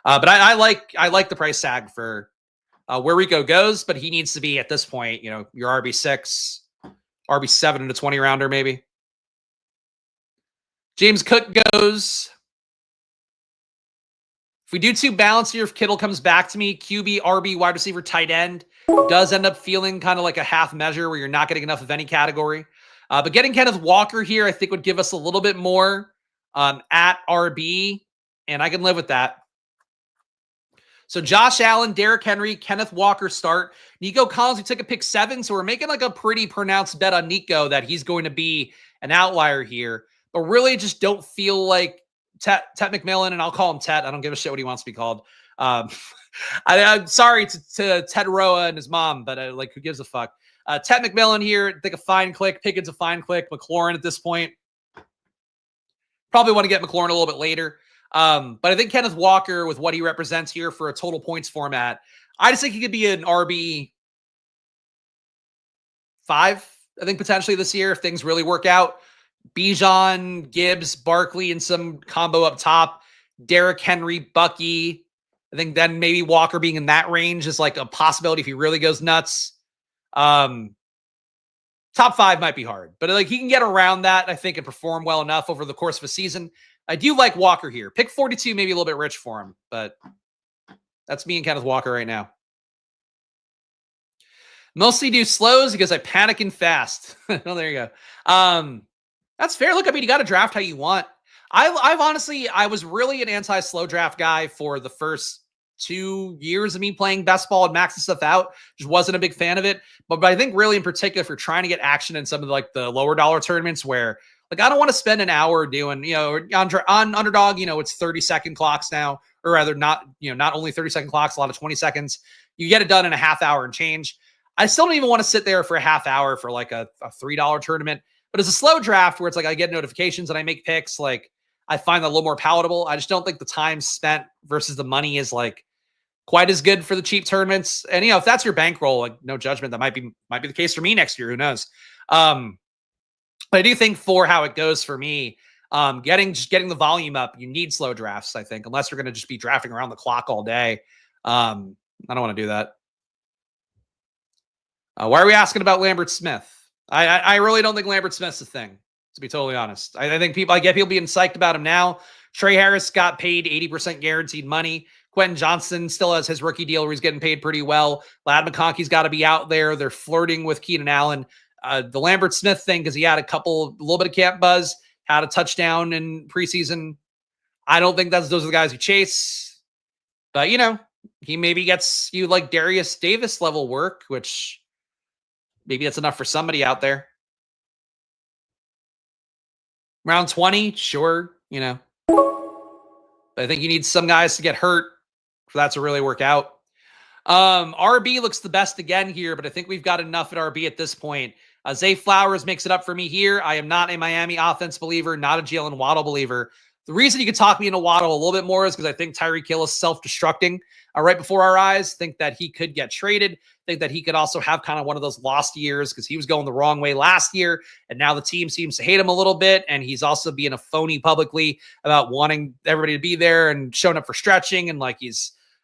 But I like the price tag for where Rico goes, but he needs to be at this point, your RB6, RB7 into 20 rounder maybe. James Cook goes. If we do two balance here, if Kittle comes back to me, QB, RB, wide receiver, tight end, does end up feeling kind of like a half measure where you're not getting enough of any category. But getting Kenneth Walker here, I think would give us a little bit more at RB, and I can live with that. So Josh Allen, Derrick Henry, Kenneth Walker start. Nico Collins, we took a pick 7, so we're making like a pretty pronounced bet on Nico that he's going to be an outlier here. But really just don't feel like Tet McMillan, and I'll call him Tet. I don't give a shit what he wants to be called. I'm sorry to Ted Roa and his mom, but who gives a fuck? Tet McMillan here, I think a fine click. Pickett's a fine click. McLaurin at this point. Probably want to get McLaurin a little bit later. But I think Kenneth Walker, with what he represents here for a total points format, I just think he could be an RB5, I think, potentially this year if things really work out. Bijan, Gibbs, Barkley, and some combo up top. Derrick Henry, Bucky. I think then maybe Walker being in that range is like a possibility if he really goes nuts. Top 5 might be hard, but like he can get around that, I think, and perform well enough over the course of a season. I do like Walker here. Pick 42, maybe a little bit rich for him, but that's me and Kenneth Walker right now. Mostly do slows because I panic and fast. Oh, there you go. That's fair. Look, I mean, you got to draft how you want. I've honestly, I was really an anti-slow draft guy for the first 2 years of me playing best ball and maxing stuff out. Just wasn't a big fan of it. But I think really in particular, if you're trying to get action in some of the lower dollar tournaments where I don't want to spend an hour doing, on Underdog, it's 30-second clocks now, or rather not only 30-second clocks, a lot of 20 seconds. You get it done in a half hour and change. I still don't even want to sit there for a half hour for like a $3 tournament. But as a slow draft where it's like I get notifications and I make picks, like I find that a little more palatable. I just don't think the time spent versus the money is like quite as good for the cheap tournaments. And if that's your bankroll, like no judgment, that might be the case for me next year. Who knows? But I do think for how it goes for me, getting the volume up, you need slow drafts. I think unless you're going to just be drafting around the clock all day. I don't want to do that. Why are we asking about Lambert Smith? I really don't think Lambert Smith's a thing, to be totally honest. I think I get people being psyched about him now. Trey Harris got paid 80% guaranteed money. Quentin Johnson still has his rookie deal where he's getting paid pretty well. Ladd McConkey's got to be out there. They're flirting with Keenan Allen. The Lambert Smith thing, because he had a little bit of camp buzz, had a touchdown in preseason. I don't think those are the guys you chase. But, he maybe gets you like Darius Davis level work, which maybe that's enough for somebody out there. Round 20, sure, But I think you need some guys to get hurt for that to really work out. RB looks the best again here, but I think we've got enough at RB at this point. Zay Flowers makes it up for me here. I am not a Miami offense believer, not a Jalen Waddle believer. The reason you could talk me into Waddle a little bit more is because I think Tyreek Hill is self-destructing right before our eyes. Think that he could get traded. Think that he could also have kind of one of those lost years because he was going the wrong way last year, and now the team seems to hate him a little bit, and he's also being a phony publicly about wanting everybody to be there and showing up for stretching, and like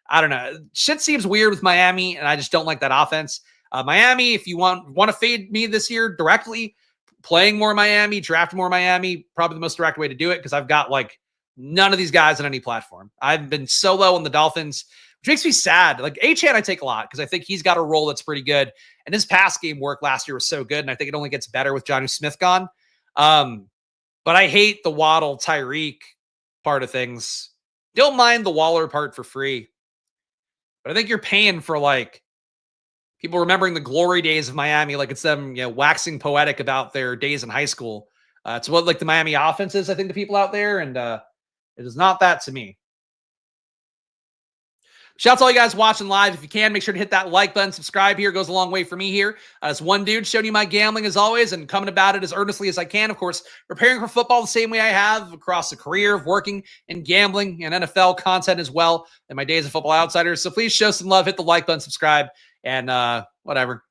I don't know. Shit seems weird with Miami, and I just don't like that offense. Miami, if you want to fade me this year directly, playing more Miami, draft more Miami, probably the most direct way to do it because I've got like none of these guys on any platform. I've been so low on the Dolphins, which makes me sad. Like Achane, I take a lot because I think he's got a role that's pretty good. And his pass game work last year was so good, and I think it only gets better with Jonnu Smith gone. But I hate the Waddle Tyreek part of things. Don't mind the Waller part for free. But I think you're paying for like people remembering the glory days of Miami, like it's them, waxing poetic about their days in high school. It's what like the Miami offense is, I think, to people out there, and it is not that to me. Shout out to all you guys watching live. If you can, make sure to hit that like button, subscribe here. It goes a long way for me here. As one dude showing you my gambling as always and coming about it as earnestly as I can. Of course, preparing for football the same way I have across a career of working and gambling and NFL content as well in my days of Football Outsiders. So please show some love, hit the like button, subscribe, and whatever,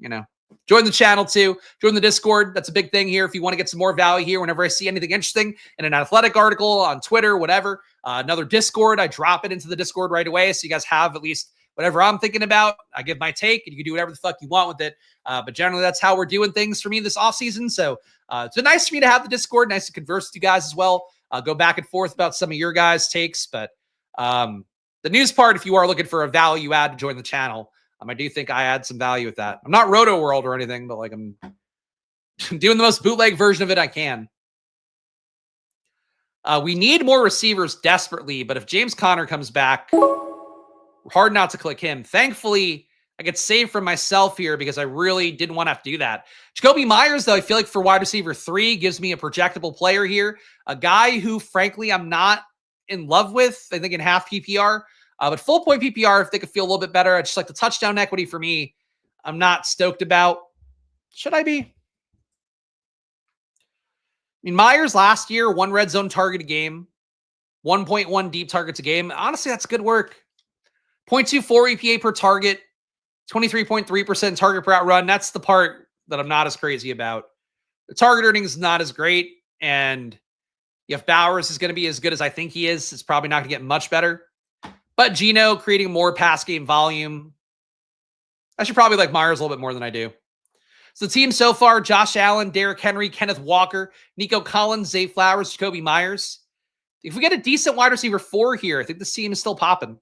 Join the channel too. Join the Discord. That's a big thing here. If you want to get some more value here, whenever I see anything interesting in an athletic article on Twitter, whatever, another Discord, I drop it into the Discord right away. So you guys have at least whatever I'm thinking about. I give my take and you can do whatever the fuck you want with it. But generally that's how we're doing things for me this off season. So it's been nice for me to have the Discord, nice to converse with you guys as well. Go back and forth about some of your guys' takes. But the news part, if you are looking for a value add to join the channel, I do think I add some value with that. I'm not Roto World or anything, but like I'm doing the most bootleg version of it I can. We need more receivers desperately, but if James Conner comes back, hard not to click him. Thankfully, I get saved from myself here because I really didn't want to have to do that. Jacoby Myers, though, I feel like for wide receiver 3 gives me a projectable player here. A guy who, frankly, I'm not in love with. I think in half PPR. But full point PPR, if they could feel a little bit better, I just like the touchdown equity for me. I'm not stoked about. Should I be? I mean, Myers last year, 1 red zone target a game, 1.1 deep targets a game. Honestly, that's good work. 0.24 EPA per target, 23.3% target per out run. That's the part that I'm not as crazy about. The target earnings is not as great. And if Bowers is going to be as good as I think he is, it's probably not going to get much better. But Geno creating more pass game volume. I should probably like Myers a little bit more than I do. So the team so far, Josh Allen, Derrick Henry, Kenneth Walker, Nico Collins, Zay Flowers, Jacoby Myers. If we get a decent wide receiver 4 here, I think this team is still popping.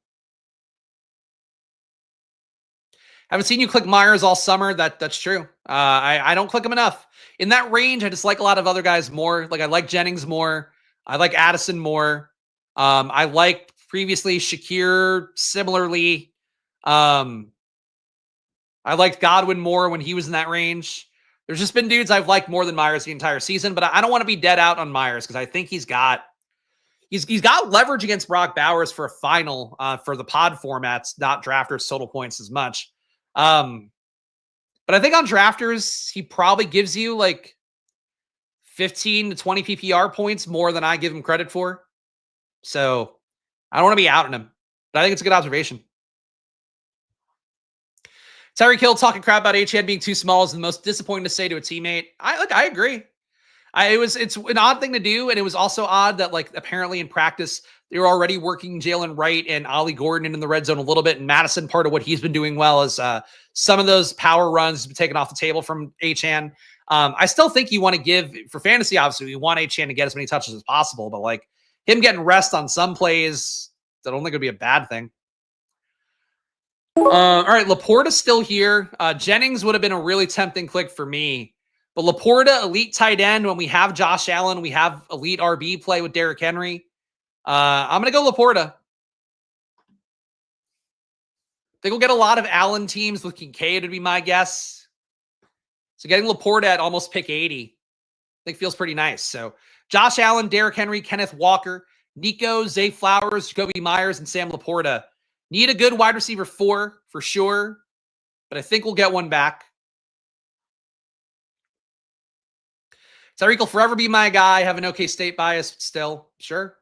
Haven't seen you click Myers all summer. That's true. I don't click him enough. In that range, I just like a lot of other guys more. Like I like Jennings more. I like Addison more. I like previously Shakir similarly. I liked Godwin more when he was in that range. There's just been dudes I've liked more than Myers the entire season, but I don't want to be dead out on Myers because I think he's got leverage against Brock Bowers for a final for the pod formats, not drafters total points as much. But I think on drafters, he probably gives you like 15 to 20 PPR points more than I give him credit for. So I don't want to be out on him, but I think it's a good observation. Tyreek Hill talking crap about Achane being too small is the most disappointing to say to a teammate. I agree. It's an odd thing to do, and it was also odd that like apparently in practice They were already working Jalen Wright and Ollie Gordon in the red zone a little bit. And Madison, part of what he's been doing well is some of those power runs have been taken off the table from Achane. I still think you want to give, for fantasy, obviously, you want Achane to get as many touches as possible. But like him getting rest on some plays, I don't think it'd be a bad thing. All right, Laporta's still here. Jennings would have been a really tempting click for me. But Laporta, elite tight end, when we have Josh Allen, we have elite RB play with Derrick Henry. I'm going to go Laporta. I think we'll get a lot of Allen teams with Kincaid would be my guess. So getting Laporta at almost pick 80, I think feels pretty nice. So Josh Allen, Derrick Henry, Kenneth Walker, Nico, Zay Flowers, Jacoby Myers, and Sam Laporta. Need a good wide receiver 4 for sure, but I think we'll get one back. Tyreek will forever be my guy. Have an OK State bias, but still, sure.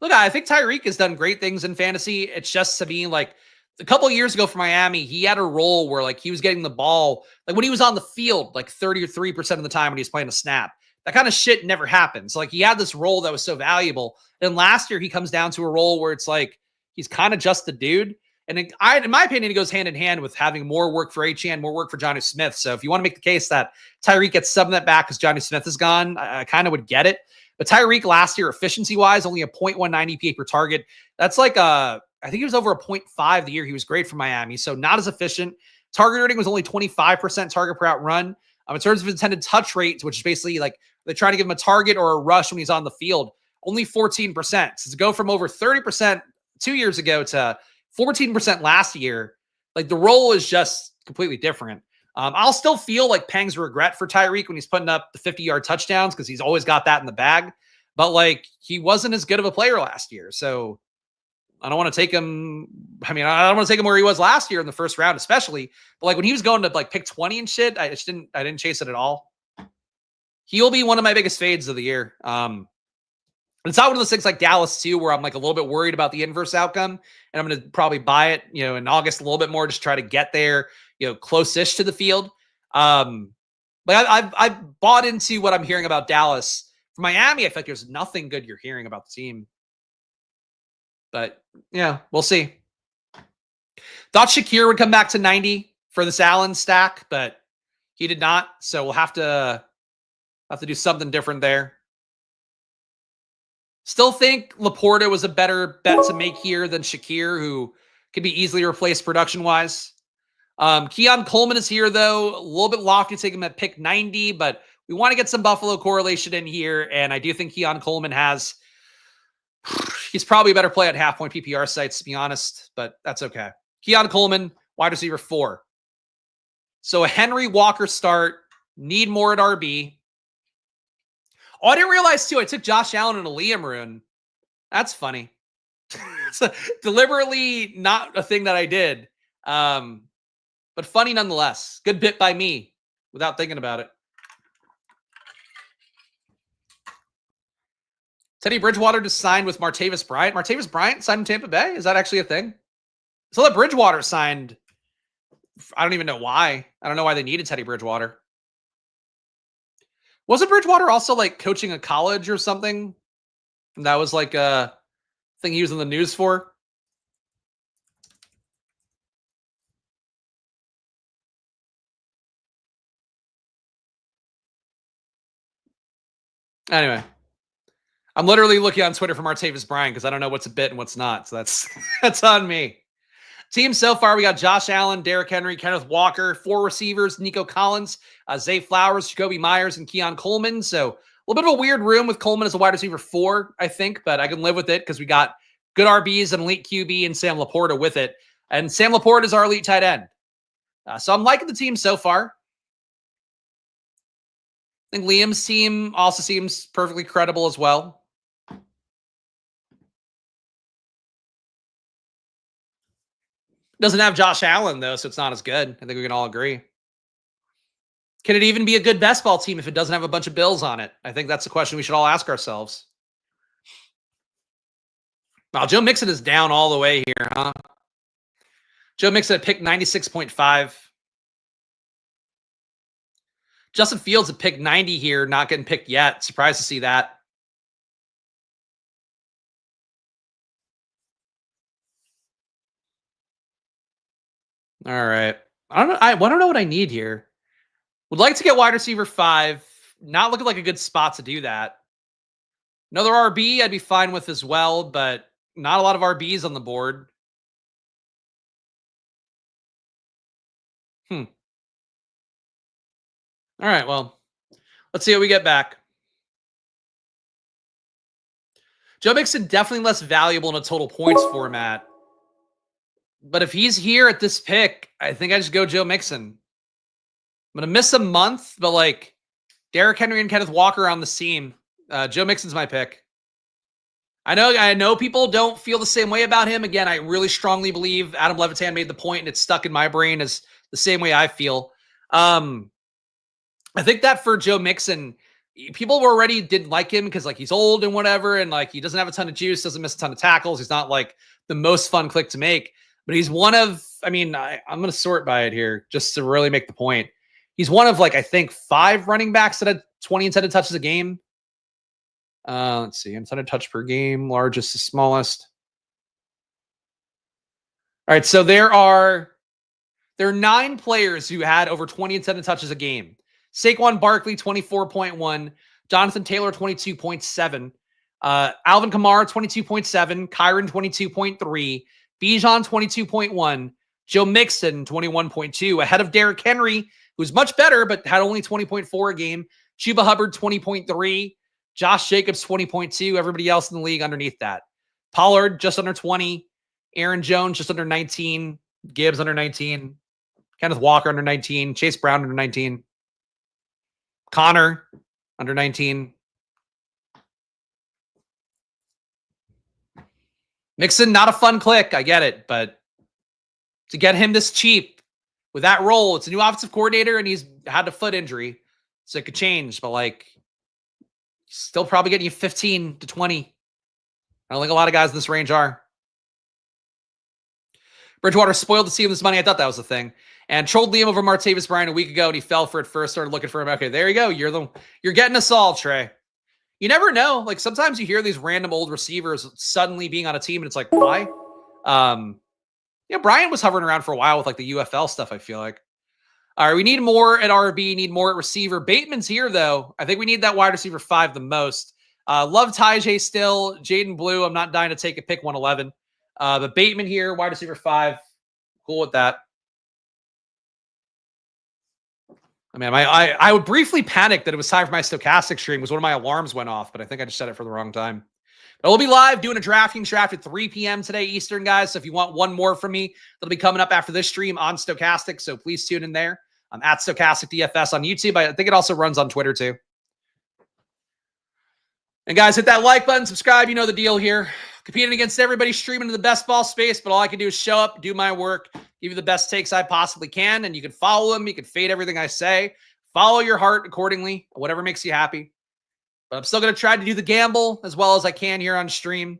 Look, I think Tyreek has done great things in fantasy. It's just to me, like a couple of years ago for Miami, he had a role where like he was getting the ball, like when he was on the field, like 33% of the time when he was playing a snap. That kind of shit never happened. So like he had this role that was so valuable. And last year he comes down to a role where it's like he's kind of just the dude. And in my opinion, it goes hand in hand with having more work for Achane, more work for Johnny Smith. So if you want to make the case that Tyreek gets some of that back because Johnny Smith is gone, I kind of would get it. But Tyreek last year, efficiency-wise, only a 0.19 EPA per target. That's like I think he was over a 0.5 the year he was great for Miami. So not as efficient. Target rating was only 25% target per out run. In terms of intended touch rates, which is basically like they're trying to give him a target or a rush when he's on the field, only 14%. So to go from over 30% 2 years ago to 14% last year, like the role is just completely different. I'll still feel like pangs of regret for Tyreek when he's putting up the 50-yard touchdowns because he's always got that in the bag. But like he wasn't as good of a player last year. So I don't want to take him. I mean, I don't want to take him where he was last year in the first round, especially. But like when he was going to like pick 20 and shit, I didn't chase it at all. He'll be one of my biggest fades of the year. It's not one of those things like Dallas too, where I'm like a little bit worried about the inverse outcome, and I'm going to probably buy it, in August a little bit more, just try to get there, close-ish to the field. But I've bought into what I'm hearing about Dallas. For Miami, I feel like there's nothing good you're hearing about the team. But yeah, we'll see. Thought Shakir would come back to 90 for this Allen stack, but he did not. So we'll have to do something different there. Still think Laporta was a better bet to make here than Shakir, who could be easily replaced production-wise. Keon Coleman is here, though. A little bit lofty to take him at pick 90, but we want to get some Buffalo correlation in here, and I do think Keon Coleman has... He's probably a better play at half-point PPR sites, to be honest, but that's okay. Keon Coleman, wide receiver 4. So a Henry Walker start. Need more at RB. Oh, I didn't realize, too, I took Josh Allen and a Liam Rune. That's funny. It's deliberately not a thing that I did. But funny nonetheless. Good bit by me without thinking about it. Teddy Bridgewater just signed with Martavis Bryant. Martavis Bryant signed in Tampa Bay? Is that actually a thing? So that Bridgewater signed. I don't even know why. I don't know why they needed Teddy Bridgewater. Wasn't Bridgewater also like coaching a college or something? And that was like a thing he was in the news for. Anyway, I'm literally looking on Twitter for Martavis Bryant because I don't know what's a bit and what's not. So that's on me. Team so far, we got Josh Allen, Derrick Henry, Kenneth Walker, 4 receivers, Nico Collins, Zay Flowers, Jacoby Myers, and Keon Coleman. So a little bit of a weird room with Coleman as a wide receiver 4, I think, but I can live with it because we got good RBs and elite QB and Sam Laporta with it. And Sam Laporta is our elite tight end. So I'm liking the team so far. I think Liam's team also seems perfectly credible as well. Doesn't have Josh Allen, though, so it's not as good. I think we can all agree. Can it even be a good best ball team if it doesn't have a bunch of Bills on it? I think that's the question we should all ask ourselves. Wow, Joe Mixon is down all the way here, huh? Joe Mixon at pick 96.5. Justin Fields at pick 90 here, not getting picked yet. Surprised to see that. All right. I don't know. I don't know what I need here. Would like to get wide receiver 5. Not looking like a good spot to do that. Another RB I'd be fine with as well, but not a lot of RBs on the board. All right. Well, let's see what we get back. Joe Mixon definitely less valuable in a total points format. But if he's here at this pick, I think I just go Joe Mixon. I'm going to miss a month, but like Derrick Henry and Kenneth Walker on the scene. Joe Mixon's my pick. I know people don't feel the same way about him. Again, I really strongly believe Adam Levitan made the point and it's stuck in my brain as the same way I feel. I think that for Joe Mixon, people were already didn't like him because like he's old and whatever, and like he doesn't have a ton of juice, doesn't miss a ton of tackles. He's not like the most fun click to make, but he's one of, I'm going to sort by it here just to really make the point. He's one of like, I think 5 running backs that had 20 intended touches a game. Let's see, intended touch per game, largest to smallest. All right, so there are 9 players who had over 20 intended touches a game. Saquon Barkley, 24.1. Jonathan Taylor, 22.7. Alvin Kamara, 22.7. Kyron, 22.3. Bijan, 22.1. Joe Mixon, 21.2. Ahead of Derrick Henry, who's much better, but had only 20.4 a game. Chuba Hubbard, 20.3. Josh Jacobs, 20.2. Everybody else in the league underneath that. Pollard, just under 20. Aaron Jones, just under 19. Gibbs, under 19. Kenneth Walker, under 19. Chase Brown, under 19. Connor, under 19. Mixon, not a fun click. I get it. But to get him this cheap with that role, it's a new offensive coordinator and he's had a foot injury. So it could change. But like, still probably getting you 15 to 20. I don't think a lot of guys in this range are. Bridgewater spoiled to see him this money. I thought that was the thing. And trolled Liam over Martavis Bryant a week ago, and he fell for it first, started looking for him. Okay, there you go. You're getting us all, Trey. You never know. Like sometimes you hear these random old receivers suddenly being on a team, and it's like, why? Bryant was hovering around for a while with like the UFL stuff, I feel like. All right, we need more at RB, need more at receiver. Bateman's here, though. I think we need that wide receiver 5 the most. Love Tyjae still. Jaden Blue, I'm not dying to take a pick 111. But Bateman here, wide receiver 5. Cool with that. I would briefly panic that it was time for my stochastic stream because one of my alarms went off, but I think I just set it for the wrong time. But we'll be live doing a DraftKings draft at 3 p.m. today Eastern, guys. So if you want one more from me, that'll be coming up after this stream on Stochastic. So please tune in there. I'm at Stochastic DFS on YouTube. I think it also runs on Twitter too. And guys, hit that like button, subscribe. You know the deal here. Competing against everybody streaming in the best ball space, but all I can do is show up, do my work, give you the best takes I possibly can, and you can follow them. You can fade everything I say. Follow your heart accordingly, whatever makes you happy. But I'm still going to try to do the gamble as well as I can here on stream.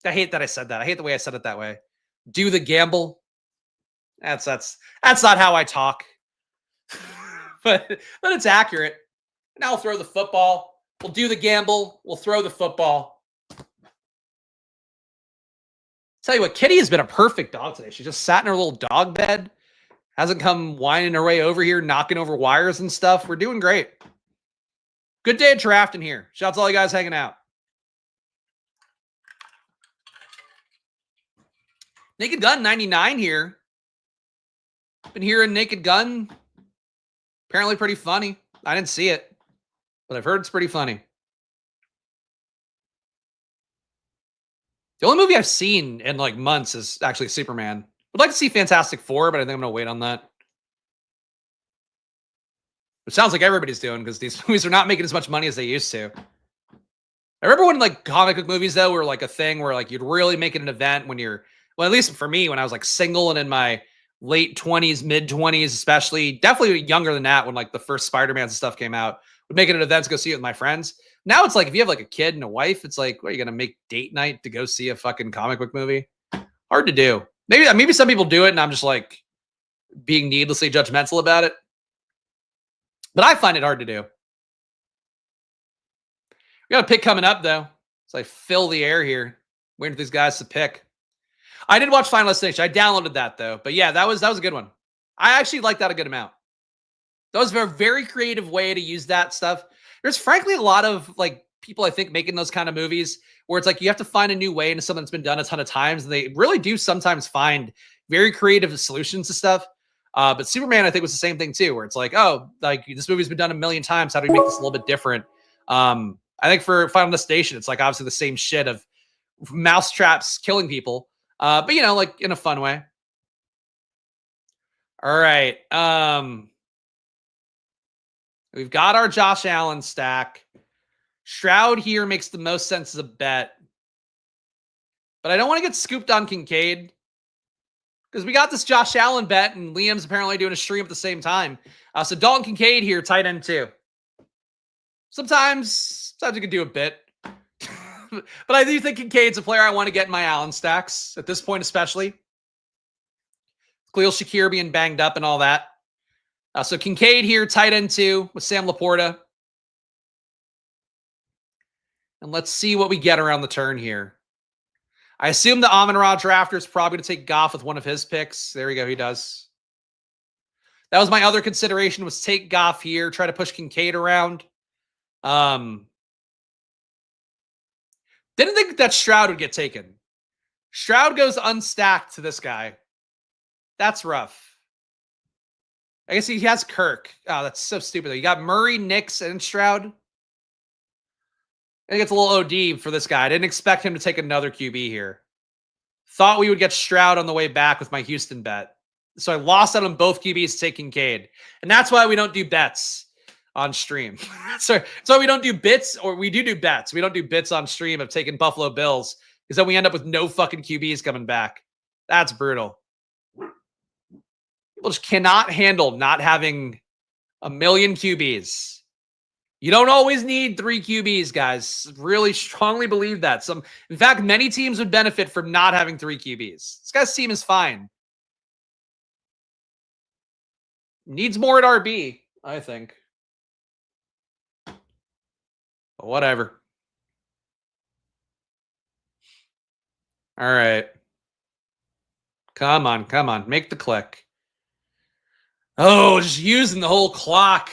I hate that I said that. I hate the way I said it that way. Do the gamble. That's not how I talk. but it's accurate. Now I'll throw the football. We'll do the gamble. We'll throw the football. Tell you what, Kitty has been a perfect dog today. She just sat in her little dog bed. Hasn't come whining her way over here, knocking over wires and stuff. We're doing great. Good day of drafting here. Shout out to all you guys hanging out. Naked Gun 99 here. Been hearing Naked Gun. Apparently pretty funny. I didn't see it, but I've heard it's pretty funny. The only movie I've seen in like months is actually Superman. I'd like to see Fantastic Four, but I think I'm going to wait on that. It sounds like everybody's doing because these movies are not making as much money as they used to. I remember when like comic book movies though were like a thing where like you'd really make it an event when you're, well, at least for me when I was like single and in my late 20s, mid 20s, especially definitely younger than that when like the first Spider-Man and stuff came out, would make it an event to go see it with my friends. Now it's like if you have like a kid and a wife, it's like, what, are you going to make date night to go see a fucking comic book movie? Hard to do. Maybe some people do it and I'm just like being needlessly judgmental about it. But I find it hard to do. We got a pick coming up though. So I fill the air here. Waiting for these guys to pick. I did watch Final Destination. I downloaded that though. But yeah, that was a good one. I actually liked that a good amount. That was a very creative way to use that stuff. There's frankly a lot of like people I think making those kind of movies where it's like you have to find a new way into something that's been done a ton of times. And they really do sometimes find very creative solutions to stuff. But Superman, I think, was the same thing too, where it's like, oh, like this movie's been done a million times. How do we make this a little bit different? I think for Final Destination, it's like obviously the same shit of mouse traps killing people. But you know, like in a fun way. All right. We've got our Josh Allen stack. Stroud here makes the most sense as a bet. But I don't want to get scooped on Kincaid because we got this Josh Allen bet and Liam's apparently doing a stream at the same time. So Dalton Kincaid here, tight end too. Sometimes you can do a bit. But I do think Kincaid's a player I want to get in my Allen stacks at this point, especially. Khalil Shakir being banged up and all that. So Kincaid here, tight end 2 with Sam Laporta. And let's see what we get around the turn here. I assume the Amon-Ra drafter is probably going to take Goff with one of his picks. There we go. He does. That was my other consideration, was take Goff here, try to push Kincaid around. Didn't think that Stroud would get taken. Stroud goes unstacked to this guy. That's rough. I guess he has Kirk. Oh, that's so stupid, though. You got Murray, Nix, and Stroud. I think it's a little OD for this guy. I didn't expect him to take another QB here. Thought we would get Stroud on the way back with my Houston bet. So I lost out on both QBs taking Cade. And that's why we don't do bets on stream. so we don't do bits, or we do bets. We don't do bits on stream of taking Buffalo Bills because then we end up with no fucking QBs coming back. That's brutal. People just cannot handle not having a million QBs. You don't always need 3 QBs, guys. Really strongly believe that. In fact, many teams would benefit from not having 3 QBs. This guy's team is fine. Needs more at RB, I think. But whatever. All right. Come on. Make the click. Oh, just using the whole clock.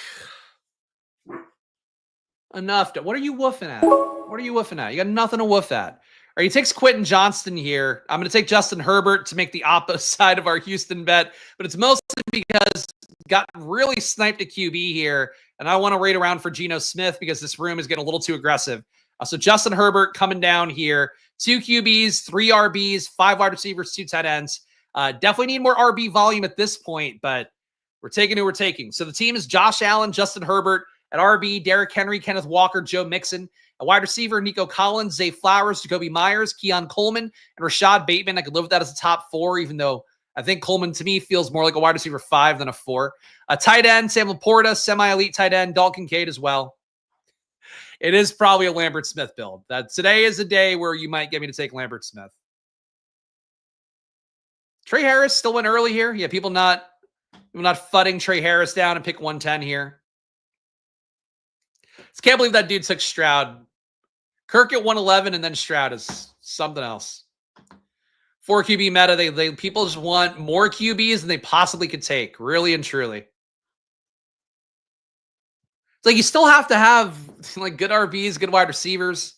Enough. What are you woofing at? You got nothing to woof at. All right, he takes Quentin Johnston here. I'm going to take Justin Herbert to make the opposite side of our Houston bet, but it's mostly because got really sniped at QB here, and I want to wait around for Geno Smith because this room is getting a little too aggressive. So Justin Herbert coming down here. 2 QBs, 3 RBs, 5 wide receivers, 2 tight ends. Definitely need more RB volume at this point, but we're taking who we're taking. So the team is Josh Allen, Justin Herbert. At RB, Derrick Henry, Kenneth Walker, Joe Mixon. At wide receiver, Nico Collins, Zay Flowers, Jacoby Myers, Keon Coleman, and Rashad Bateman. I could live with that as a top 4, even though I think Coleman, to me, feels more like a wide receiver 5 than a 4. A tight end, Sam Laporta, semi-elite tight end, Dalton Kincaid as well. It is probably a Lambert Smith build. Today is a day where you might get me to take Lambert Smith. Trey Harris still went early here. Yeah, people not fudding Trey Harris down and pick 110 here. Just can't believe that dude took Stroud. Kirk at 111 and then Stroud is something else. 4 QB meta. They people just want more QBs than they possibly could take, really and truly. It's like you still have to have like good RBs, good wide receivers.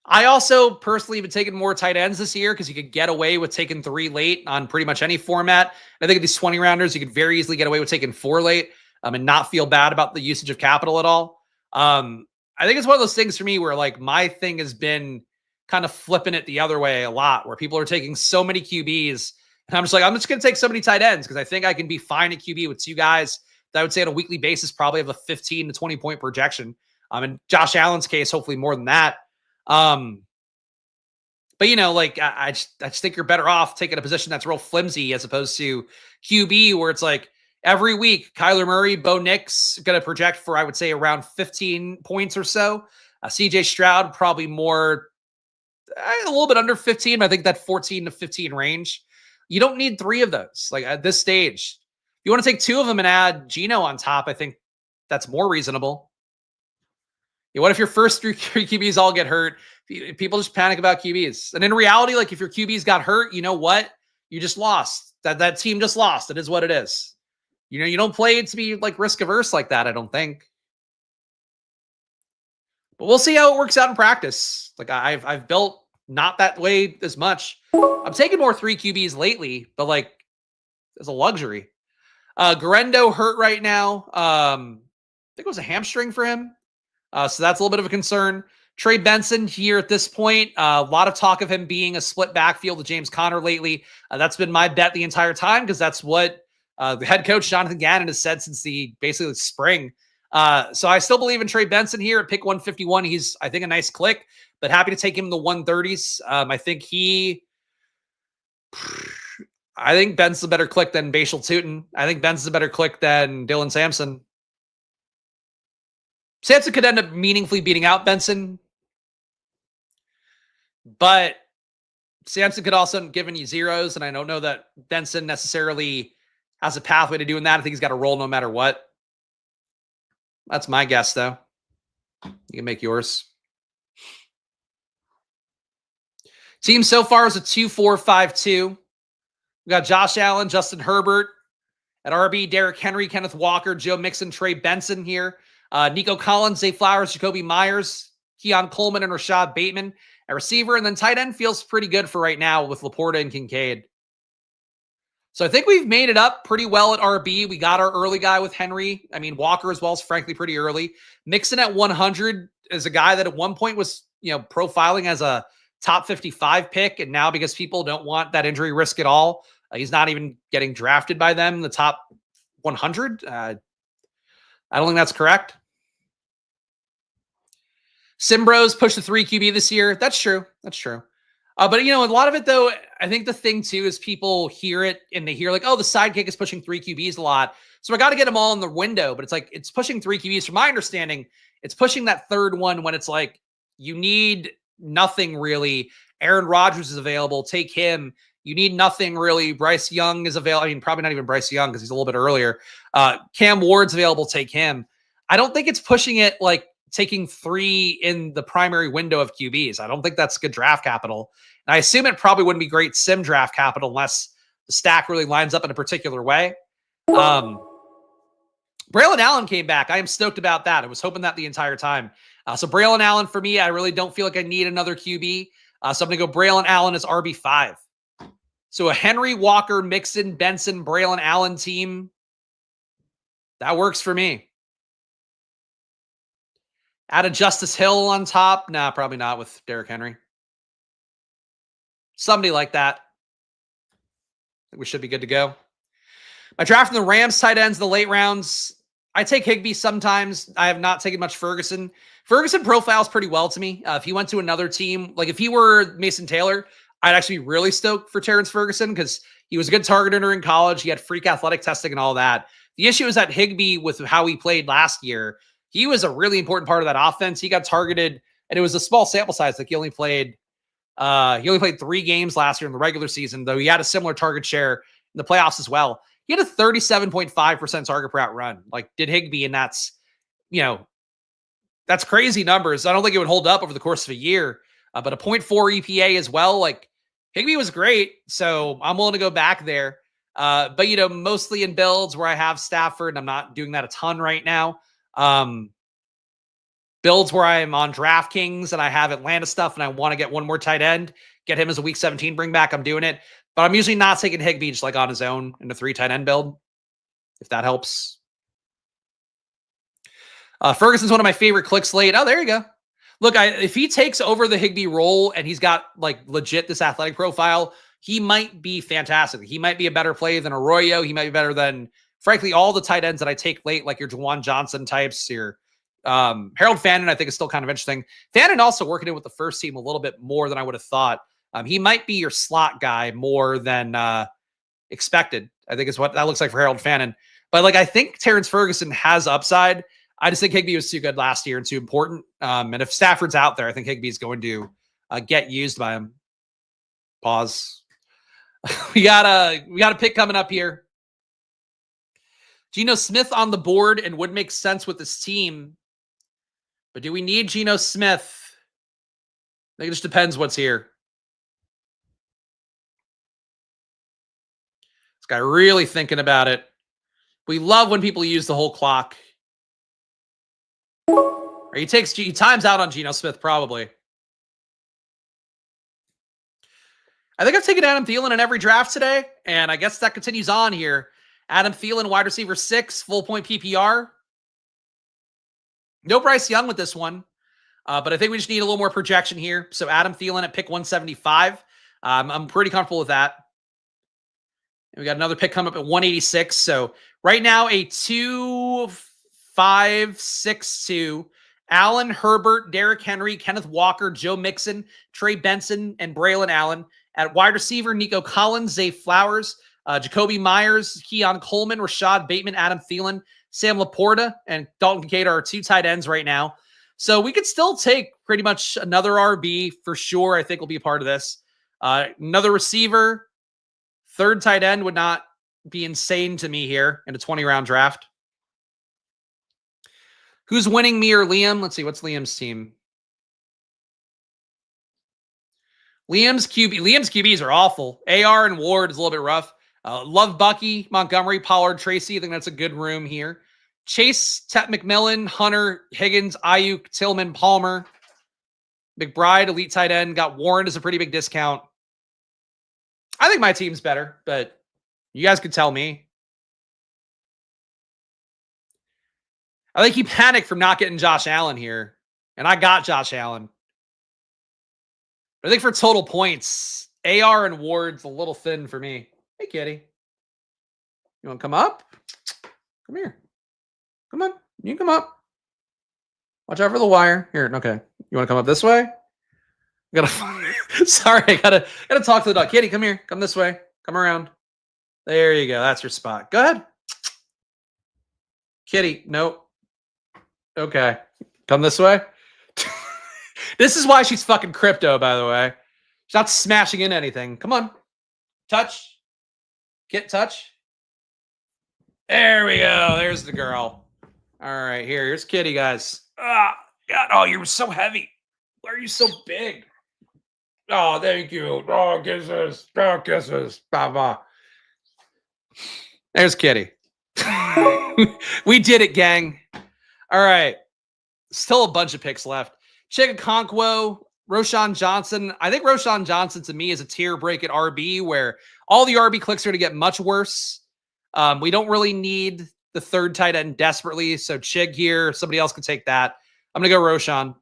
I also personally have been taking more tight ends this year because you could get away with taking 3 late on pretty much any format. I think of these 20 rounders, you could very easily get away with taking 4 late. And not feel bad about the usage of capital at all. I think it's one of those things for me where like my thing has been kind of flipping it the other way a lot, where people are taking so many QBs and I'm just like, I'm just going to take so many tight ends because I think I can be fine at QB with 2 guys that I would say on a weekly basis probably have a 15 to 20 point projection. In Josh Allen's case, hopefully more than that. But you know, like I just think you're better off taking a position that's real flimsy as opposed to QB where it's like, every week, Kyler Murray, Bo Nix going to project for, I would say, around 15 points or so. CJ Stroud, probably more, a little bit under 15, but I think that 14 to 15 range. You don't need 3 of those. Like at this stage, you want to take 2 of them and add Geno on top. I think that's more reasonable. Yeah, what if your first three QBs all get hurt? People just panic about QBs. And in reality, like if your QBs got hurt, you know what? You just lost. That team just lost. It is what it is. You know, you don't play it to be like risk averse like that, I don't think. But we'll see how it works out in practice. Like I've built not that way as much. I'm taking more 3 QBs lately, but like it's a luxury. Garendo hurt right now. I think it was a hamstring for him. So that's a little bit of a concern. Trey Benson here at this point. A lot of talk of him being a split backfield with James Conner lately. That's been my bet the entire time because that's what the head coach Jonathan Gannon has said since basically the spring. So I still believe in Trey Benson here at pick 151. He's, I think, a nice click, but happy to take him in the 130s. I think Benson's a better click than Bashal Tutin. I think Benson's a better click than Dylan Sampson. Sampson could end up meaningfully beating out Benson, but Sampson could also have given you zeros, and I don't know that Benson necessarily has a pathway to doing that. I think he's got to roll no matter what. That's my guess, though. You can make yours. Team so far is a 2-4-5-2. We got Josh Allen, Justin Herbert. At RB, Derrick Henry, Kenneth Walker, Joe Mixon, Trey Benson here. Nico Collins, Zay Flowers, Jacoby Myers, Keon Coleman, and Rashad Bateman at receiver. And then tight end feels pretty good for right now with Laporta and Kincaid. So I think we've made it up pretty well at RB. We got our early guy with Henry. I mean, Walker as well is frankly pretty early. Mixon at 100 is a guy that at one point was, profiling as a top 55 pick. And now because people don't want that injury risk at all, he's not even getting drafted by them in the top 100. I don't think that's correct. Simbros pushed the 3 QB this year. That's true. But, a lot of it, though, I think the thing, too, is people hear it and they hear like, oh, the sidekick is pushing 3 QBs a lot. So I got to get them all in the window. But it's like it's pushing 3 QBs. From my understanding, it's pushing that third one when it's like you need nothing really. Aaron Rodgers is available. Take him. You need nothing really. Bryce Young is available. I mean, probably not even Bryce Young because he's a little bit earlier. Cam Ward's available. Take him. I don't think it's pushing it like taking 3 in the primary window of QBs. I don't think that's good draft capital. And I assume it probably wouldn't be great sim draft capital unless the stack really lines up in a particular way. Braylon Allen came back. I am stoked about that. I was hoping that the entire time. So Braylon Allen for me, I really don't feel like I need another QB. So I'm going to go Braylon Allen as RB5. So a Henry, Walker, Mixon, Benson, Braylon Allen team, that works for me. Add a Justice Hill on top? Nah, probably not with Derrick Henry. Somebody like that. I think we should be good to go. My draft in the Rams tight ends in the late rounds. I take Higbee sometimes. I have not taken much Ferguson. Ferguson profiles pretty well to me. If he went to another team, like if he were Mason Taylor, I'd actually be really stoked for Terrence Ferguson because he was a good targeter in college. He had freak athletic testing and all that. The issue is that Higbee, with how he played last year, he was a really important part of that offense. He got targeted, and it was a small sample size. Like he only played 3 games last year in the regular season, though he had a similar target share in the playoffs as well. He had a 37.5% target per out run. Like did Higbee, and that's crazy numbers. I don't think it would hold up over the course of a year, but a 0.4 EPA as well. Like Higbee was great, so I'm willing to go back there. But mostly in builds where I have Stafford, and I'm not doing that a ton right now. Builds where I'm on DraftKings and I have Atlanta stuff and I want to get one more tight end, get him as a week 17 bring back, I'm doing it. But I'm usually not taking Higbee just like on his own in a 3 tight end build, if that helps. Ferguson's one of my favorite clicks late. Oh, there you go. Look, if he takes over the Higbee role and he's got like legit this athletic profile, he might be fantastic. He might be a better play than Arroyo. He might be better than, frankly, all the tight ends that I take late, like your Juwan Johnson types, your Harold Fannin, I think is still kind of interesting. Fannin also working in with the first team a little bit more than I would have thought. He might be your slot guy more than expected, I think is what that looks like for Harold Fannin. But like, I think Terrence Ferguson has upside. I just think Higbee was too good last year and too important. And if Stafford's out there, I think Higbee is going to get used by him. Pause. we got a pick coming up here. Geno Smith on the board and would make sense with this team. But do we need Geno Smith? I think it just depends what's here. This guy really thinking about it. We love when people use the whole clock. Or he times out on Geno Smith, probably. I think I've taken Adam Thielen in every draft today, and I guess that continues on here. Adam Thielen, wide receiver 6, full point PPR. No Bryce Young with this one, but I think we just need a little more projection here. So Adam Thielen at pick 175. I'm pretty comfortable with that. And we got another pick coming up at 186. So right now, a 2-5-6-2. Allen, Herbert, Derrick Henry, Kenneth Walker, Joe Mixon, Trey Benson, and Braylon Allen. At wide receiver, Nico Collins, Zay Flowers, Jacoby Myers, Keon Coleman, Rashad Bateman, Adam Thielen, Sam Laporta, and Dalton Kincaid are our 2 tight ends right now. So we could still take pretty much another RB for sure. I think will be a part of this. Another receiver, 3rd tight end would not be insane to me here in a 20-round draft. Who's winning, me or Liam? Let's see. What's Liam's team? Liam's QBs are awful. AR and Ward is a little bit rough. Love Bucky, Montgomery, Pollard, Tracy. I think that's a good room here. Chase, Tet McMillan, Hunter, Higgins, Ayuk, Tillman, Palmer. McBride, elite tight end. Got Warren as a pretty big discount. I think my team's better, but you guys could tell me. I think he panicked from not getting Josh Allen here. And I got Josh Allen. But I think for total points, AR and Ward's a little thin for me. Hey, kitty. You want to come up? Come here. Come on. You can come up. Watch out for the wire. Here, okay. You want to come up this way? Sorry, I gotta talk to the dog. Kitty, come here. Come this way. Come around. There you go. That's your spot. Go ahead. Kitty, nope. Okay. Come this way. This is why she's fucking crypto, by the way. She's not smashing into anything. Come on. Touch. Get touch. There we go. There's the girl. All right, here's Kitty, guys. Ah, God. Oh, you're so heavy. Why are you so big? Oh, thank you. Oh, kisses. Oh, kisses. Bye-bye. There's Kitty. We did it, gang. All right. Still a bunch of picks left. Chigakonkwo, Roshan Johnson. I think Roshan Johnson, to me, is a tier break at RB where all the RB clicks are going to get much worse. We don't really need the 3rd tight end desperately. So Chig here. Somebody else can take that. I'm going to go Roshan.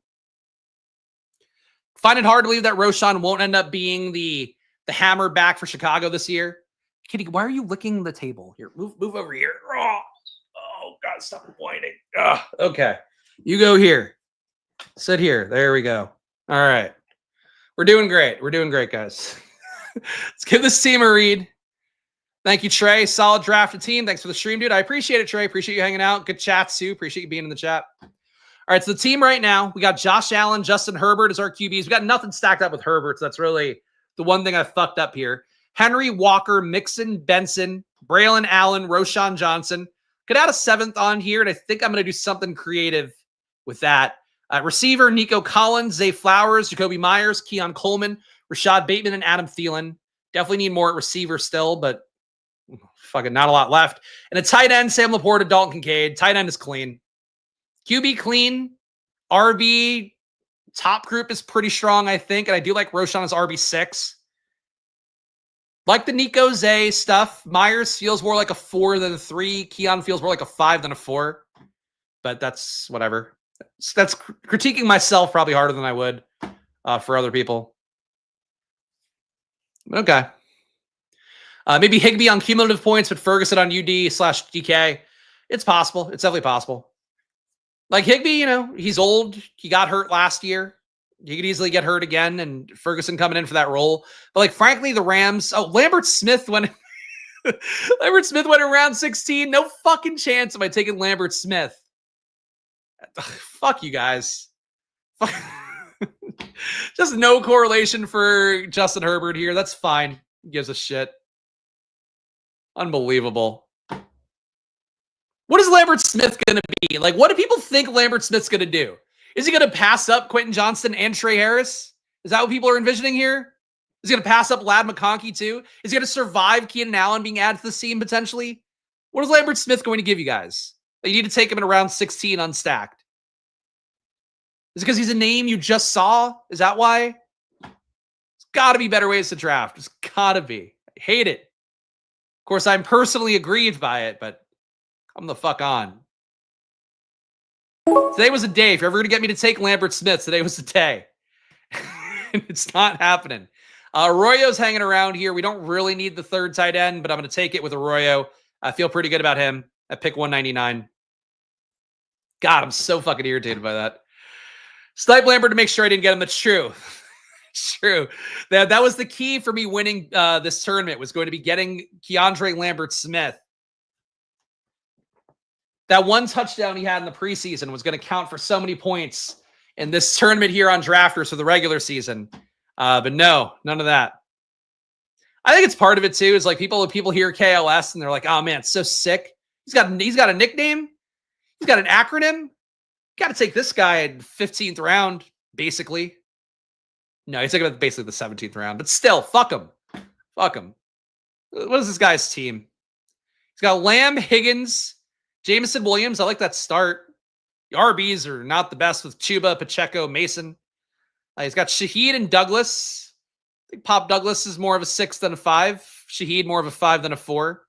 Find it hard to believe that Roshan won't end up being the hammer back for Chicago this year. Kitty, why are you licking the table? Here, move over here. Oh God, stop whining. Okay. You go here. Sit here. There we go. All right. We're doing great. We're doing great, guys. Let's give this team a read. Thank you, Trey. Solid drafted team. Thanks for the stream, dude. I appreciate it, Trey. Appreciate you hanging out. Good chats, too. Appreciate you being in the chat. All right, so the team right now, we got Josh Allen, Justin Herbert as our QBs. We got nothing stacked up with Herbert, so that's really the one thing I fucked up here. Henry, Walker, Mixon, Benson, Braylon Allen, Roshan Johnson. Could add a 7th on here, and I think I'm going to do something creative with that. Receiver, Nico Collins, Zay Flowers, Jacoby Myers, Keon Coleman, Rashad Bateman, and Adam Thielen. Definitely need more at receiver still, but fucking not a lot left. And a tight end, Sam Laporta, Dalton Kincaid. Tight end is clean. QB clean. RB top group is pretty strong, I think. And I do like Roshan as RB6. Like the Nico Zay stuff. Myers feels more like a 4 than a 3. Keon feels more like a 5 than a 4. But that's whatever. That's critiquing myself probably harder than I would for other people. Okay. Maybe Higbee on cumulative points, but Ferguson on UD/DK. It's possible. It's definitely possible. Like Higbee, he's old. He got hurt last year. He could easily get hurt again, and Ferguson coming in for that role. But like, frankly, the Rams. Oh, Lambert Smith went. Lambert Smith went around 16. No fucking chance am I taking Lambert Smith. Fuck you guys. Just no correlation for Justin Herbert here. That's fine. He gives a shit. Unbelievable. What is Lambert Smith going to be? Like, what do people think Lambert Smith's going to do? Is he going to pass up Quentin Johnston and Trey Harris? Is that what people are envisioning here? Is he going to pass up Ladd McConkey too? Is he going to survive Keenan Allen being added to the scene potentially? What is Lambert Smith going to give you guys? You need to take him in around 16 unstacked. Is it because he's a name you just saw? Is that why? There's got to be better ways to draft. There's got to be. I hate it. Of course, I'm personally aggrieved by it, but come the fuck on. Today was a day. If you're ever going to get me to take Lambert Smith, today was the day. It's not happening. Arroyo's hanging around here. We don't really need the third tight end, but I'm going to take it with Arroyo. I feel pretty good about him at pick 199. God, I'm so fucking irritated by that. Snipe Lambert to make sure I didn't get him. That's true. It's true. That was the key for me winning this tournament, was going to be getting Keandre Lambert Smith. That one touchdown he had in the preseason was going to count for so many points in this tournament here on Drafters for the regular season. But no, none of that. I think it's part of it too. Is like people hear KLS and they're like, "Oh man, it's so sick. He's got a nickname. He's got an acronym. You got to take this guy in 15th round, basically." No, he's taking him basically the 17th round. But still, fuck him. Fuck him. What is this guy's team? He's got Lamb, Higgins, Jameson Williams. I like that start. The RBs are not the best with Chuba, Pacheco, Mason. He's got Shaheed and Douglas. I think Pop Douglas is more of a 6 than a 5. Shaheed more of a 5 than a 4.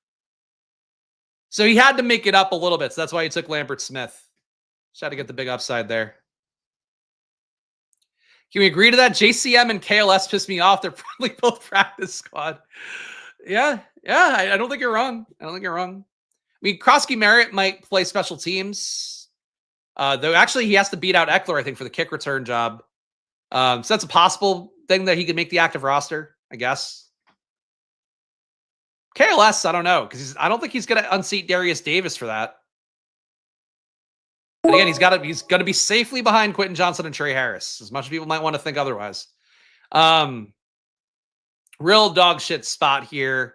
So he had to make it up a little bit. So that's why he took Lambert Smith. Just had to get the big upside there. Can we agree to that? JCM and KLS pissed me off. They're probably both practice squad. Yeah. I don't think you're wrong. I mean, Krosky Merritt might play special teams. Though actually he has to beat out Eckler, I think, for the kick return job. So that's a possible thing that he could make the active roster, I guess. KLS, I don't know, because I don't think he's going to unseat Darius Davis for that. And again, he's going to be safely behind Quentin Johnston and Trey Harris, as much as people might want to think otherwise. Real dog shit spot here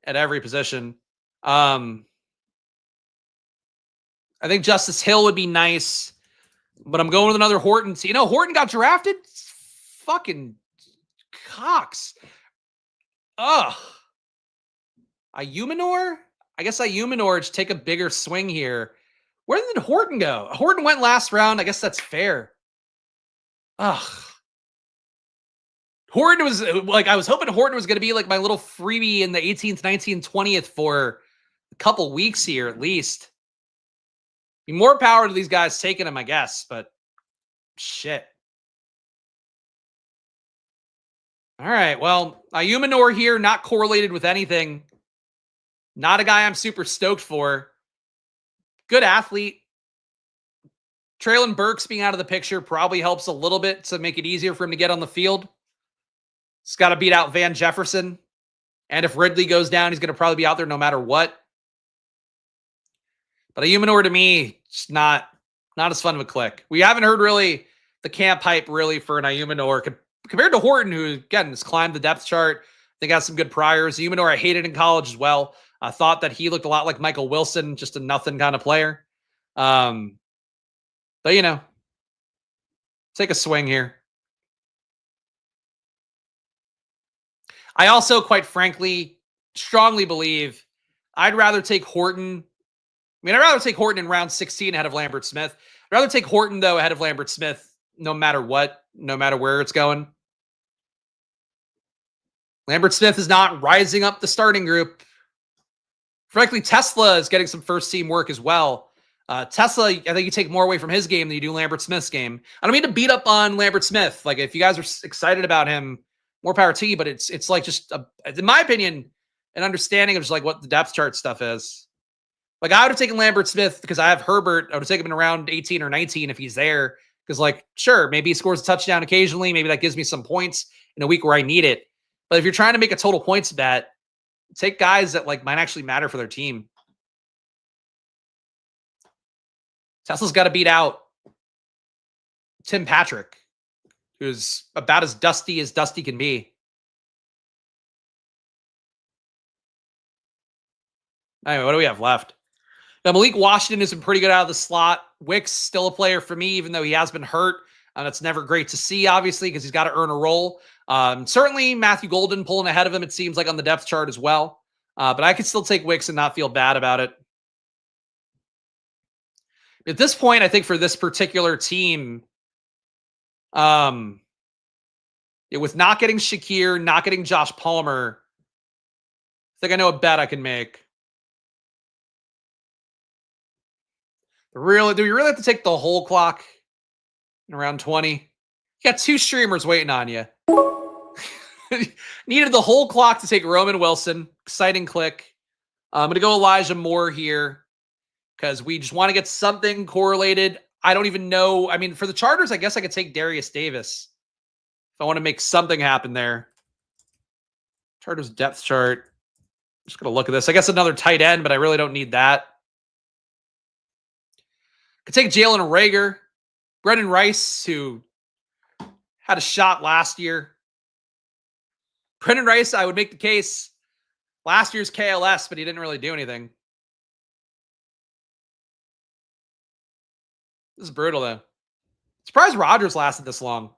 at every position. I think Justice Hill would be nice, but I'm going with another Horton. You know, Horton got drafted? Fucking Cox. Ugh. Ayumanor? I guess Ayumanor should take a bigger swing here. Where did Horton go? Horton went last round. I guess that's fair. Ugh. Horton was like, I was hoping Horton was going to be like my little freebie in the 18th, 19th, 20th for a couple weeks here at least. Be more power to these guys taking him, I guess, but shit. All right, well, Ayumanor here, not correlated with anything. Not a guy I'm super stoked for. Good athlete. Traylon Burks being out of the picture probably helps a little bit to make it easier for him to get on the field. He's got to beat out Van Jefferson. And if Ridley goes down, he's going to probably be out there no matter what. But Ayumanor to me, just not as fun of a click. We haven't heard really the camp hype really for an Ayumanor compared to Horton, who again has climbed the depth chart. I think has some good priors. Ayumanor I hated in college as well. I thought that he looked a lot like Michael Wilson, just a nothing kind of player. But you know, take a swing here. I also, quite frankly, strongly believe I'd rather take Horton. I'd rather take Horton in round 16 ahead of Lambert Smith. I'd rather take Horton, though, ahead of Lambert Smith, no matter what, no matter where it's going. Lambert Smith is not rising up the starting group. Frankly, Tesla is getting some first-team work as well. Tesla, I think you take more away from his game than you do Lambert Smith's game. I don't mean to beat up on Lambert Smith. Like, if you guys are excited about him, more power to you, but it's like just, in my opinion, an understanding of just like what the depth chart stuff is. Like, I would have taken Lambert Smith because I have Herbert. I would have taken him in around 18 or 19 if he's there. Because, like, sure, maybe he scores a touchdown occasionally. Maybe that gives me some points in a week where I need it. But if you're trying to make a total points bet, take guys that like might actually matter for their team. Tesla's got to beat out Tim Patrick, who's about as dusty can be. Anyway, what do we have left? Now, Malik Washington has been pretty good out of the slot. Wicks still a player for me, even though he has been hurt. That's never great to see, obviously, because he's got to earn a role. Certainly Matthew Golden pulling ahead of him, it seems like, on the depth chart as well. But I could still take Wicks and not feel bad about it. At this point, I think for this particular team, with not getting Shakir, not getting Josh Palmer, I think I know a bet I can make. Do we really have to take the whole clock in around 20? You got 2 streamers waiting on you. Needed the whole clock to take Roman Wilson. Exciting click. I'm going to go Elijah Moore here because we just want to get something correlated. I don't even know. I mean, for the Chargers, I guess I could take Darius Davis if I want to make something happen there. Chargers depth chart. Just going to look at this. I guess another tight end, but I really don't need that. Could take Jalen Reagor. Brendan Rice, who had a shot last year. Brendan Rice, I would make the case, last year's KLS, but he didn't really do anything. This is brutal, though. Surprised Rodgers lasted this long.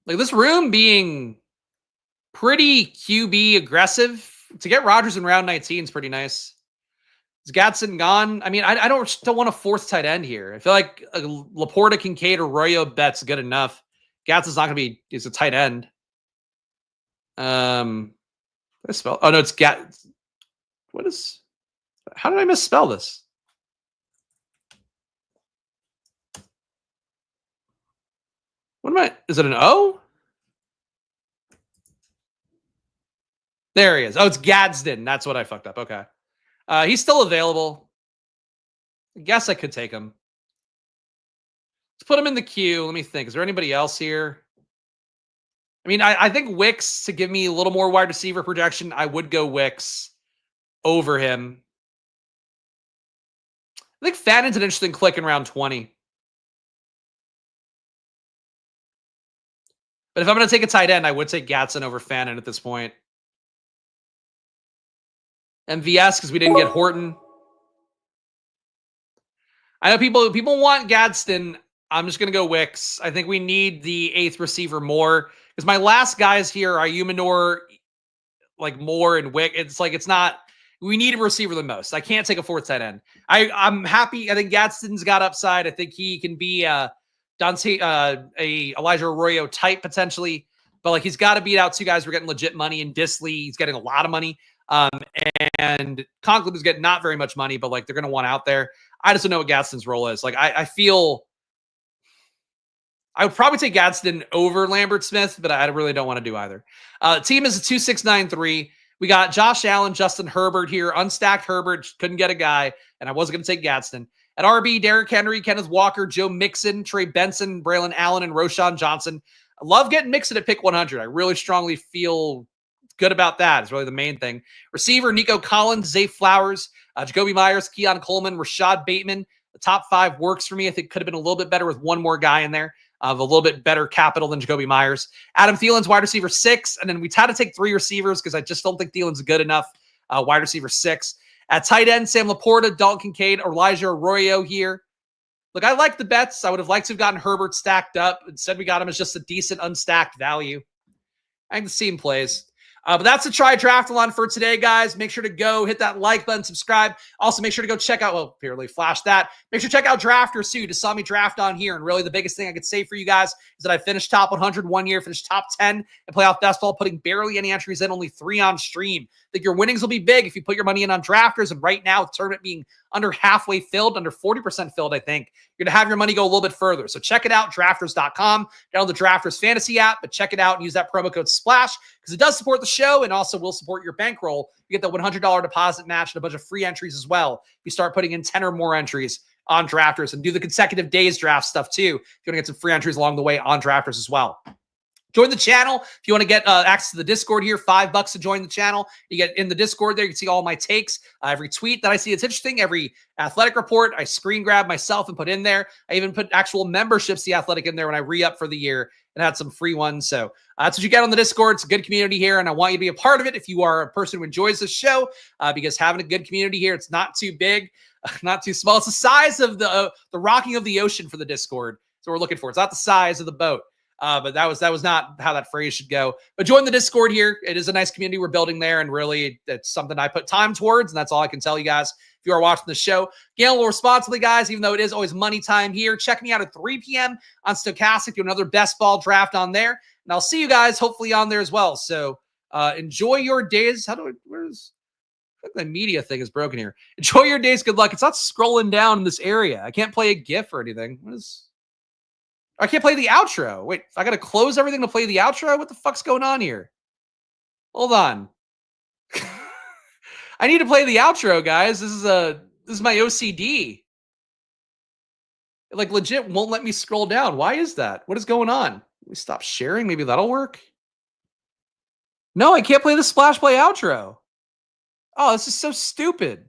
Like, this room being pretty QB aggressive, to get Rodgers in round 19 is pretty nice. Is Gadsden gone? I mean, I don't want a 4th tight end here. I feel like Laporta, Kincaid, or Royo bet's good enough. Gadsden's not going to be, he's a tight end. I spell? Oh, no, it's what is, how did I misspell this? What am I, is it an O? There he is. Oh, it's Gadsden. That's what I fucked up. Okay. He's still available. I guess I could take him. Let's put him in the queue. Let me think. Is there anybody else here? I mean, I think Wicks, to give me a little more wide receiver projection, I would go Wicks over him. I think Fannon's an interesting click in round 20. But if I'm going to take a tight end, I would take Gatson over Fannin at this point. MVS, because we didn't get Horton. I know people want Gadsden. I'm just going to go Wicks. I think we need the 8th receiver more. Because my last guys here are Umanor, like Moore and Wick. It's like, it's not, we need a receiver the most. I can't take a 4th tight end. I'm happy. I think Gadsden's got upside. I think he can be a Elijah Arroyo type potentially. But like, he's got to beat out 2 guys who are getting legit money. And Disley, he's getting a lot of money. And Conklin is getting not very much money, but like, they're going to want out there. I just don't know what Gadsden's role is. Like, I feel I would probably take Gadsden over Lambert Smith, but I really don't want to do either. Team is a 2-6-9-3. We got Josh Allen, Justin Herbert here. Unstacked Herbert, couldn't get a guy, and I wasn't going to take Gadsden. At RB, Derrick Henry, Kenneth Walker, Joe Mixon, Trey Benson, Braylon Allen, and Roshan Johnson. I love getting Mixon at pick 100. I really strongly feel good about that. It's really the main thing. Receiver, Nico Collins, Zay Flowers, Jacoby Myers, Keon Coleman, Rashad Bateman. The top 5 works for me. I think could have been a little bit better with one more guy in there. Of a little bit better capital than Jacoby Myers. Adam Thielen's wide receiver 6. And then we had to take 3 receivers because I just don't think Thielen's good enough. Wide receiver 6. At tight end, Sam Laporta, Dalton Kincaid, or Elijah Arroyo here. Look, I like the bets. I would have liked to have gotten Herbert stacked up. Instead, we got him as just a decent unstacked value. I think the team plays. But that's a try draft-a-thon for today, guys. Make sure to go hit that like button, subscribe. Also, make sure to go check out, well, purely flash that. Make sure to check out Drafters, too. Just saw me draft on here. And really, the biggest thing I could say for you guys is that I finished top 100 one year, finished top 10 in playoff best ball, putting barely any entries in, only 3 on stream. I think your winnings will be big if you put your money in on Drafters. And right now, the tournament being under halfway filled, under 40% filled, I think, you're going to have your money go a little bit further. So check it out, drafters.com. Download the Drafters Fantasy app, but check it out and use that promo code SPLASH because it does support the show and also will support your bankroll. You get the $100 deposit match and a bunch of free entries as well. If you start putting in 10 or more entries on Drafters and do the consecutive days draft stuff too, you're going to get some free entries along the way on Drafters as well. Join the channel if you want to get access to the Discord here. $5 to join the channel. You get in the Discord there. You can see all my takes. Every tweet that I see it's interesting. Every athletic report I screen grab myself and put in there. I even put actual memberships, The Athletic, in there when I re-up for the year. and had some free ones. So that's what you get on the Discord. It's a good community here, and I want you to be a part of it if you are a person who enjoys this show, because having a good community here, it's not too big, not too small. It's the size of the rocking of the ocean for the Discord. That's what we're looking for. It's not the size of the boat. But that was not how that phrase should go. But join the Discord here. It is a nice community we're building there, and really, it's something I put time towards, and that's all I can tell you guys. If you are watching the show, gamble responsibly, guys, even though it is always money time here. Check me out at 3 p.m. on Stochastic. Do another best ball draft on there, and I'll see you guys hopefully on there as well. So enjoy your days. Where's the media thing is broken here. Enjoy your days. Good luck. It's not scrolling down in this area. I can't play a GIF or anything. I can't play the outro. Wait, I got to close everything to play the outro? What the fuck's going on here? Hold on. I need to play the outro, guys. This is my OCD. It like legit won't let me scroll down. Why is that? What is going on? Let me stop sharing. Maybe that'll work. No, I can't play the splash play outro. Oh, this is so stupid.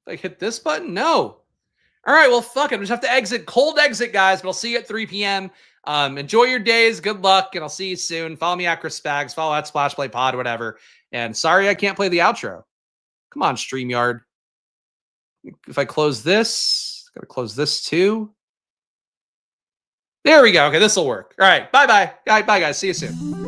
Like hit this button? No. All right, well, fuck it. I just have to exit. Cold exit, guys, but I'll see you at 3 p.m. Enjoy your days. Good luck, and I'll see you soon. Follow me at Chris Spags. Follow at Splash Play Pod, whatever. And sorry I can't play the outro. Come on, StreamYard. If I close this, got to close this too. There we go. Okay, this will work. All right, bye-bye. Bye, guys. See you soon.